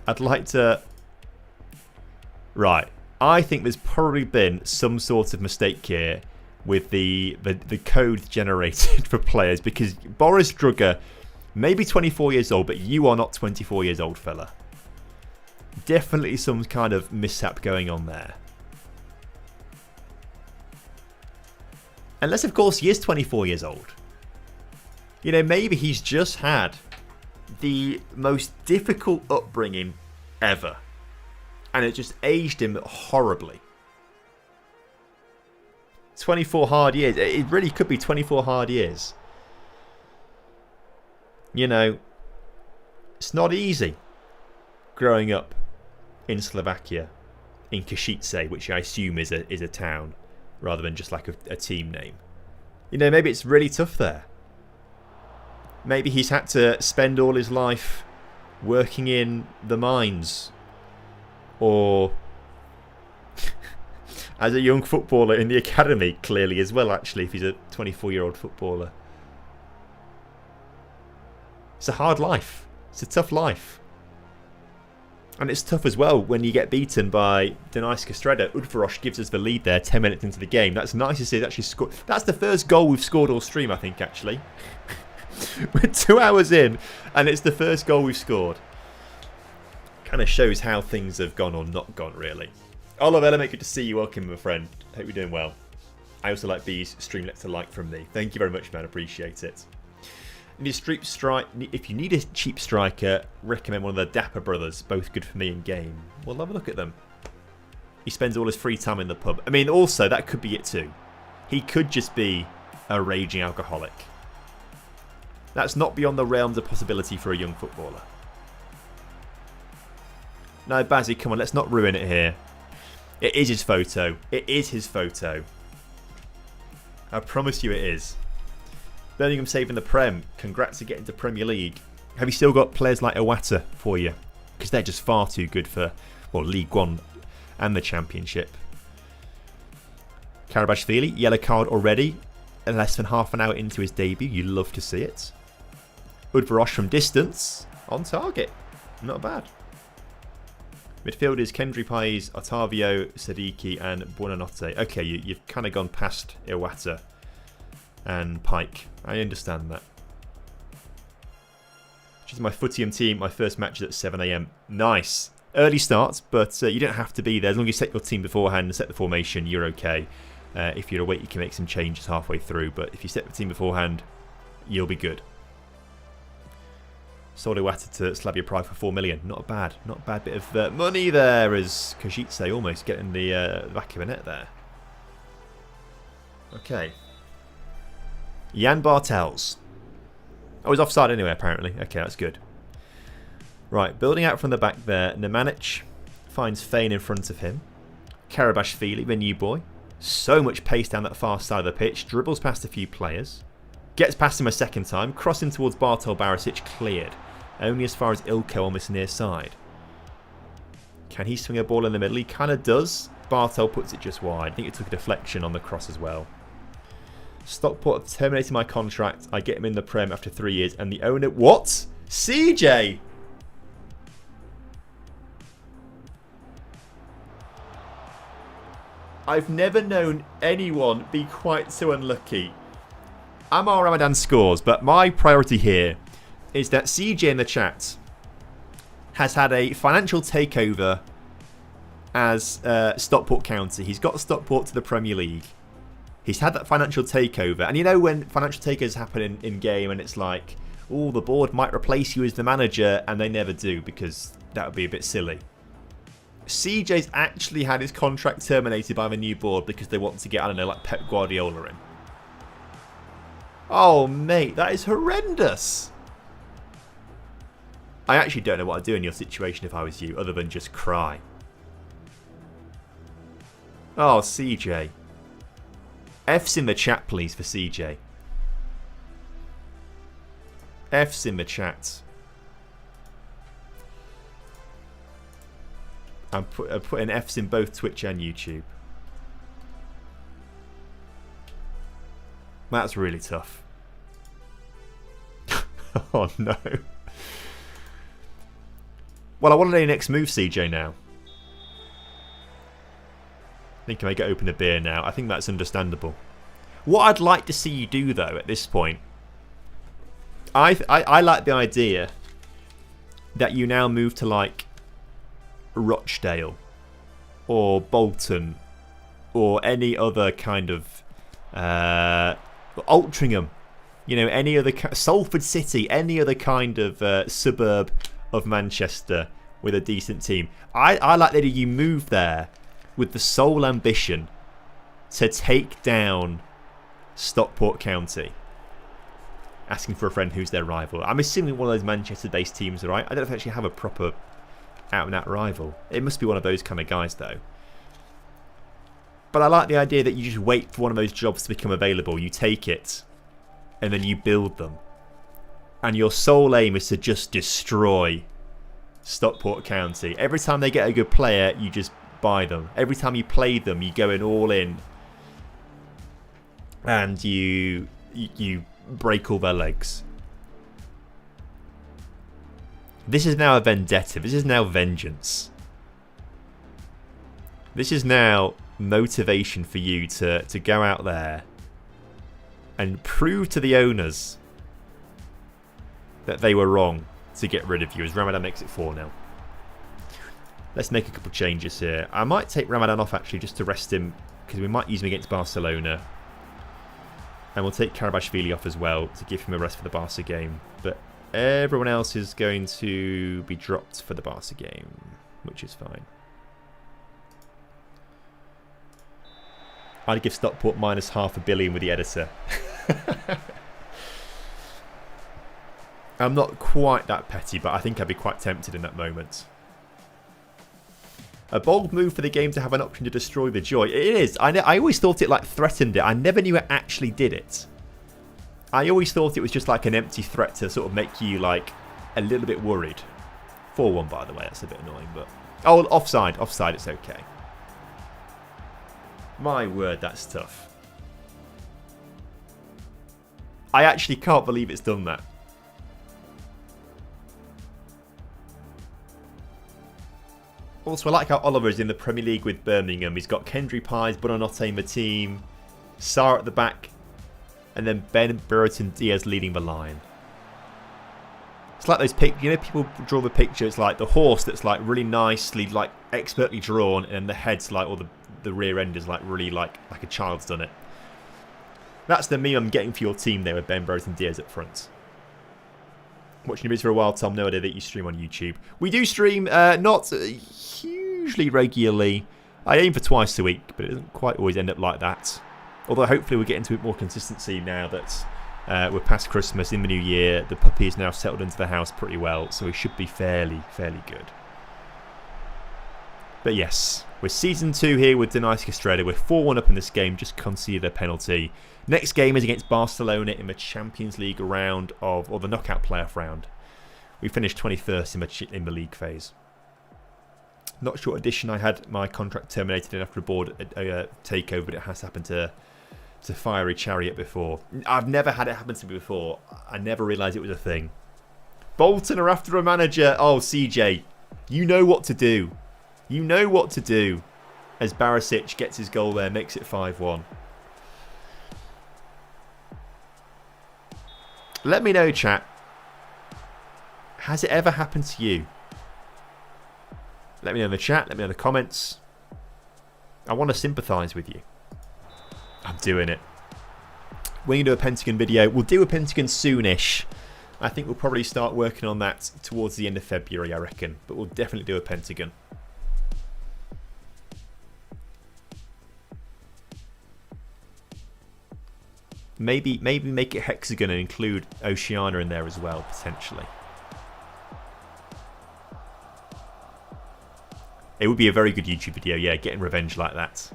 I'd like to... Right, I think there's probably been some sort of mistake here with the code generated for players, because Boris Drugger may be 24 years old, but you are not 24 years old, fella. Definitely some kind of mishap going on there. Unless, of course, he is 24 years old. You know, maybe he's just had the most difficult upbringing ever. And it just aged him horribly. 24 hard years. It really could be 24 hard years. You know, it's not easy growing up in Slovakia, in Kashitse, which I assume is a town, rather than just like a team name. You know, maybe it's really tough there. Maybe he's had to spend all his life working in the mines, or as a young footballer in the academy, clearly as well, actually, if he's a 24-year-old footballer. It's a hard life. It's a tough life. And it's tough as well when you get beaten by Dunajska Streda. Udvarosh gives us the lead there 10 minutes into the game. That's nice to see it actually scored. That's the first goal we've scored all stream, I think, actually. We're 2 hours in, and it's the first goal we've scored. Kind of shows how things have gone or not gone, really. Oliver, mate, good to see you. Welcome, my friend. Hope you're doing well. I also like B's stream. Let's a like from me. Thank you very much, man. Appreciate it. If you need a cheap striker, recommend one of the Dapper brothers. Both good for me in game. Well, have a look at them. He spends all his free time in the pub. I mean, also, that could be it too. He could just be a raging alcoholic. That's not beyond the realms of possibility for a young footballer. No, Bazzy, come on, let's not ruin it here. It is his photo. It is his photo. I promise you it is. Birmingham saving the Prem. Congrats to getting to Premier League. Have you still got players like Iwata for you? Because they're just far too good for, well, League One and the Championship. Karabashvili, yellow card already. And less than half an hour into his debut. You love to see it. Udvarosh from distance. On target. Not bad. Midfielders Kendry Pais, Otavio, Sadiki and Buonanotte. Okay, you've kind of gone past Iwata and Pike. I understand that. Choosing my Footium team. My first match is at 7 AM. Nice. Early start, but you don't have to be there. As long as you set your team beforehand and set the formation, you're okay. If you're awake, you can make some changes halfway through. But if you set the team beforehand, you'll be good. Sold Iwata to Slavia Prague for 4 million. Not bad. Not a bad bit of money there as Košice almost getting the back of the net there. Okay. Jan Bartels. Oh, he's offside anyway, apparently. Okay, that's good. Right, building out from the back there. Nemanic finds Fane in front of him. Karabashvili, the new boy. So much pace down that far side of the pitch. Dribbles past a few players. Gets past him a second time. Crossing towards Bartol Barisic. Cleared. Only as far as Ilko on this near side. Can he swing a ball in the middle? He kind of does. Bartol puts it just wide. I think it took a deflection on the cross as well. Stockport have terminated my contract. I get him in the Prem after 3 years. And the owner... What? CJ! I've never known anyone be quite so unlucky. Amar Ramadan scores, but my priority here is that CJ in the chat has had a financial takeover as Stockport County. He's got Stockport to the Premier League. He's had that financial takeover. And you know when financial takeovers happen in game and it's like, oh, the board might replace you as the manager, and they never do because that would be a bit silly. CJ's actually had his contract terminated by the new board because they want to get, I don't know, like Pep Guardiola in. Oh, mate, that is horrendous. I actually don't know what I'd do in your situation if I was you, other than just cry. Oh, CJ. F's in the chat, please, for CJ. F's in the chat. I'm putting F's in both Twitch and YouTube. That's really tough. Oh no. Well, I want to know your next move, CJ, now. I think I may go open a beer now. I think that's understandable. What I'd like to see you do, though, at this point, I like the idea that you now move to, like, Rochdale or Bolton or any other kind of Altrincham, you know, any other Salford City, any other kind of suburb of Manchester with a decent team. I like that you move there with the sole ambition to take down Stockport County, asking for a friend who's their rival. I'm assuming one of those Manchester-based teams, right? I don't know if they actually have a proper out-and-out rival. It must be one of those kind of guys, though. But I like the idea that you just wait for one of those jobs to become available. You take it, and then you build them. And your sole aim is to just destroy Stockport County. Every time they get a good player, you just buy them. Every time you play them, you go in all in. And you break all their legs. This is now a vendetta. This is now vengeance. This is now motivation for you to go out there and prove to the owners that they were wrong to get rid of you, as Ramadan makes it 4-0. Let's make a couple changes here. I might take Ramadan off actually just to rest him, because we might use him against Barcelona. And we'll take Karabashvili off as well to give him a rest for the Barca game. But everyone else is going to be dropped for the Barca game, which is fine. I'd give Stockport minus $500 million with the editor. I'm not quite that petty, but I think I'd be quite tempted in that moment. A bold move for the game to have an option to destroy the joy. It is. I always thought it like threatened it. I never knew it actually did it. I always thought it was just like an empty threat to sort of make you like a little bit worried. 4-1 by the way. That's a bit annoying, but oh, offside. Offside. It's okay. My word, that's tough. I actually can't believe it's done that. Also, I like how Oliver's in the Premier League with Birmingham. He's got Kendry Pies, Buonanotte Mateam, Sarr at the back, and then Ben Brereton Diaz leading the line. It's like those you know, people draw the picture. It's like the horse that's like really nicely, like expertly drawn, and the head's like, or the rear end is like really like a child's done it. That's the meme I'm getting for your team there with Ben Brereton Diaz up front. Watching videos for a while, Tom. No idea that you stream on YouTube. We do stream, not hugely regularly. I aim for twice a week, but it doesn't quite always end up like that. Although hopefully we'll get into a bit more consistency now that we're past Christmas, in the new year. The puppy is now settled into the house pretty well, so we should be fairly good. But yes, we're Season 2 here with Dunajska Streda. We're 4-1 up in this game, just conceded a penalty. Next game is against Barcelona in the Champions League round or the knockout playoff round. We finished 21st in the league phase. Not sure edition I had my contract terminated after a board takeover, but it has happened to Fiery Chariot before. I've never had it happen to me before. I never realised it was a thing. Bolton are after a manager. Oh, CJ, you know what to do. You know what to do. As Barisic gets his goal there, makes it 5-1. Let me know, chat. Has it ever happened to you? Let me know in the chat. Let me know in the comments. I want to sympathise with you. I'm doing it. When you do a Pentagon video, we'll do a Pentagon soonish. I think we'll probably start working on that towards the end of February, I reckon. But we'll definitely do a Pentagon. Maybe make it hexagon and include Oceania in there as well, potentially. It would be a very good YouTube video, yeah, getting revenge like that.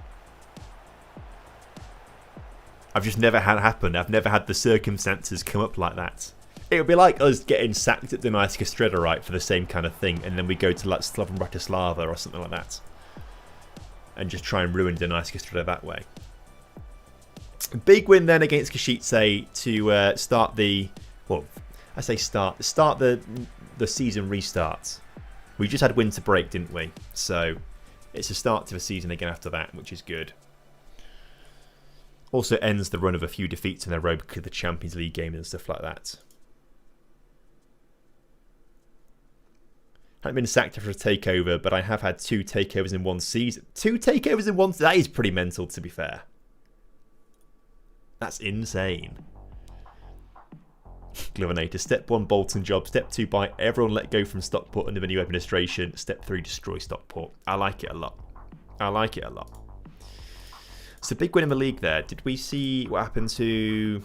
I've just never had it happen. I've never had the circumstances come up like that. It would be like us getting sacked at Dunajska Streda, right, for the same kind of thing, and then we go to like Slovan Bratislava or something like that. And just try and ruin Dunajska Streda that way. Big win then against Košice to start the, well, I say start the season restart. We just had winter break, didn't we? So it's a start to the season again after that, which is good. Also ends the run of a few defeats in a row because of the Champions League game and stuff like that. I haven't been sacked after a takeover, but I have had 2 takeovers in one season. 2 takeovers in one season? That is pretty mental, to be fair. That's insane. Glivinator. Step 1, Bolton job. Step 2, buy everyone let go from Stockport under the new administration. Step 3, destroy Stockport. I like it a lot. I like it a lot. It's a big win in the league there. Did we see what happened to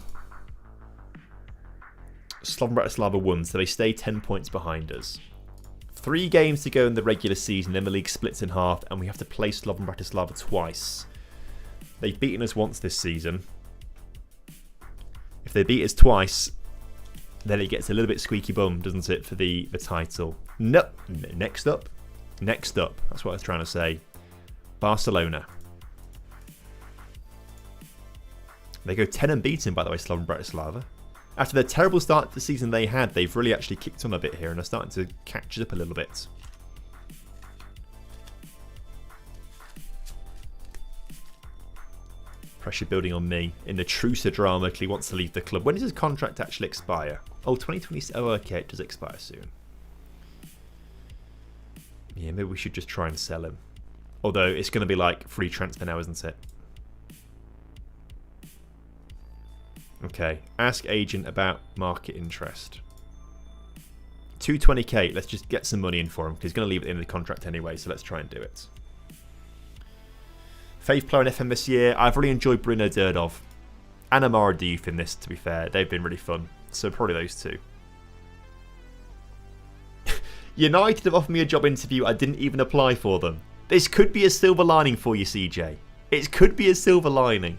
Slovan Bratislava won? So they stay 10 points behind us. 3 games to go in the regular season. Then the league splits in half and we have to play Slovan Bratislava twice. They've beaten us once this season. If they beat us twice, then it gets a little bit squeaky bum, doesn't it, for the title? No. Next up. That's what I was trying to say. Barcelona. They go 10 unbeaten, by the way, Slovan Bratislava. After the terrible start to the season they had, they've really actually kicked on a bit here and are starting to catch up a little bit. Pressure building on me in the Trusa drama because he wants to leave the club. When does his contract actually expire? Oh, 2020. Oh, okay, it does expire soon. Yeah, maybe we should just try and sell him. Although it's going to be like free transfer now, isn't it? Okay, ask agent about market interest. 220k, let's just get some money in for him because he's going to leave at the end of the contract anyway, so let's try and do it. Faith player in FM this year, I've really enjoyed Bruno Durdov and Amara Diouf in this, to be fair. They've been really fun, so probably those two. United have offered me a job interview, I didn't even apply for them. This could be a silver lining for you, CJ. It could be a silver lining.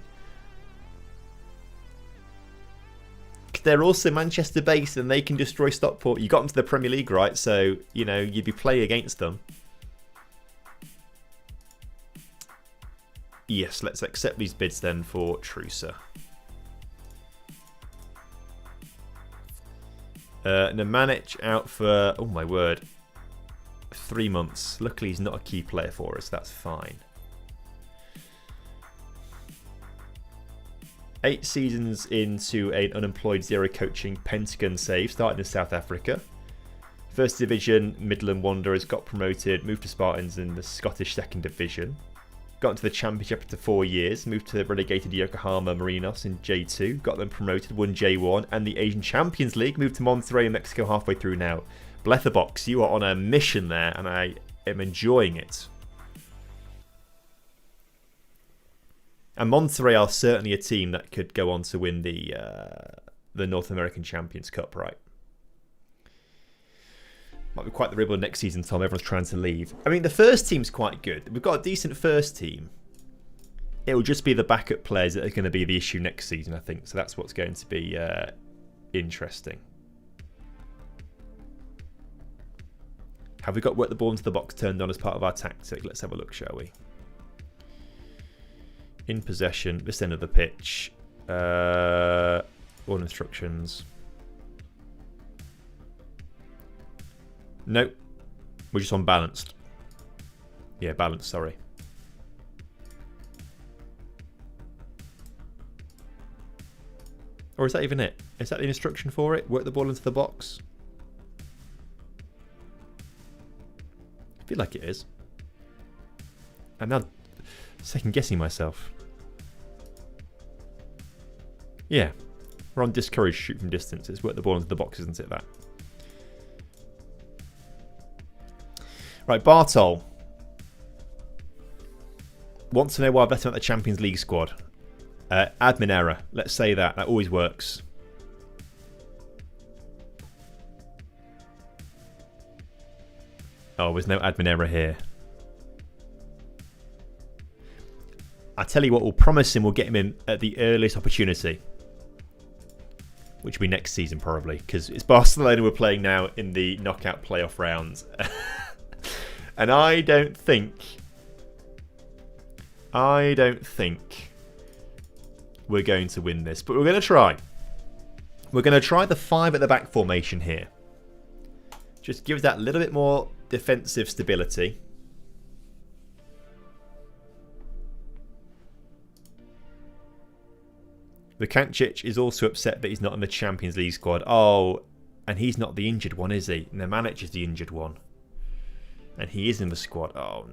They're also Manchester based and they can destroy Stockport. You got them to the Premier League, right? So, you know, you'd be playing against them. Yes, let's accept these bids then for Trusa. Nemanic out for, oh my word, 3 months. Luckily he's not a key player for us, that's fine. 8 seasons into an unemployed zero coaching Pentagon save, started in South Africa. First Division, Midland Wanderers, got promoted, moved to Spartans in the Scottish Second Division. Got into the Championship after 4 years, moved to the relegated Yokohama Marinos in J2, got them promoted, won J1, and the Asian Champions League, moved to Monterrey in Mexico halfway through now. Bletherbox, you are on a mission there, and I am enjoying it. And Monterrey are certainly a team that could go on to win the North American Champions Cup, right? Might be quite the ribble next season, Tom. Everyone's trying to leave. I mean, the first team's quite good. We've got a decent first team. It will just be the backup players that are going to be the issue next season, I think. So that's what's going to be interesting. Have we got work the ball into the box turned on as part of our tactic? Let's have a look, shall we? In possession, this end of the pitch. All instructions. Nope. We're just on balanced. Yeah, balanced, sorry. Or is that even it? Is that the instruction for it? Work the ball into the box? I feel like it is. I'm now second guessing myself. Yeah. We're on discourage, shoot from distance. It's work the ball into the box, isn't it, that? Right, Bartol wants to know why I've left him at the Champions League squad. Admin error. Let's say that. That always works. Oh, there's no admin error here. I tell you what, we'll promise him we'll get him in at the earliest opportunity. Which will be next season, probably. Because it's Barcelona we're playing now in the knockout playoff rounds. And I don't think we're going to win this. But we're going to try. We're going to try the 5 at the back formation here. Just give that a little bit more defensive stability. Vukancic is also upset that he's not in the Champions League squad. Oh, and he's not the injured one, is he? Nemanic is the injured one. And he is in the squad. Oh,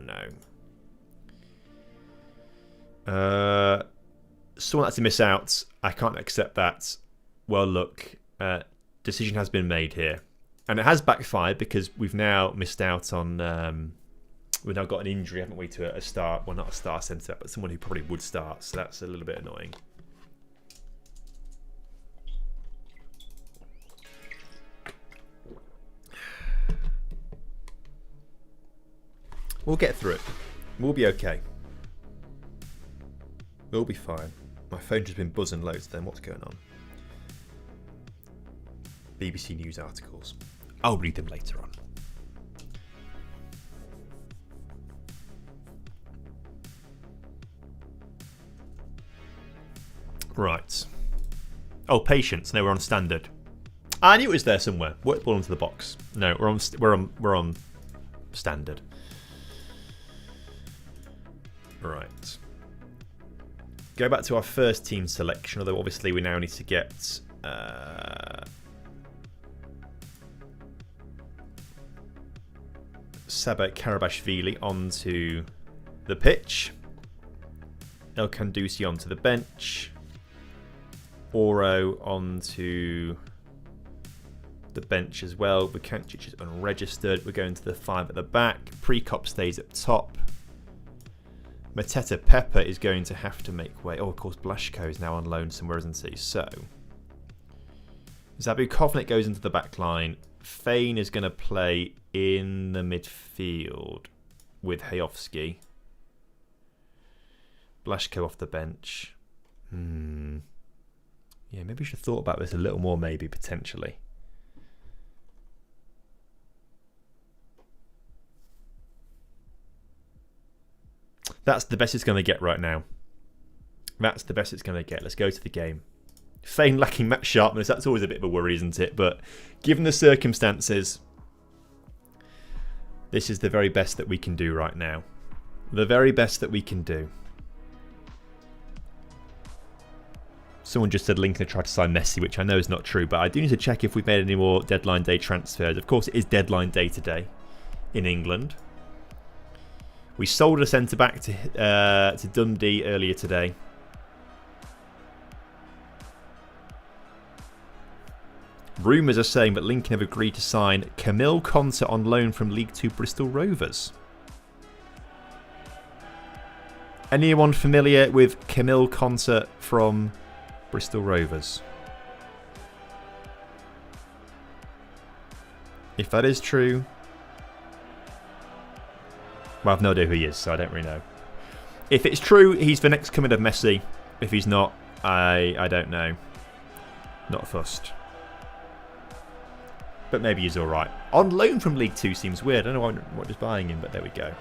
no. Someone had to miss out. I can't accept that. Well, look. Decision has been made here. And it has backfired because we've now missed out on... we've now got an injury, haven't we, to a star... Well, not a star centre, but someone who probably would start. So that's a little bit annoying. We'll get through it. We'll be okay. We'll be fine. My phone's just been buzzing loads then. What's going on? BBC News articles. I'll read them later on. Right. Oh, patience. No, we're on standard. I knew it was there somewhere. Work the ball into the box. No, we're on standard. Right. Go back to our first team selection, although obviously we now need to get Sabah Karabashvili onto the pitch. El Kandusi onto the bench. Oro onto the bench as well. Bukancic is unregistered. We're going to the 5 at the back. Prekop stays at top. Mateta Pepper is going to have to make way. Oh, of course, Blashko is now on loan somewhere, isn't he? So, Zabukovnik goes into the back line. Fane is going to play in the midfield with Hayovsky. Blashko off the bench. Yeah, maybe we should have thought about this a little more, maybe, potentially. That's the best it's going to get right now. That's the best it's going to get. Let's go to the game. Fane lacking match sharpness. That's always a bit of a worry, isn't it? But given the circumstances, this is the very best that we can do right now. The very best that we can do. Someone just said Lincoln tried to sign Messi, which I know is not true. But I do need to check if we've made any more deadline day transfers. Of course, it is deadline day today in England. We sold a centre-back to Dundee earlier today. Rumours are saying that Lincoln have agreed to sign Camille Conter on loan from League 2 Bristol Rovers. Anyone familiar with Camille Conter from Bristol Rovers? If that is true... Well, I've no idea who he is, so I don't really know. If it's true, he's the next coming of Messi. If he's not, I don't know. Not fussed. But maybe he's alright. On loan from League 2 seems weird. I don't know what is buying him, but there we go.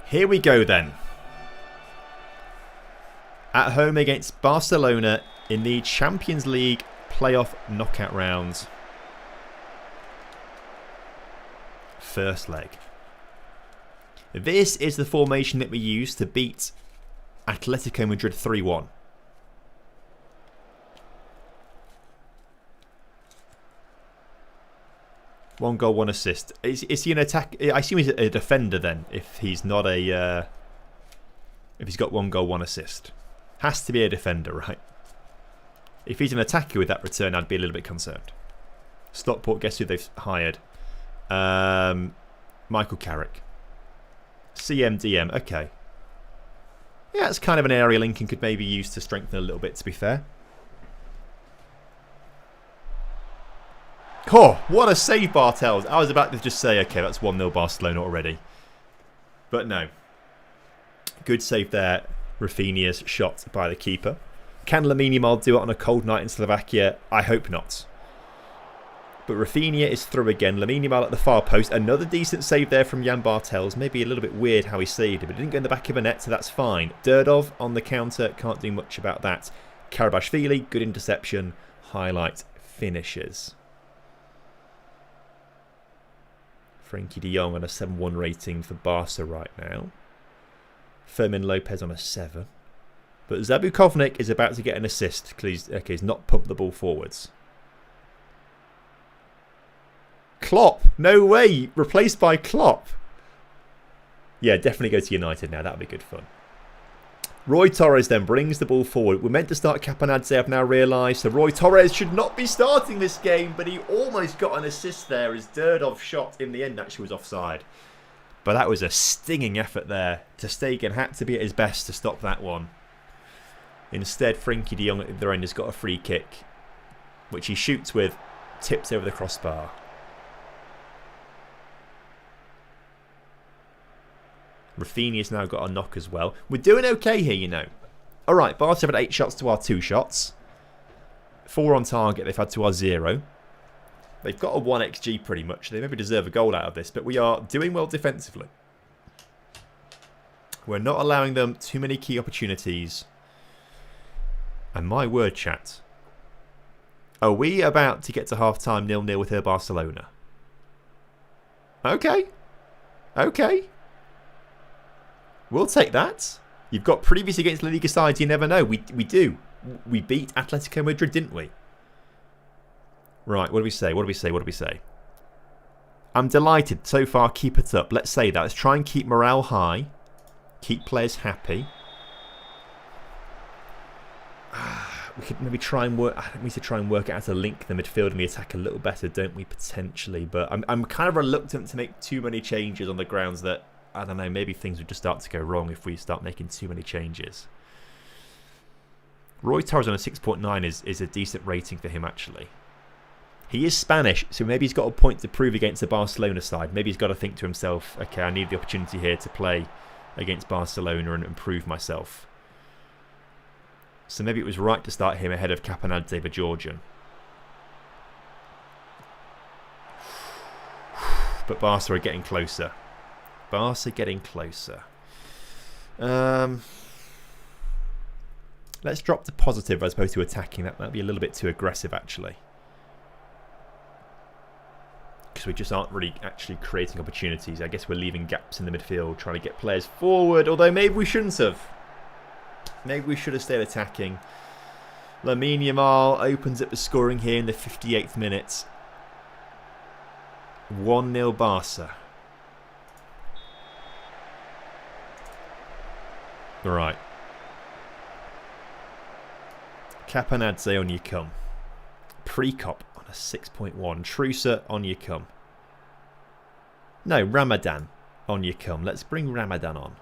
Here we go then. At home against Barcelona in the Champions League playoff knockout rounds. First leg. This is the formation that we used to beat Atletico Madrid 3-1. One goal, one assist. Is he an attack? I assume he's a defender then. If he's not a, if he's got one goal, one assist, has to be a defender, right? If he's an attacker with that return, I'd be a little bit concerned. Stockport, guess who they've hired? Michael Carrick. CMDM, okay. Yeah, it's kind of an area Lincoln could maybe use to strengthen a little bit, to be fair. Oh, what a save, Bartels. I was about to just say, okay, that's 1-0 Barcelona already. But no. Good save there. Rafinha's shot by the keeper. Can Lamine Yamal do it on a cold night in Slovakia? I hope not. But Rafinha is through again. Lamine Yamal at the far post. Another decent save there from Jan Bartels. Maybe a little bit weird how he saved it, but it didn't go in the back of the net, so that's fine. Durdov on the counter. Can't do much about that. Karabashvili, good interception. Highlight finishes. Frenkie de Jong on a 7-1 rating for Barca right now. Fermin Lopez on a 7. But Zabukovnik is about to get an assist because he's not pumped the ball forwards. Klopp. No way. Replaced by Klopp. Yeah, definitely go to United now. That would be good fun. Roy Torres then brings the ball forward. We're meant to start Capanadze, I've now realised. So Roy Torres should not be starting this game, but he almost got an assist there. His Durdov shot in the end actually was offside. But that was a stinging effort there. Ter Stegen had to be at his best to stop that one. Instead, Frenkie de Jong at the other end has got a free kick, which he shoots with, tips over the crossbar. Rafinha's now got a knock as well. We're doing okay here, you know. Alright, Barca have had 8 shots to our 2 shots. 4 on target, they've had to our 0. They've got a 1xG pretty much. They maybe deserve a goal out of this, but we are doing well defensively. We're not allowing them too many key opportunities. And my word, chat. Are we about to get to half-time 0-0 with her Barcelona? Okay. Okay. We'll take that. You've got previous against La Liga sides, you never know. We do. We beat Atletico Madrid, didn't we? Right, what do we say? What do we say? What do we say? I'm delighted. So far, keep it up. Let's say that. Let's try and keep morale high. Keep players happy. We could maybe try and work. I think we need to try and work out how to link the midfield and the attack a little better, don't we? Potentially, but I'm kind of reluctant to make too many changes on the grounds that I don't know. Maybe things would just start to go wrong if we start making too many changes. Roy Torres on a 6.9 is a decent rating for him actually. He is Spanish, so maybe he's got a point to prove against the Barcelona side. Maybe he's got to think to himself, okay, I need the opportunity here to play against Barcelona and improve myself. So maybe it was right to start him ahead of Capanadze, the Georgian. But Barca are getting closer. Barca getting closer. Let's drop to positive as opposed to attacking. That might be a little bit too aggressive, actually. Because we just aren't really actually creating opportunities. I guess we're leaving gaps in the midfield, trying to get players forward. Although maybe we shouldn't have. Maybe we should have stayed attacking. Lamine Yamal opens up the scoring here in the 58th minute. 1-0 Barca. Right. Capanadze, on you come. Prekop on a 6.1. Trusa, on you come. No, Ramadan, on you come. Let's bring Ramadan on.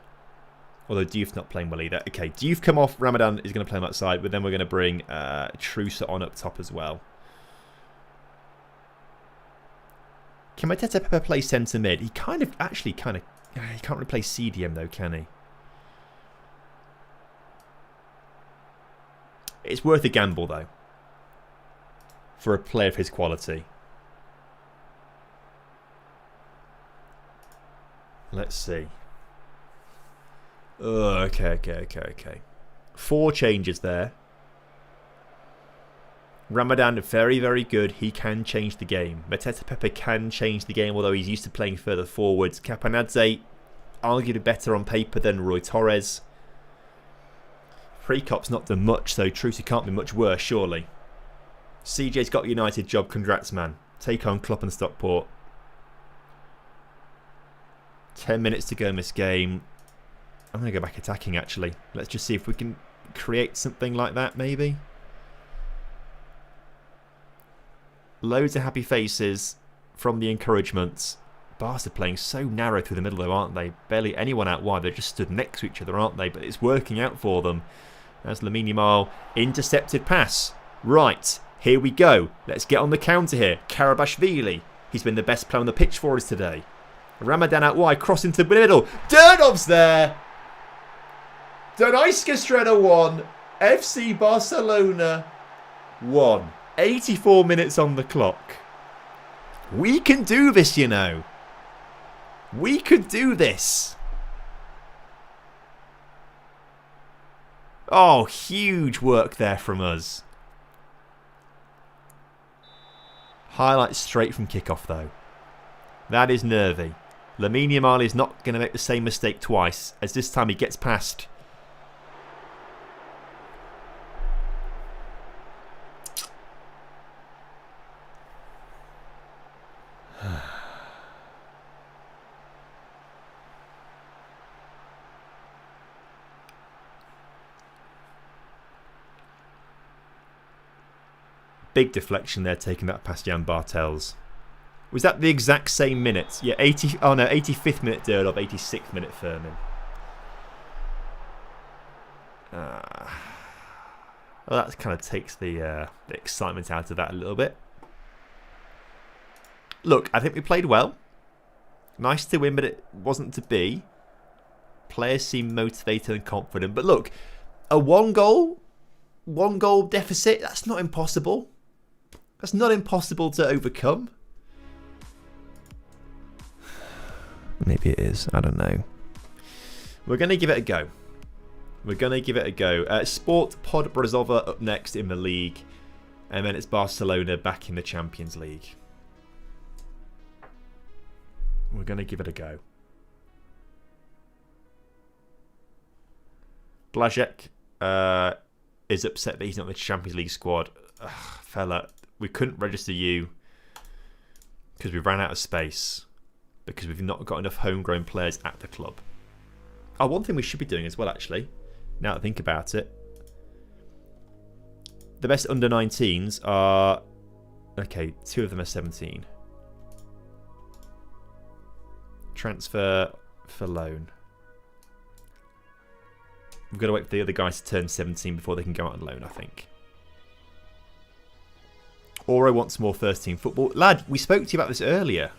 Although Diouf's not playing well either. Okay, Diouf come off. Ramadan is going to play on that side. But then we're going to bring Trusa on up top as well. Can Mateta Pepe play centre mid? He kind of, he can't really play CDM though, can he? It's worth a gamble though. For a player of his quality. Let's see. Oh, okay. 4 changes there. Ramadan, very, very good. He can change the game. Mateta Pepe can change the game, although he's used to playing further forwards. Capanadze, arguably better on paper than Roy Torres. Prekop's not done much, so Trusa can't be much worse, surely. CJ's got a United job. Congrats, man. Take on Klopp and Stockport. 10 minutes to go in this game. I'm going to go back attacking, actually. Let's just see if we can create something like that, maybe. Loads of happy faces from the encouragements. Barca playing so narrow through the middle, though, aren't they? Barely anyone out wide. They're just stood next to each other, aren't they? But it's working out for them. As Lamine Yamal intercepted pass. Right, here we go. Let's get on the counter here. Karabashvili. He's been the best player on the pitch for us today. Ramadan out wide, cross into the middle. Dernov's there. Donetsk Streda 1. FC Barcelona 1. 84 minutes on the clock. We can do this, you know. We could do this. Oh, huge work there from us. Highlights straight from kickoff, though. That is nervy. Lamine Yamal is not going to make the same mistake twice, as this time he gets past. Big deflection there, taking that past Jan Bartels. Was that the exact same minute? Yeah, 85th minute Derdov, 86th minute Furman. Well, that kind of takes the excitement out of that a little bit. Look, I think we played well. Nice to win, but it wasn't to be. Players seem motivated and confident. But look, a one goal deficit, that's not impossible. That's not impossible to overcome. Maybe it is. I don't know. We're going to give it a go. We're going to give it a go. Sport Pod Bratislava up next in the league. And then it's Barcelona back in the Champions League. We're going to give it a go. Blazek is upset that he's not in the Champions League squad. Ugh, fella, we couldn't register you because we ran out of space. Because we've not got enough homegrown players at the club. Oh, one thing we should be doing as well, actually, now that I think about it. The best under-19s are... Okay, 2 of them are 17. Transfer for loan. We've got to wait for the other guys to turn 17 before they can go out on loan, I think. Oro wants more first-team football. Lad, we spoke to you about this earlier.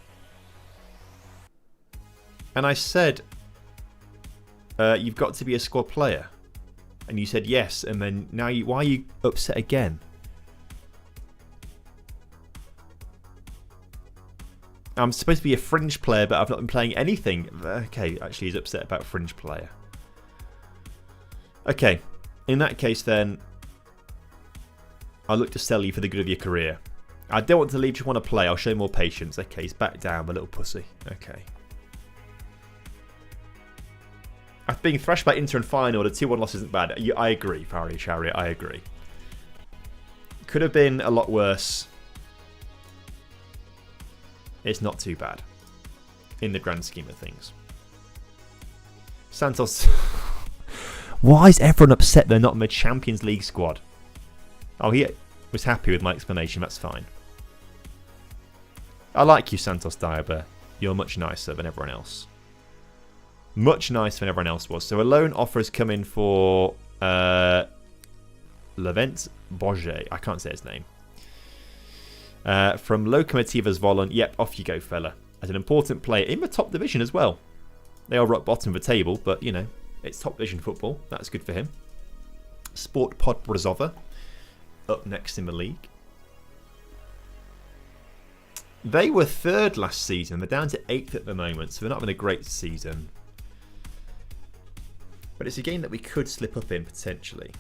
And I said, you've got to be a squad player. And you said yes, and then now why are you upset again? I'm supposed to be a fringe player, but I've not been playing anything. Okay, actually he's upset about fringe player. Okay, in that case then, I'll look to sell you for the good of your career. I don't want to leave, just want to play. I'll show more patience. Okay, he's back down, the little pussy. Okay. After being thrashed by Inter in final, the 2-1 loss isn't bad. I agree, Farid Shariat, I agree. Could have been a lot worse. It's not too bad. In the grand scheme of things. Santos. Why is everyone upset they're not in the Champions League squad? Oh, he was happy with my explanation, that's fine. I like you, Santos Diaba. You're much nicer than everyone else. Much nicer than everyone else was. So a loan offer has come in for Levent Boget. I can't say his name. From Lokomotiva Zvolen. Yep, off you go, fella. As an important player in the top division as well. They are rock bottom of the table, but, you know, it's top division football. That's good for him. Sport Pod Bratislava up next in the league. They were 3rd last season. They're down to 8th at the moment, so they're not having a great season. But it's a game that we could slip up in, potentially.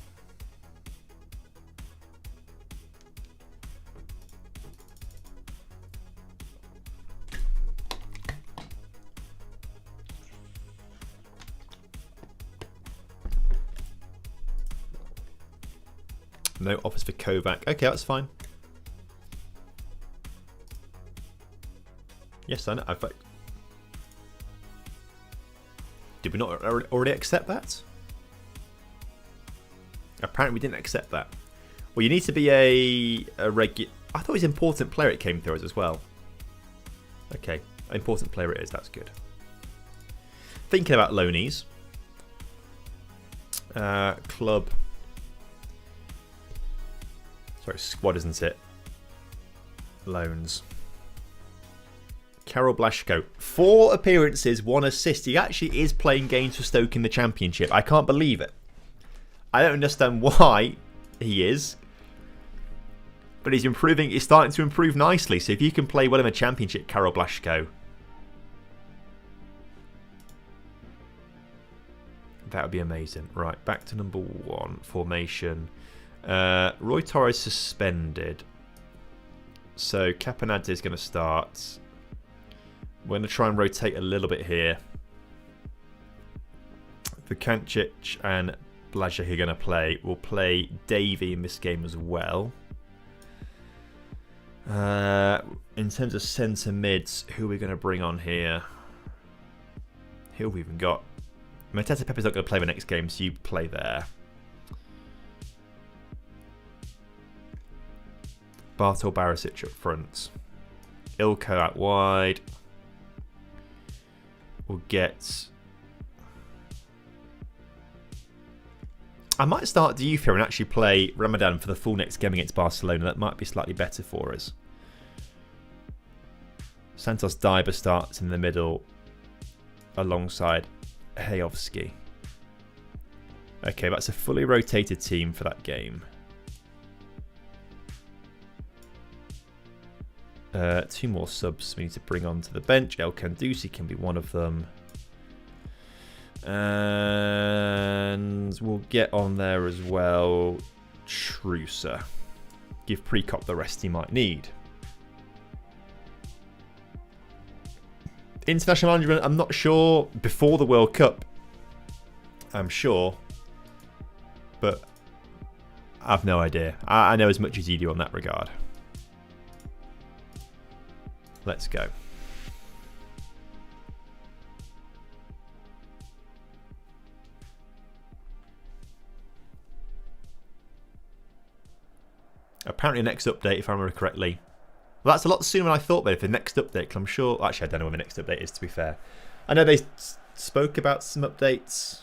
No offers for Kovac. Okay, that's fine. Yes, I know. Did we not already accept that? Apparently we didn't accept that. Well, you need to be a regular... I thought it was an important player it came through as well. Okay, important player it is. That's good. Thinking about loanies. Club... Sorry, squad, isn't it? Loans. Karol Blaszko. 4 appearances, 1 assist. He actually is playing games for Stoke in the Championship. I can't believe it. I don't understand why he is. But he's improving. He's starting to improve nicely. So if you can play well in the Championship, Karol Blaszko, that would be amazing. Right, back to number 1. Formation. Roy Torres suspended. So Caponante is going to start. We're going to try and rotate a little bit here. Vukancic and Blazek are going to play. We'll play Davey in this game as well. In terms of centre mids, who are we going to bring on here? Who have we even got? Mateta Pepe's not going to play the next game, so you play there. Bartol Barisic up front. Ilko out wide. We'll get... I might start Diouf here and actually play Ramadan for the full next game against Barcelona. That might be slightly better for us. Santos Diba starts in the middle alongside Hayovsky. Okay, that's a fully rotated team for that game. 2 more subs we need to bring onto the bench. El Kandusi can be one of them. And we'll get on there as well. Trucer. Give Prekop the rest he might need. International management, I'm not sure. Before the World Cup, I'm sure. But I've no idea. I know as much as you do on that regard. Let's go. Apparently next update, if I remember correctly. Well, that's a lot sooner than I thought, but if the next update, because I'm sure... Actually, I don't know when the next update is, to be fair. I know they spoke about some updates.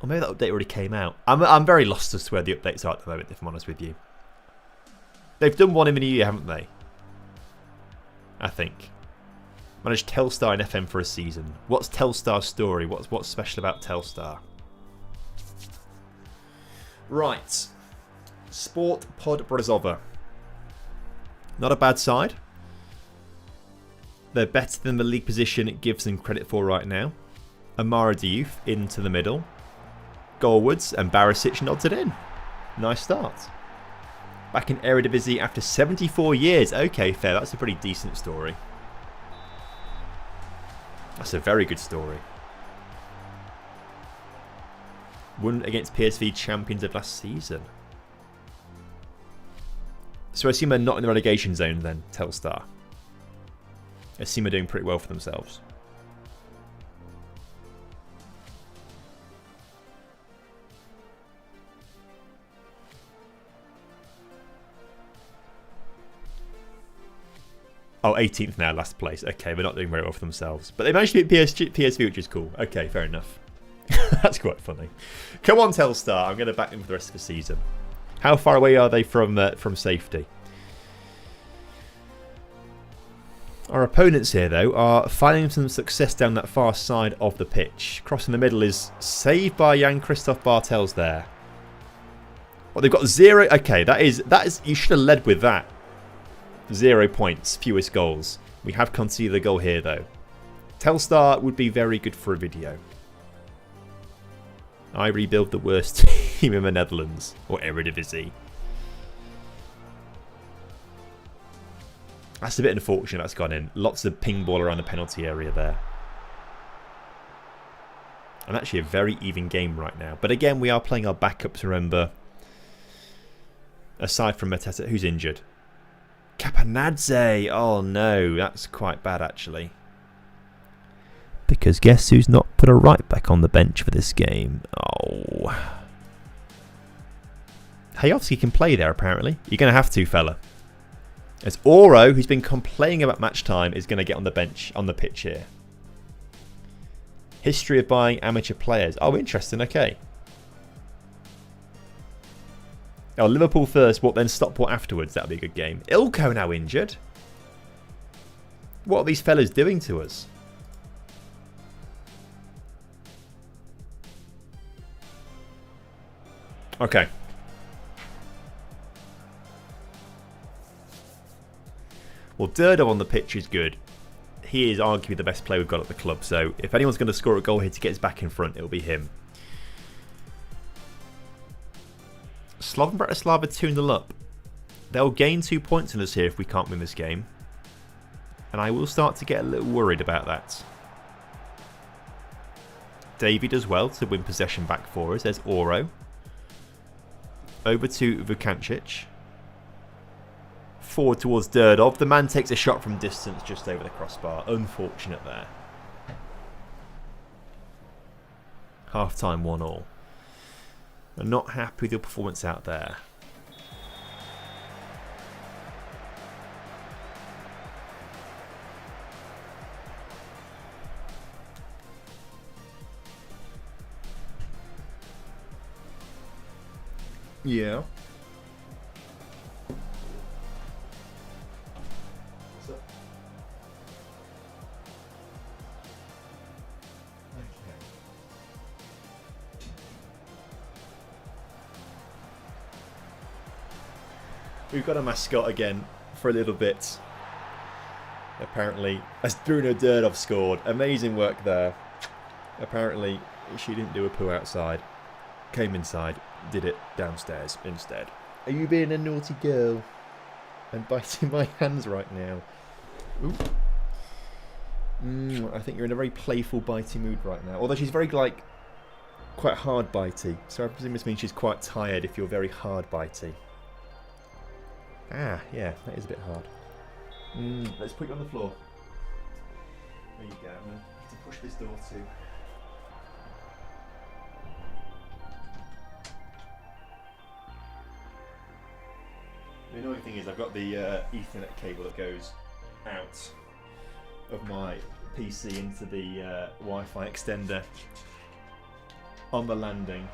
Or maybe that update already came out. I'm very lost as to where the updates are at the moment, if I'm honest with you. They've done one in the new year, haven't they? I think. Managed Telstar and FM for a season. What's Telstar's story? What's special about Telstar? Right. Sport Pod Brezova. Not a bad side. They're better than the league position it gives them credit for right now. Amara Diouf into the middle. Goalwards and Barisic nods it in. Nice start. Back in Eredivisie after 74 years. Okay, fair. That's a pretty decent story. That's a very good story. Won against PSV champions of last season. So I assume they're not in the relegation zone then, Telstar. I assume they're doing pretty well for themselves. Oh, 18th now, last place. Okay, they're not doing very well for themselves. But they managed to beat PSV, which is cool. Okay, fair enough. That's quite funny. Come on, Telstar. I'm going to back them for the rest of the season. How far away are they from safety? Our opponents here, though, are finding some success down that far side of the pitch. Crossing the middle is saved by Jan-Christoph Bartels there. Well, they've got 0. Okay, that is. You should have led with that. 0 points, fewest goals. We have conceded a goal here, though. Telstar would be very good for a video. I rebuild the worst team in the Netherlands, or Eredivisie. That's a bit unfortunate that's gone in. Lots of ping ball around the penalty area there. And actually a very even game right now. But again, we are playing our backups, remember. Aside from Mateta, who's injured? Capanadze! Oh no, that's quite bad actually. Because guess who's not put a right back on the bench for this game? Oh. Hayovsky can play there apparently. You're going to have to, fella. As Oro, who's been complaining about match time, is going to get on the bench, on the pitch here. History of buying amateur players. Oh, interesting. Okay. Oh, Liverpool first, what then Stockport afterwards. That'll be a good game. Ilko now injured. What are these fellas doing to us? Okay. Well, Durdo on the pitch is good. He is arguably the best player we've got at the club. So if anyone's going to score a goal here to get us back in front, it'll be him. Slovan Bratislava 2-0 up. They'll gain 2 points on us here if we can't win this game. And I will start to get a little worried about that. Davy does well to win possession back for us. There's Oro. Over to Vukancic. Forward towards Durdov. The man takes a shot from distance just over the crossbar. Unfortunate there. Half time 1-1. I'm not happy with your performance out there. Yeah. We've got a mascot again for a little bit. Apparently, as Bruno Durdov scored. Amazing work there. Apparently, she didn't do a poo outside. Came inside, did it downstairs instead. Are you being a naughty girl? I'm biting my hands right now. Ooh. I think you're in a very playful, bitey mood right now. Although she's very, like, quite hard bitey. So I presume this means she's quite tired if you're very hard bitey. Ah, yeah, that is a bit hard. Let's put you on the floor. There you go. I'm going to have to push this door too. The annoying thing is I've got the Ethernet cable that goes out of my PC into the Wi-Fi extender on the landing.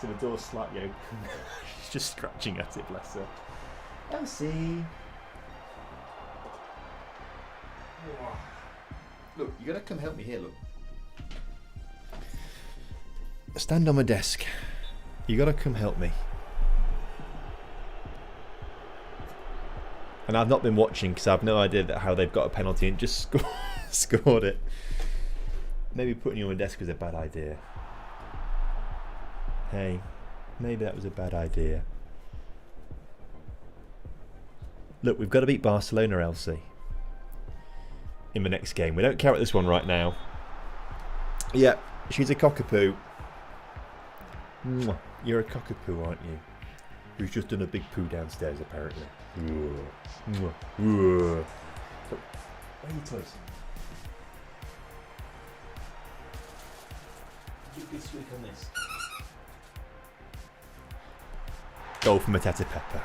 So the door's slightly open. She's just scratching at it, bless her. Elsie! Look, you gotta come help me here, look. Stand on my desk. You gotta come help me. And I've not been watching because I have no idea how they've got a penalty and just scored it. Maybe putting you on my desk was a bad idea. Hey, maybe that was a bad idea. Look, we've got to beat Barcelona, Elsie. In the next game. We don't care about this one right now. Yeah, she's a cockapoo. You're a cockapoo, aren't you? Who's just done a big poo downstairs, apparently. Where are your toys? You can squeak on this. Goal from Matata Pepper.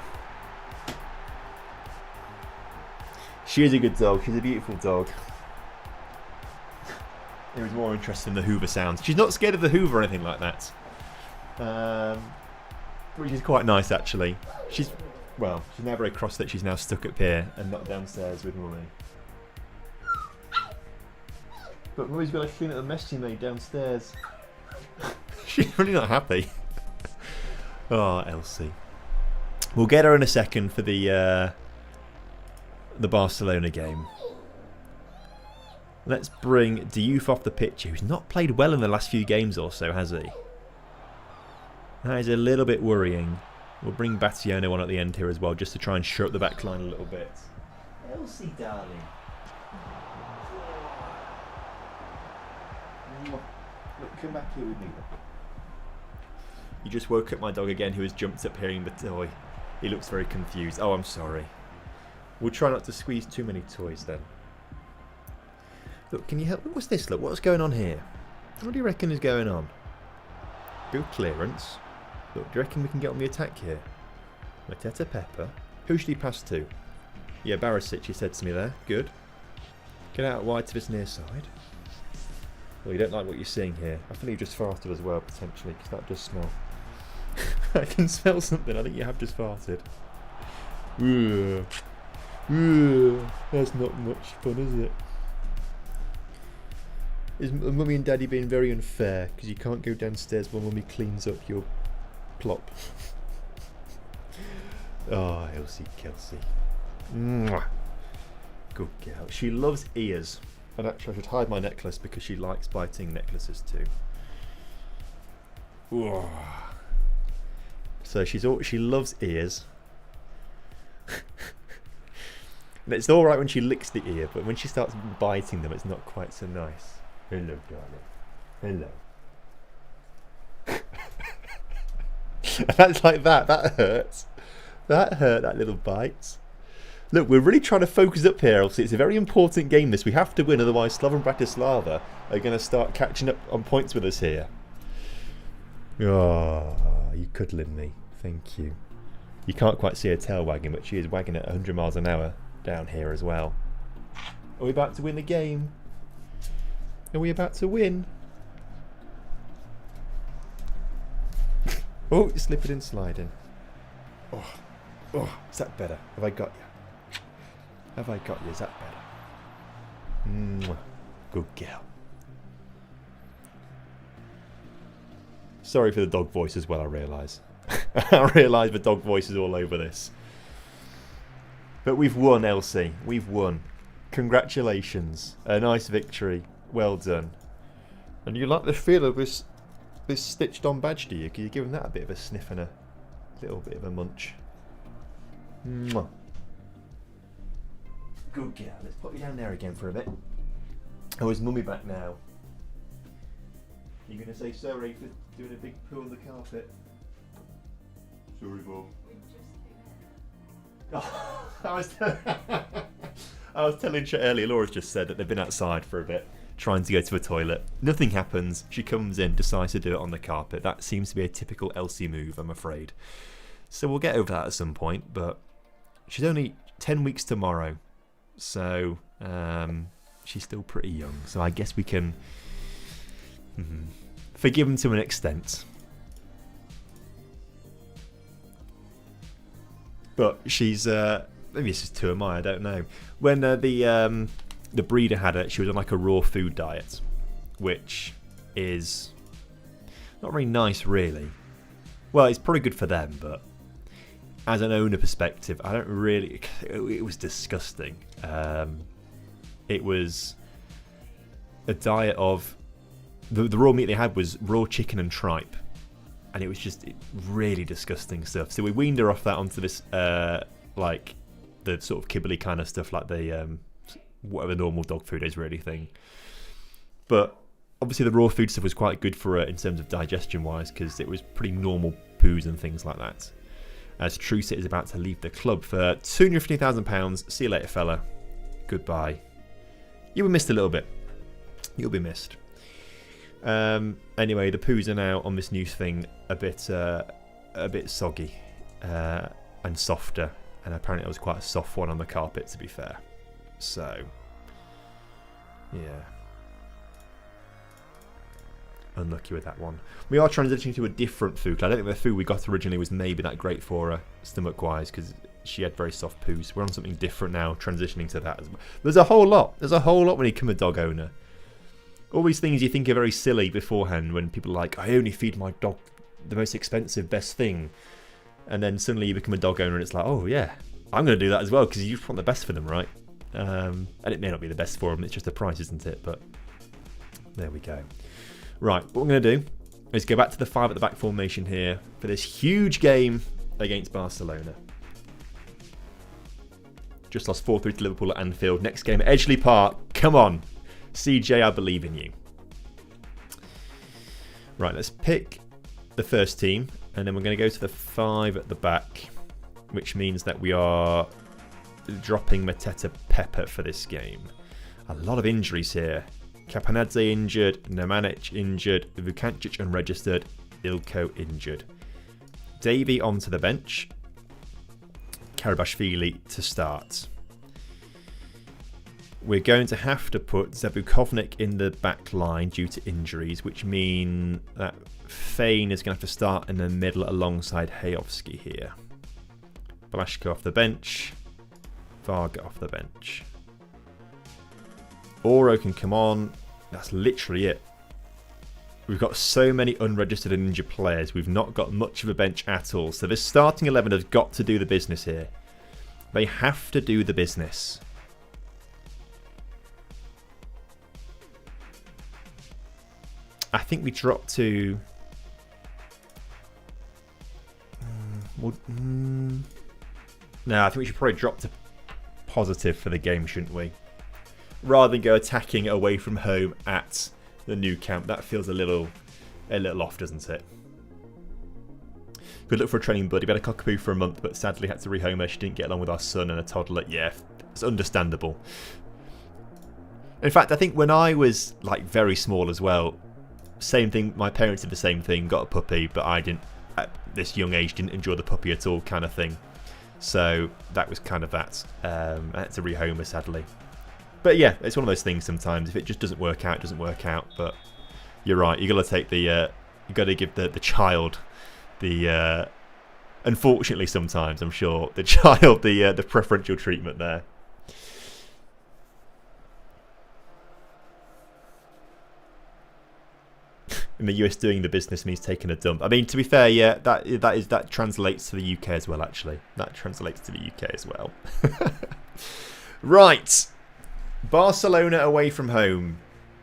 She is a good dog. She's a beautiful dog. It was more interesting than the Hoover sounds. She's not scared of the Hoover or anything like that. Which is quite nice, actually. She's now very cross that she's now stuck up here and not downstairs with Mummy. But Mummy's got to clean up the mess she made downstairs. She's really not happy. Oh, Elsie. We'll get her in a second for the Barcelona game. Let's bring Diouf off the pitch, who's not played well in the last few games or so, has he? That is a little bit worrying. We'll bring Battiano on at the end here as well, just to try and shut the back line a little bit. Elsie, darling. Look, come back here with me. You just woke up my dog again, who has jumped up hearing the toy. He looks very confused. Oh, I'm sorry. We'll try not to squeeze too many toys then. Look, can you help me? What's this? Look, what's going on here? What do you reckon is going on? Good clearance. Look, do you reckon we can get on the attack here? Mateta Pepper. Who should he pass to? Yeah, Barisic, he said to me there. Good. Get out wide to this near side. Well, you don't like what you're seeing here. I think you just farted as well, potentially, because that does smell. I can smell something. I think you have just farted. That's not much fun, is it? Is Mummy and Daddy being very unfair because you can't go downstairs while Mummy cleans up your plop? Oh, Elsie Kelsey. Mwah. Good girl. She loves ears. And actually I should hide my necklace because she likes biting necklaces too. Whoa. So she loves ears. And it's alright when she licks the ear, but when she starts biting them it's not quite so nice. Hello, darling. Hello. That's like that. That hurts. That hurt, that little bite. Look, we're really trying to focus up here, Elsie. It's a very important game, this. We have to win, otherwise Slovan Bratislava are going to start catching up on points with us here. Oh, you cuddling me. Thank you. You can't quite see her tail wagging, but she is wagging at 100 miles an hour down here as well. Are we about to win the game? Are we about to win? Oh, slipping and sliding. Oh, is that better? Have I got you? Have I got you? Is that better? Mwah. Good girl. Sorry for the dog voice as well, I realise. I realise the dog voice is all over this. But we've won, Elsie. We've won. Congratulations. A nice victory. Well done. And you like the feel of this stitched on badge, do you? Can you give him that a bit of a sniff and a little bit of a munch? Mwah. Good girl. Let's put you down there again for a bit. Oh, is Mummy back now? You going to say sorry for doing a big poo on the carpet? Sorry, Mum. Oh, I was telling you earlier, Laura's just said that they've been outside for a bit, trying to go to a toilet. Nothing happens. She comes in, decides to do it on the carpet. That seems to be a typical Elsie move, I'm afraid. So we'll get over that at some point, but she's only 10 weeks tomorrow. So she's still pretty young. So I guess we can forgive them to an extent. But she's maybe it's just too am I don't know. When the breeder had it, she was on like a raw food diet, which is not very nice, really. Well, it's probably good for them, but as an owner perspective, I don't really. It was disgusting. It was a diet of the raw meat they had was raw chicken and tripe. And it was just really disgusting stuff. So we weaned her off that onto this, like, the sort of kibbly kind of stuff, like the, whatever normal dog food is really thing. But obviously the raw food stuff was quite good for her in terms of digestion-wise, because it was pretty normal poos and things like that. As Trusit is about to leave the club for £250,000. See you later, fella. Goodbye. You were missed a little bit. You'll be missed. Anyway, the poos are now on this new thing a bit soggy and softer, and apparently it was quite a soft one on the carpet, to be fair. So, yeah, unlucky with that one. We are transitioning to a different food. I don't think the food we got originally was maybe that great for her stomach-wise, because she had very soft poos. We're on something different now, transitioning to that as well. There's a whole lot when you become a dog owner. All these things you think are very silly beforehand when people are like, I only feed my dog the most expensive, best thing. And then suddenly you become a dog owner and it's like, oh yeah, I'm going to do that as well because you just want the best for them, right? And it may not be the best for them, it's just the price, isn't it? But there we go. Right, what we're going to do is go back to the 5 at the back formation here for this huge game against Barcelona. Just lost 4-3 to Liverpool at Anfield. Next game at Edgeley Park. Come on. CJ, I believe in you. Right, let's pick the first team, and then we're going to go to the 5 at the back, which means that we are dropping Mateta Pepper for this game. A lot of injuries here. Kapanadze injured, Nemanic injured, Vukancic unregistered, Ilko injured. Davey onto the bench. Karabashvili to start. We're going to have to put Zabukovnik in the back line due to injuries, which mean that Fane is going to have to start in the middle alongside Hayovsky here. Blasco off the bench. Varga off the bench. Oro can come on. That's literally it. We've got so many unregistered and injured players. We've not got much of a bench at all. So this starting 11 has got to do the business here. They have to do the business. I think we dropped to... No, I think we should probably drop to positive for the game, shouldn't we? Rather than go attacking away from home at the new camp. That feels a little off, doesn't it? Good luck for a training buddy. We had a cockapoo for a month, but sadly had to rehome her. She didn't get along with our son and a toddler. Yeah, it's understandable. In fact, I think when I was like very small as well, same thing. My parents did the same thing, got a puppy, but I didn't, at this young age, didn't enjoy the puppy at all, kind of thing. So that was kind of that. I had to rehome her, sadly. But yeah, it's one of those things sometimes. If it just doesn't work out, it doesn't work out. But you're right. You got to take the. You got to give the child the. Unfortunately, sometimes I'm sure the child the preferential treatment there. In the US, doing the business means taking a dump. I mean, to be fair, yeah, that translates to the UK as well. Actually, that translates to the UK as well. Right, Barcelona away from home.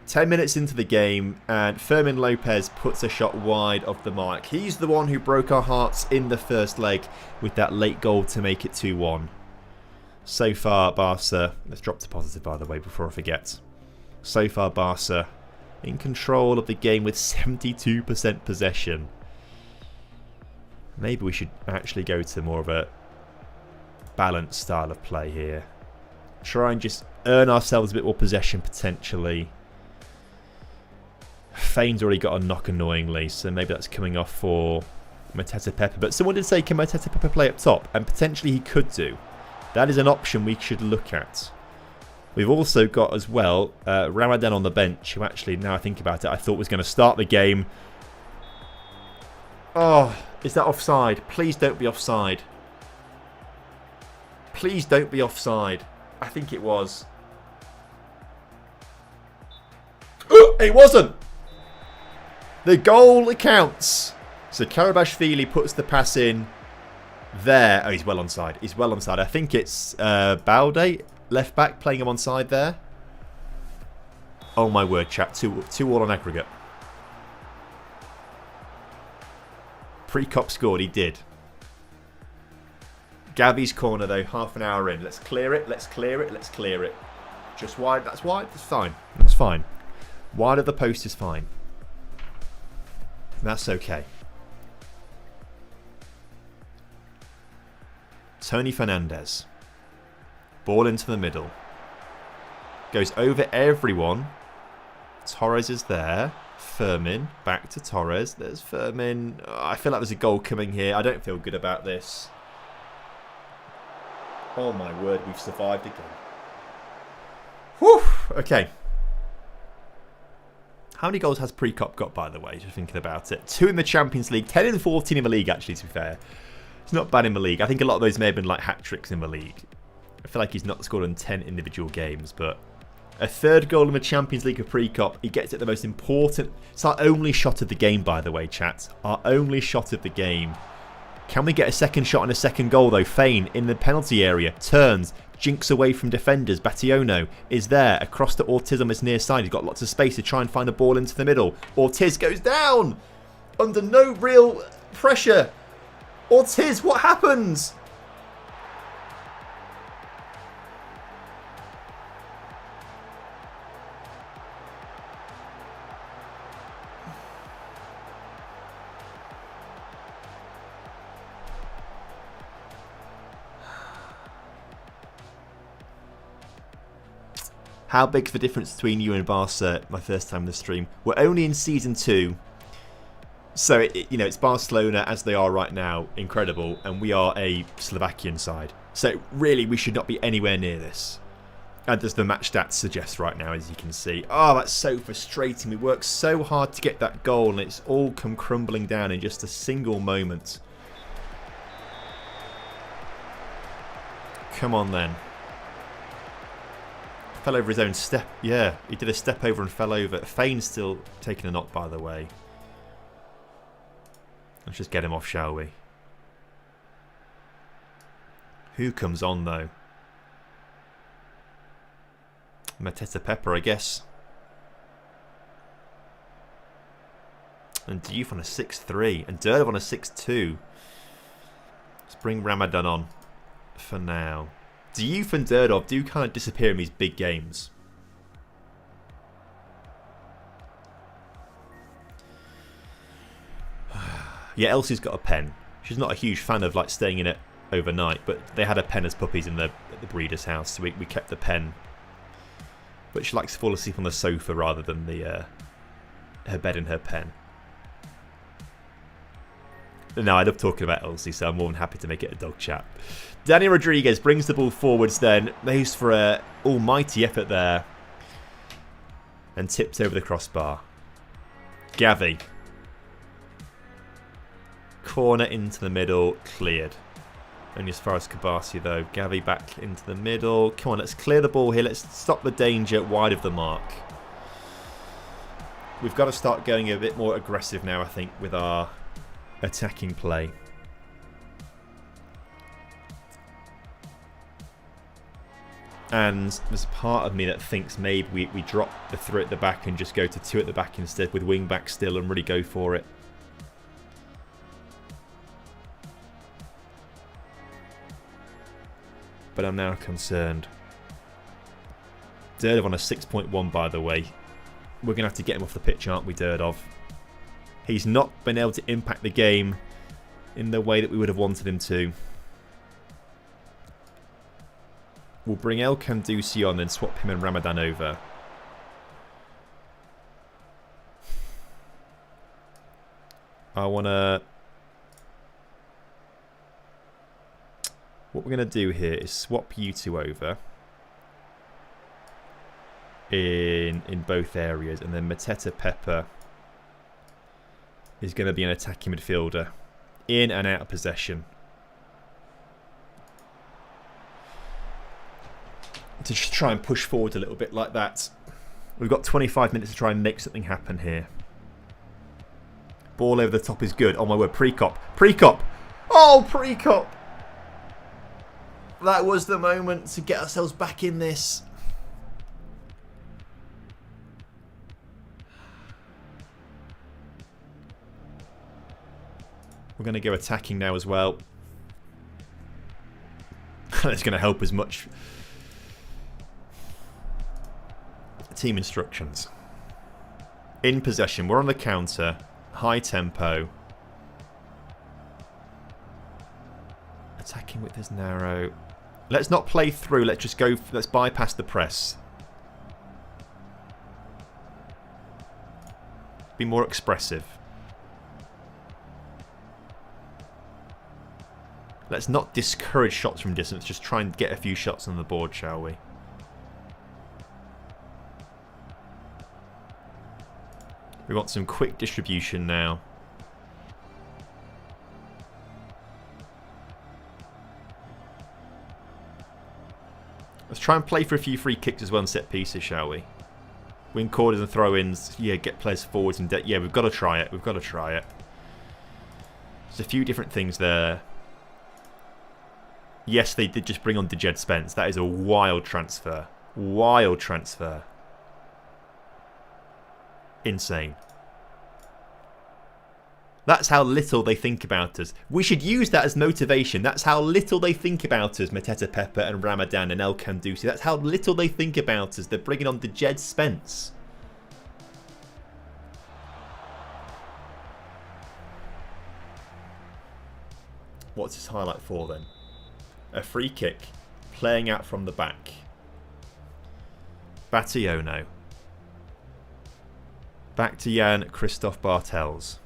10 minutes into the game, and Fermin Lopez puts a shot wide of the mark. He's the one who broke our hearts in the first leg with that late goal to make it 2-1. So far, Barca... Let's drop to positive, by the way, before I forget. So far, Barca in control of the game with 72% possession. Maybe we should actually go to more of a balanced style of play here. Try and just earn ourselves a bit more possession, potentially. Fane's already got a knock annoyingly, so maybe that's coming off for Mateta Pepe. But someone did say, can Mateta Pepe play up top? And potentially he could do. That is an option we should look at. We've also got as well Ramadan on the bench, who actually, now I think about it, I thought was going to start the game. Oh, is that offside? Please don't be offside. Please don't be offside. I think it was. It wasn't! The goal counts. So Karabashvili puts the pass in there. Oh, he's well onside. He's well onside. I think it's Balde, left back, playing him onside there. Oh my word, chat. 2-2 all on aggregate. Pre-cop scored. He did. Gavi's corner though, half an hour in. Let's clear it. Let's clear it. Let's clear it. Just wide. That's wide. That's fine. That's fine. Wide of the post is fine. That's okay. Tony Fernandez. Ball into the middle. Goes over everyone. Torres is there. Fermin. Back to Torres. There's Fermin. Oh, I feel like there's a goal coming here. I don't feel good about this. Oh my word, we've survived again. Whew. Okay. How many goals has Pre-Cop got, by the way? Just thinking about it. 2 in the Champions League. 10 and 14 in the league, actually, to be fair. It's not bad in the league. I think a lot of those may have been like hat-tricks in the league. I feel like he's not scored in 10 individual games, but a 3rd goal in the Champions League of Pre-Cop. He gets it the most important... It's our only shot of the game, by the way, chat. Our only shot of the game. Can we get a second shot and a second goal, though? Fane in the penalty area. Turns. Jinks away from defenders. Bationo is there. Across to Ortiz on his near side. He's got lots of space to try and find a ball into the middle. Ortiz goes down. Under no real pressure. Ortiz, what happens? How big's the difference between you and Barca? My first time in the stream. We're only in season 2. So, it's Barcelona as they are right now. Incredible. And we are a Slovakian side. So, really, we should not be anywhere near this. And as the match stats suggest right now, as you can see. Oh, that's so frustrating. We worked so hard to get that goal, and it's all come crumbling down in just a single moment. Come on, then. Fell over his own step. Yeah, he did a step over and fell over. Fane's still taking a knock, by the way. Let's just get him off, shall we? Who comes on, though? Mateta Pepe, I guess. And Diouf on a 6-3. And Durdov on a 6-2. Let's bring Ramadan on for now. Diouf and Durdov do kind of disappear in these big games. Yeah, Elsie's got a pen. She's not a huge fan of like staying in it overnight, but they had a pen as puppies at the breeder's house, so we kept the pen. But she likes to fall asleep on the sofa rather than her bed and her pen. No, I love talking about Elsie, so I'm more than happy to make it a dog chat. Danny Rodriguez brings the ball forwards then. Goes for an almighty effort there. And tips over the crossbar. Gavi. Corner into the middle. Cleared. Only as far as Kabasi though. Gavi back into the middle. Come on, let's clear the ball here. Let's stop the danger wide of the mark. We've got to start going a bit more aggressive now, I think, with our attacking play. And there's a part of me that thinks maybe we drop the 3 at the back and just go to 2 at the back instead with wing back still and really go for it. But I'm now concerned. Durdov on a 6.1, by the way. We're going to have to get him off the pitch, aren't we, Durdov? He's not been able to impact the game in the way that we would have wanted him to. We'll bring El Kandusi on and swap him and Ramadan over. I want to... What we're going to do here is swap you two over in both areas, and then Mateta Pepper is going to be an attacking midfielder in and out of possession. To just try and push forward a little bit like that. We've got 25 minutes to try and make something happen here. Ball over the top is good. Oh my word, Prekop. Prekop! Oh, Prekop! That was the moment to get ourselves back in this. We're going to go attacking now as well. That's going to help as much. Team instructions. In possession. We're on the counter. High tempo. Attacking width is narrow. Let's not play through. Let's just go. Let's bypass the press. Be more expressive. Let's not discourage shots from distance. Just try and get a few shots on the board, shall we? We want some quick distribution now. Let's try and play for a few free kicks as well and set pieces, shall we? Win corners and throw-ins. Yeah, get players forwards and yeah, we've got to try it. We've got to try it. There's a few different things there. Yes, they did just bring on Dejed Spence. That is a wild transfer. Wild transfer. Insane. That's how little they think about us. We should use that as motivation. That's how little they think about us, Mateta Pepper and Ramadan and El Kandusi. That's how little they think about us. They're bringing on Dejed Spence. What's his highlight for then? A free kick. Playing out from the back. Bationo. Back to Jan Christoph Bartels.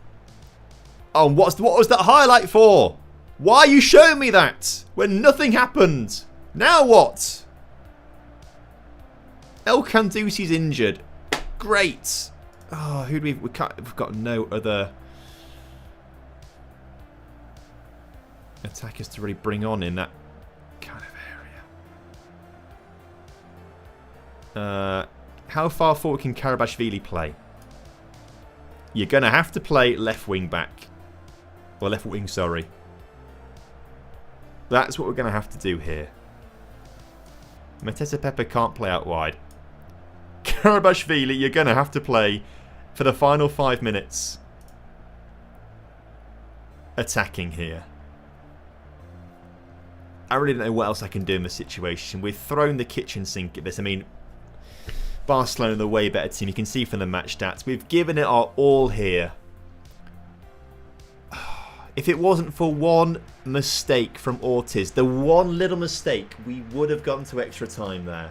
Oh, what was that highlight for? Why are you showing me that? When nothing happened. Now what? El Kandusi's injured. Great. Oh, who do we've got no other attackers to really bring on in that kind of area. How far forward can Karabashvili play? You're going to have to play left wing back. Or left wing, sorry. That's what we're going to have to do here. Mateta Pepper can't play out wide. Karabashvili, you're going to have to play for the final 5 minutes. Attacking here. I really don't know what else I can do in this situation. We've thrown the kitchen sink at this. I mean, Barcelona are the way better team. You can see from the match stats. We've given it our all here. If it wasn't for one mistake from Ortiz, the one little mistake, we would have gotten to extra time there.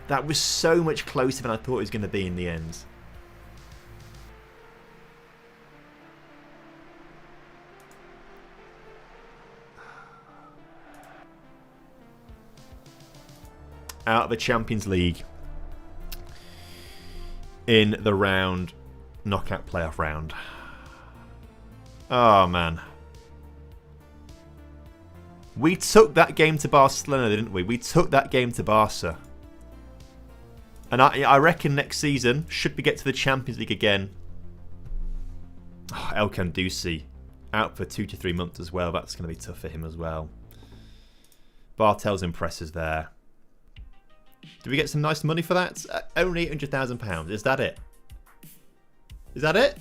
That was so much closer than I thought it was going to be in the end. Out of the Champions League in the knockout playoff round. Oh, man. We took that game to Barcelona, didn't we? We took that game to Barca. And I reckon next season, should we get to the Champions League again, El Kandusi out for 2 to 3 months as well. That's going to be tough for him as well. Bartels impresses there. Do we get some nice money for that? Only £800,000. Is that it? Is that it?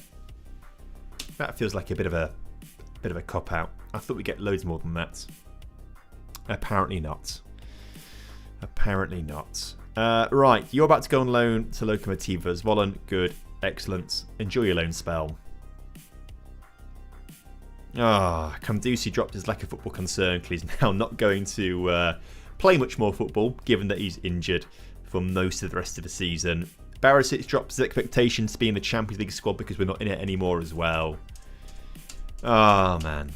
That feels like a bit of a cop out. I thought we'd get loads more than that. Apparently not. Apparently not. Right, you're about to go on loan to Lokomotiva. Zvolen, good, excellent. Enjoy your loan spell. Kamdusi dropped his lack of football concern because he's now not going to play much more football, given that he's injured for most of the rest of the season. Barisic drops his expectations to be in the Champions League squad because we're not in it anymore as well. Oh, man.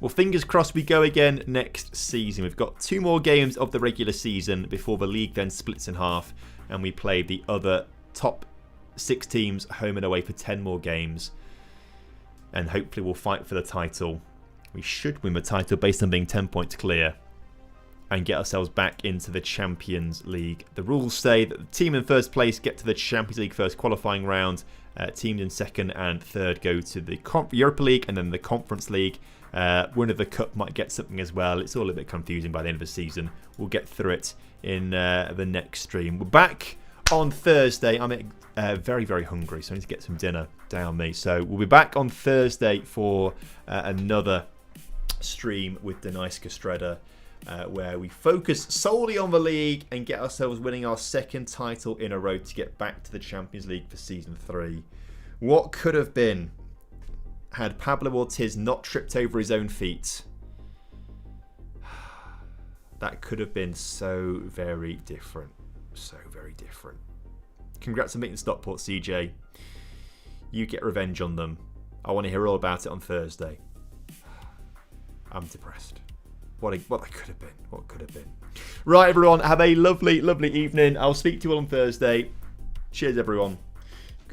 Well, fingers crossed we go again next season. We've got 2 more games of the regular season before the league then splits in half and we play the other top 6 teams home and away for 10 more games. And hopefully we'll fight for the title. We should win the title based on being 10 points clear and get ourselves back into the Champions League. The rules say that the team in first place get to the Champions League first qualifying round. Teams in second and third go to the Europa League and then the Conference League. Winner of the Cup might get something as well. It's all a bit confusing by the end of the season. We'll get through it in the next stream. We're back on Thursday. I'm very, very hungry, so I need to get some dinner down me. So we'll be back on Thursday for another stream with Dunajska Streda, where we focus solely on the league and get ourselves winning our 2nd title in a row to get back to the Champions League for Season 3. What could have been had Pablo Ortiz not tripped over his own feet? That could have been so very different. So very different. Congrats on beating Stockport, CJ. You get revenge on them. I want to hear all about it on Thursday. I'm depressed. What that could have been. What could have been. Right, everyone. Have a lovely, lovely evening. I'll speak to you all on Thursday. Cheers, everyone.